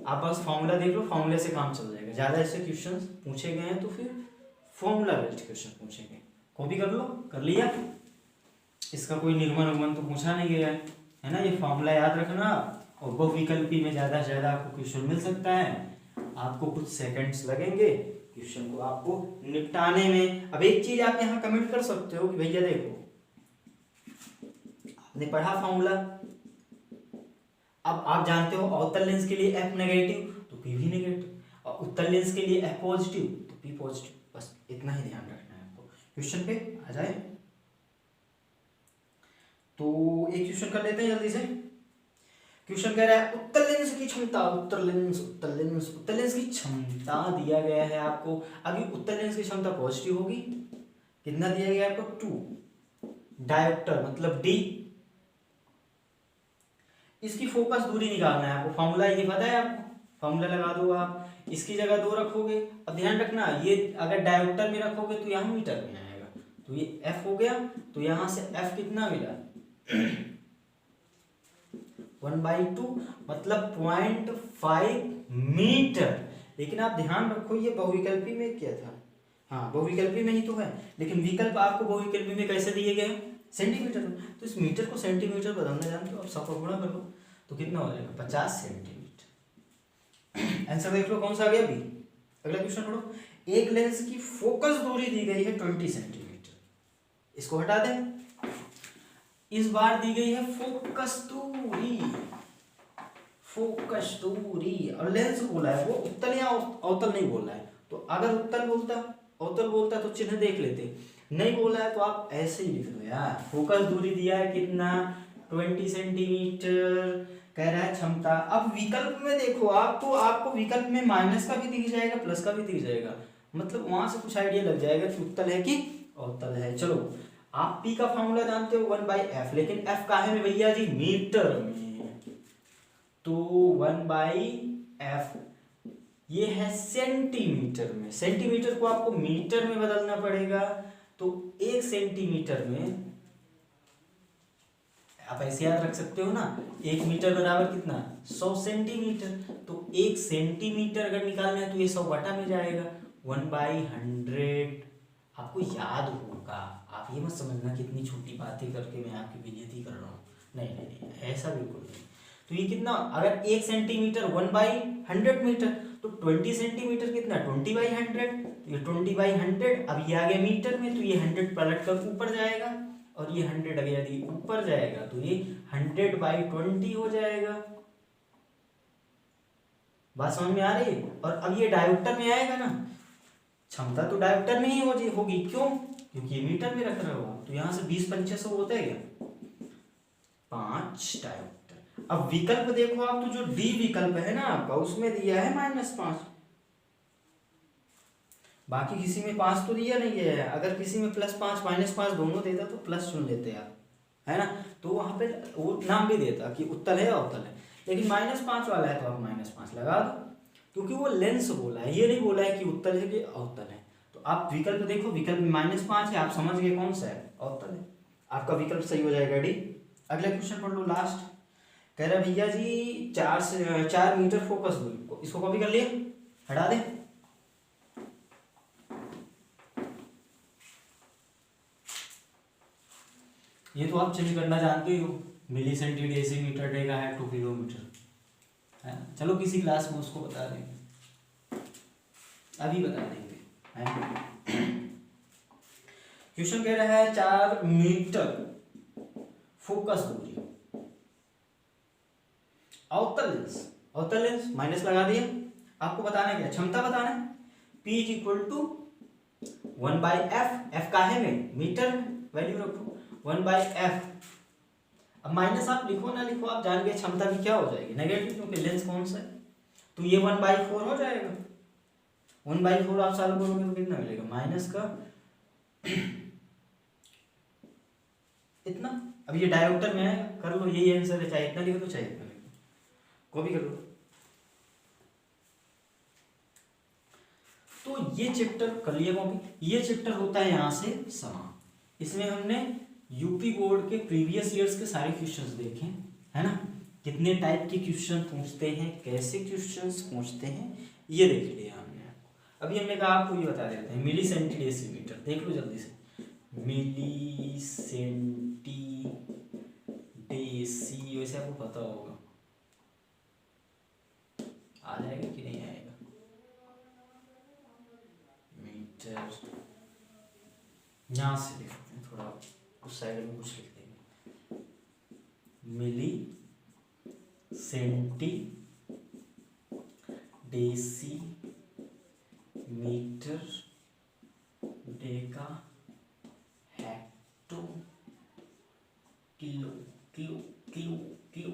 आप बस फॉर्मूला देख लो, फॉर्मूले से काम चल जाएगा। ज्यादा ऐसे क्वेश्चन पूछे गए हैं तो फिर फॉर्मूला बेस्ड क्वेश्चन पूछेंगे। कॉपी कर लो। कर लिया? इसका कोई निर्माण उर्मन तो पूछा नहीं गया है ना। ये फॉर्मूला याद रखना, और बहुविकल्पी में ज्यादा से ज्यादा आपको क्वेश्चन मिल सकता है। आपको कुछ सेकंड्स लगेंगे क्वेश्चन को आपको निपटाने में। अब एक चीज आप यहाँ कमेंट कर सकते हो कि भैया देखो, आपने पढ़ा फॉर्मूला, अब आप जानते हो अवतल लेंस के लिए एफ नेगेटिव तो पी भी नेगेटिव, और उत्तल लेंस के लिए एफ पॉजिटिव तो पी पॉजिटिव। बस इतना ही ध्यान रखना है आपको। क्वेश्चन पे आ जाए तो एक क्वेश्चन कर लेते हैं जल्दी से। क्वेश्चन कह रहा है उत्तल लेंस की क्षमता। उत्तल लेंस की क्षमता दिया गया है आपको। अभी उत्तल लेंस की क्षमता पॉजिटिव होगी। कितना दिया गया है आपको? 2। डायोप्टर मतलब डी। इसकी फोकस दूरी निकालना है आपको। फॉर्मूला ये पता है आपको, फॉर्मूला लगा दो आप। इसकी जगह 2 रखोगे। अब ध्यान रखना, ये अगर डायोप्टर में रखोगे तो यहाँ मीटर में आएगा, तो ये एफ हो गया। तो यहाँ से एफ कितना मिला? 1/2 मतलब 0.5 मीटर। लेकिन आप ध्यान रखो, ये बहुविकल्पी में क्या था? हाँ बहुविकल्पी में ही तो है, लेकिन विकल्प आपको बहुविकल्पी में कैसे दिए गए हैं, सेंटीमीटर में। तो इस मीटर को सेंटीमीटर बदलना जानते हो आप, 100 का गुणा कर लो तो कितना हो जाएगा 50 सेंटीमीटर। आंसर देख लो कौन सा आ गया बी। अगला क्वेश्चन पढ़ो। एक लेंस की फोकस दूरी दी गई है 20 सेंटीमीटर, इसको हटा दें। इस बार दी गई है फोकस दूरी, फोकस दूरी, और लेंस बोला है वो उत्तल या अवतल नहीं बोल रहा है। तो अगर उत्तल बोलता अवतल बोलता तो चिन्ह देख लेते, नहीं बोला है तो आप ऐसे ही लिख लो यार। फोकस दूरी दिया है कितना 20 सेंटीमीटर, कह रहा है क्षमता। अब विकल्प में देखो आप, तो आपको विकल्प में माइनस का भी दिख जाएगा प्लस का भी दिख जाएगा, मतलब वहां से कुछ आइडिया लग जाएगा कि उत्तल है कि अवतल है। चलो आप पी का फॉर्मूला जानते हो 1/f, लेकिन f काहे में भैया जी, मीटर में, तो 1/f ये है सेंटीमीटर में। सेंटीमीटर को आपको मीटर में बदलना पड़ेगा, तो 1 सेंटीमीटर में आप ऐसे याद रख सकते हो ना, 1 मीटर बराबर कितना 100 सेंटीमीटर। तो 1 सेंटीमीटर अगर निकालना है तो ये 100 बटा में जाएगा, 1/100 आपको याद होगा। आप ये मत समझना कि इतनी छोटी बातें करके मैं आपकी बेइज्जती कर रहा हूँ, नहीं नहीं नहीं, ऐसा बिल्कुल नहीं। तो ये कितना, अगर 1 सेंटीमीटर 1/100 मीटर, तो 20 सेंटीमीटर कितना 20/100, तो ये 20/100। अब ये आ गया मीटर में, तो ये 100 पलट कर ऊपर जाएगा, और ये 100 अगर यदि ऊपर जाएगा तो ये 100/20 हो जाएगा। बात समझ में आ रही है। और अब ये डायोप्टर में आएगा ना, क्षमता तो डायोप्टर में ही होगी, क्यों, क्योंकि ये मीटर में रख रहे हो। तो यहाँ से 20 × 500 होता है क्या 5 डायोप्टर। अब विकल्प देखो आप, तो जो डी विकल्प है ना आपका, उसमें दिया है -5, बाकी किसी में 5 तो दिया नहीं है। अगर किसी में +5 -5 दोनों देता तो प्लस चुन लेते आप, है ना, तो वहां पे वो नाम भी देता कि उत्तल है या अवतल है। लेकिन -5 वाला है तो आप -5 लगा दो, क्योंकि वो लेंस बोला है, ये नहीं बोला है कि उत्तल है कि अवतल है। तो आप विकल्प देखो, विकल्प में -5 है, आप समझ गए कौन सा है, अवतल है। आपका विकल्प सही हो जाएगा डी। अगला क्वेश्चन पढ़ लो लास्ट। कह रहा भैया जी 4 मीटर फोकस दूरी को, इसको कॉपी कर लिए, हटा दे। ये तो आप चिन्ह करना जानते हो, मिली सेंटी डेसीमीटर डेगा है 2 किलोमीटर, है ना। चलो किसी क्लास में उसको बता देंगे, अभी बता देंगे, है। क्वेश्चन कह रहा है 4 मीटर फोकस दूरी, अवतल लेंस माइनस लगा दिया। आपको बताना है क्या, क्षमता बताना है। P = 1/f, f काहे में, मीटर में, वैल्यू रखो 1/f। अब माइनस आप लिखो ना लिखो, आप जान गए क्षमता भी क्या हो जाएगी, नेगेटिव, क्योंकि लेंस कौन सा है। तो ये 1/4 हो जाएगा। 1/4 आप सॉल्व करोगे तो कितना मिलेगा, माइनस का इतना। अब ये डायोप्टर में है, कर लो, यही आंसर है, चाहे इतना लिखो तो चाहे इतना लिखो, कॉपी कर लो। तो ये चैप्टर कर लिया कॉपी। ये चैप्टर होता है यहाँ से समाप्त। इसमें हमने यूपी बोर्ड के प्रीवियस ईयर्स के सारे क्वेश्चंस देखे, है ना, कितने टाइप के क्वेश्चन पूछते हैं, कैसे क्वेश्चंस पूछते हैं, ये देख लिया हमने। अभी हमने कहा आपको ये बता देते हैं, मिली सेंटी डेसीमीटर, देख लो जल्दी से, मिली सेंटी डेसी, वैसे आपको पता होगा, आ जाएगा कि नहीं आएगा, मीटर यहाँ से लिखते हैं, थोड़ा उस साइड में कुछ लिख देंगे, milli centi deci metre deca hecto kilo kilo kilo kilo.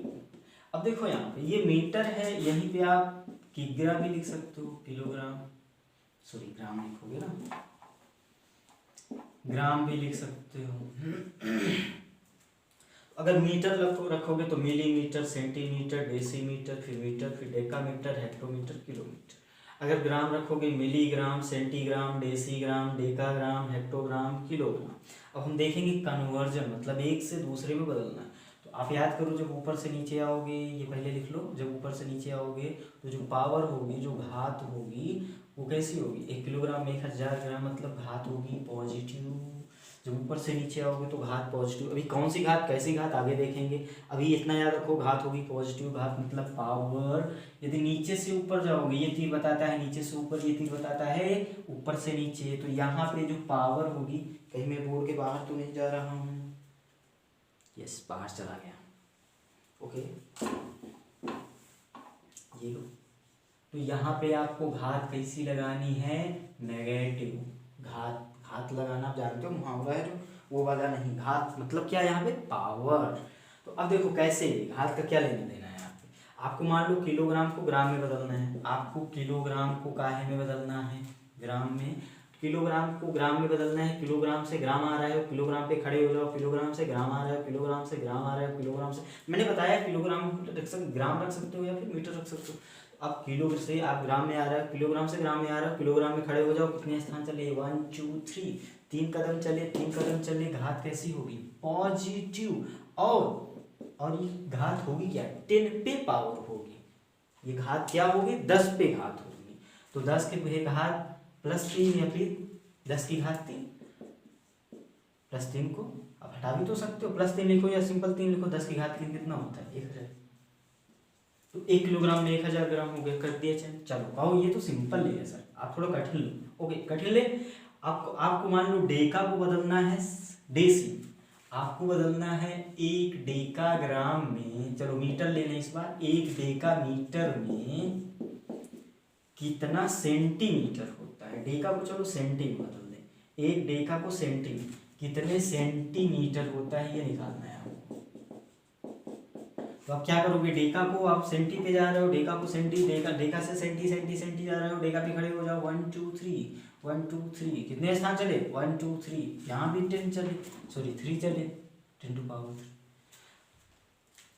अब देखो यहाँ पे ये मीटर है, यहीं पे आप किग्रा भी लिख सकते हो, किलोग्राम, सॉरी ग्राम लिखोगे ना, ग्राम भी लिख सकते हो। अगर मीटर रखोगे तो मिलीमीटर, सेंटीमीटर, डेसीमीटर, फिर मीटर, फिर डेकामीटर, हेक्टोमीटर, किलोमीटर। अगर ग्राम रखोगे milligram, centigram, decigram, decagram, hectogram, kilogram. अब हम देखेंगे कन्वर्जन, मतलब एक से दूसरे में बदलना है। तो आप याद करो, जब ऊपर से नीचे आओगे, ये पहले लिख लो, जब ऊपर से नीचे आओगे तो जो पावर होगी, जो घात होगी, वो कैसी होगी? 1 किलोग्राम में 1000 ग्राम, मतलब घात होगी पॉजिटिव। जब ऊपर से नीचे आओगे तो घात पॉजिटिव। अभी कौन सी घात, कैसी घात, आगे देखेंगे। अभी इतना याद रखो, घात होगी पॉजिटिव, घात मतलब पावर। यदि नीचे से ऊपर जाओगे, ये तीर बताता है नीचे से ऊपर, ये तीर बताता है ऊपर से नीचे, तो यहाँ पे जो पावर होगी, कहीं मैं बोर्ड के बाहर तो नहीं जा रहा हूँ? यस, बाहर चला गया। ओके, ये लो। तो यहाँ पे आपको घात कैसी लगानी है? नेगेटिव। घात, घात लगाना आप जानते हो, मुहावरा है जो, वो वाला नहीं। घात मतलब क्या? यहाँ पे पावर। तो अब देखो कैसे, घात का क्या लेना देना है यहाँ पे। आपको मान लो किलोग्राम को ग्राम में बदलना है, आपको किलोग्राम को काहे में बदलना है? ग्राम में। किलोग्राम को ग्राम में बदलना है, किलोग्राम से ग्राम आ रहा है, किलोग्राम पे खड़े हो जाओ, किलोग्राम से ग्राम आ रहा है, किलोग्राम से ग्राम आ रहा है, किलोग्राम से, मैंने बताया किलोग्राम रख सकते, ग्राम रख सकते हो या फिर मीटर रख सकते हो। अब किलो से आप ग्राम में आ रहा है, किलोग्राम से ग्राम में आ रहा है, किलोग्राम में खड़े हो जाओ, कितने स्थान चले? 1 2 3, 3 कदम चले, 3 कदम चले, घात कैसी होगी? पॉजिटिव। और ये घात होगी क्या? 10 पे पावर होगी। ये घात क्या होगी? 10 पे घात होगी। तो 10 के घात +3 या फिर 10 की घात 3, +3 को आप हटा भी तो सकते हो, +3 लिखो या सिंपल 3 लिखो। 10 की घात 3 कितना होता है? 1000। तो 1 किलोग्राम में 1000 ग्राम हो गया, कर दिया चेंज। चलो कहो ये तो सिंपल है सर, आप थोड़ा कठिन लो। ओके, कठिन ले। आपको मान लो डेका को बदलना है डेसी। आपको बदलना है 1 डेका ग्राम में, चलो मीटर ले लें इस बार। 1 डेका मीटर में कितना सेंटीमीटर होता है? डेका को चलो सेंटी में बदल दें। 1 डेका को सेंटी में कितने सेंटीमीटर होता है, ये निकालना है आपको। तो आप क्या करोगे? डेका को आप सेंटी पे जा रहे हो, डेका को सेंटी, डेका से सेंटी सेंटी सेंटी जा रहे हो, डेका पे खड़े हो जाओ। 1 2 3, 1 2 3, कितने स्थान चले? 1 2 3, यहाँ भी 10 चले, सॉरी 3 चले, 10 टू पावर।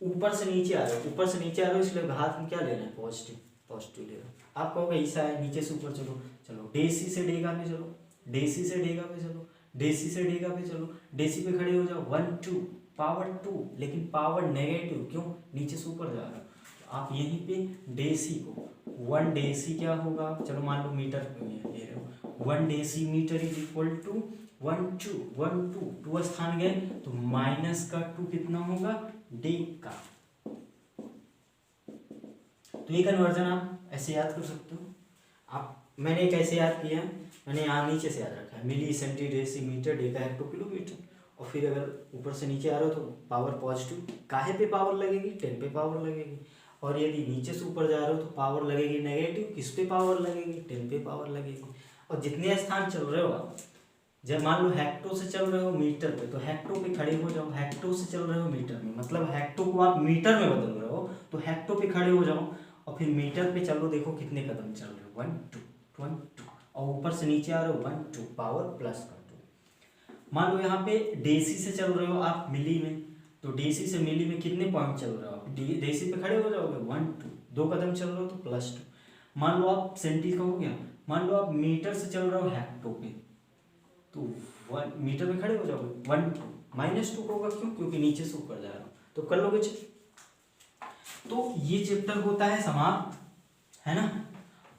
ऊपर से नीचे आ रहे हो, ऊपर से नीचे आ रहे हो, इसलिए घात में क्या लेना है? पॉजिटिव, पॉजिटिव ले रहे हो। आप कहोगे ऐसा है, नीचे से ऊपर चलो, चलो डेसी से डेगा पे चलो, डेसी से डेगा पे चलो, डेसी से डेगा पे चलो, डेसी पे खड़े हो जाओ। 1 2 पावर 2, लेकिन पावर नेगेटिव, क्यों? नीचे से ऊपर जा रहा हो। तो आप यहीं पे डेसी को 1 डेसी क्या होगा? चलो मान लो मीटर ले रहे हो, 1 decimetre is equal to 1 2 1 2, 2 स्थान गए तो माइनस का 2 कितना होगा? डेका। तो ये कन्वर्जन आप ऐसे याद कर सकते हो। मैंने कैसे याद किया? मैंने यहाँ नीचे से याद रखा है, milli centi decimetre deca hecto kilometre. और फिर अगर ऊपर से नीचे आ रहे हो तो पावर पॉजिटिव, काहे पे पावर लगेगी? 10 पे पावर लगेगी। और यदि नीचे से ऊपर जा रहे हो तो पावर लगेगी नेगेटिव, किस पे पावर लगेगी? 10 पे पावर लगेगी। और जितने स्थान चल रहे हो आप, जब मान लो हेक्टो से चल रहे हो मीटर पे, तो हेक्टो पे खड़े हो जाओ। हेक्टो से चल रहे हो मीटर में, मतलब हेक्टो को आप मीटर में बदल रहे हो, तो हेक्टो पे खड़े हो जाओ और फिर मीटर पे चलो, देखो कितने कदम चल रहे हो? 1 2 1 2, और ऊपर से नीचे आ रहे हो 1 2, पावर प्लस कर दो। मान लो यहाँ पे डेसी से चल रहे हो आप मिली में, तो डेसी से मिली में कितने पॉइंट चल रहे हो आप? डेसी पे खड़े हो जाओगे 1 2, 2 कदम चल रहे हो तो +2। मान लो आप सेंटी का हो गया, मान लो आप मीटर से चल रहे हो हेक्टो पे, तो 1 मीटर में खड़े हो जाओगे 1 2, -2 होगा, क्यों? क्योंकि नीचे से ऊपर जा रहा हो। तो कर लोगे चेक। तो ये चैप्टर होता है समाप्त, है ना।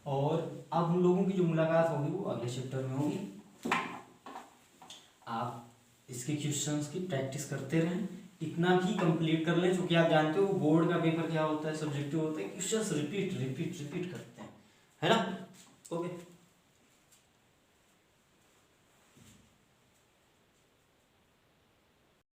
और अब हम लोगों की जो मुलाकात होगी वो अगले चैप्टर में होगी। आप इसके क्वेश्चंस की प्रैक्टिस करते रहें, इतना भी कंप्लीट कर लें, क्योंकि आप जानते हो बोर्ड का पेपर क्या होता है, सब्जेक्टिव होता है, क्वेश्चंस रिपीट रिपीट रिपीट करते हैं, है ना। ओके।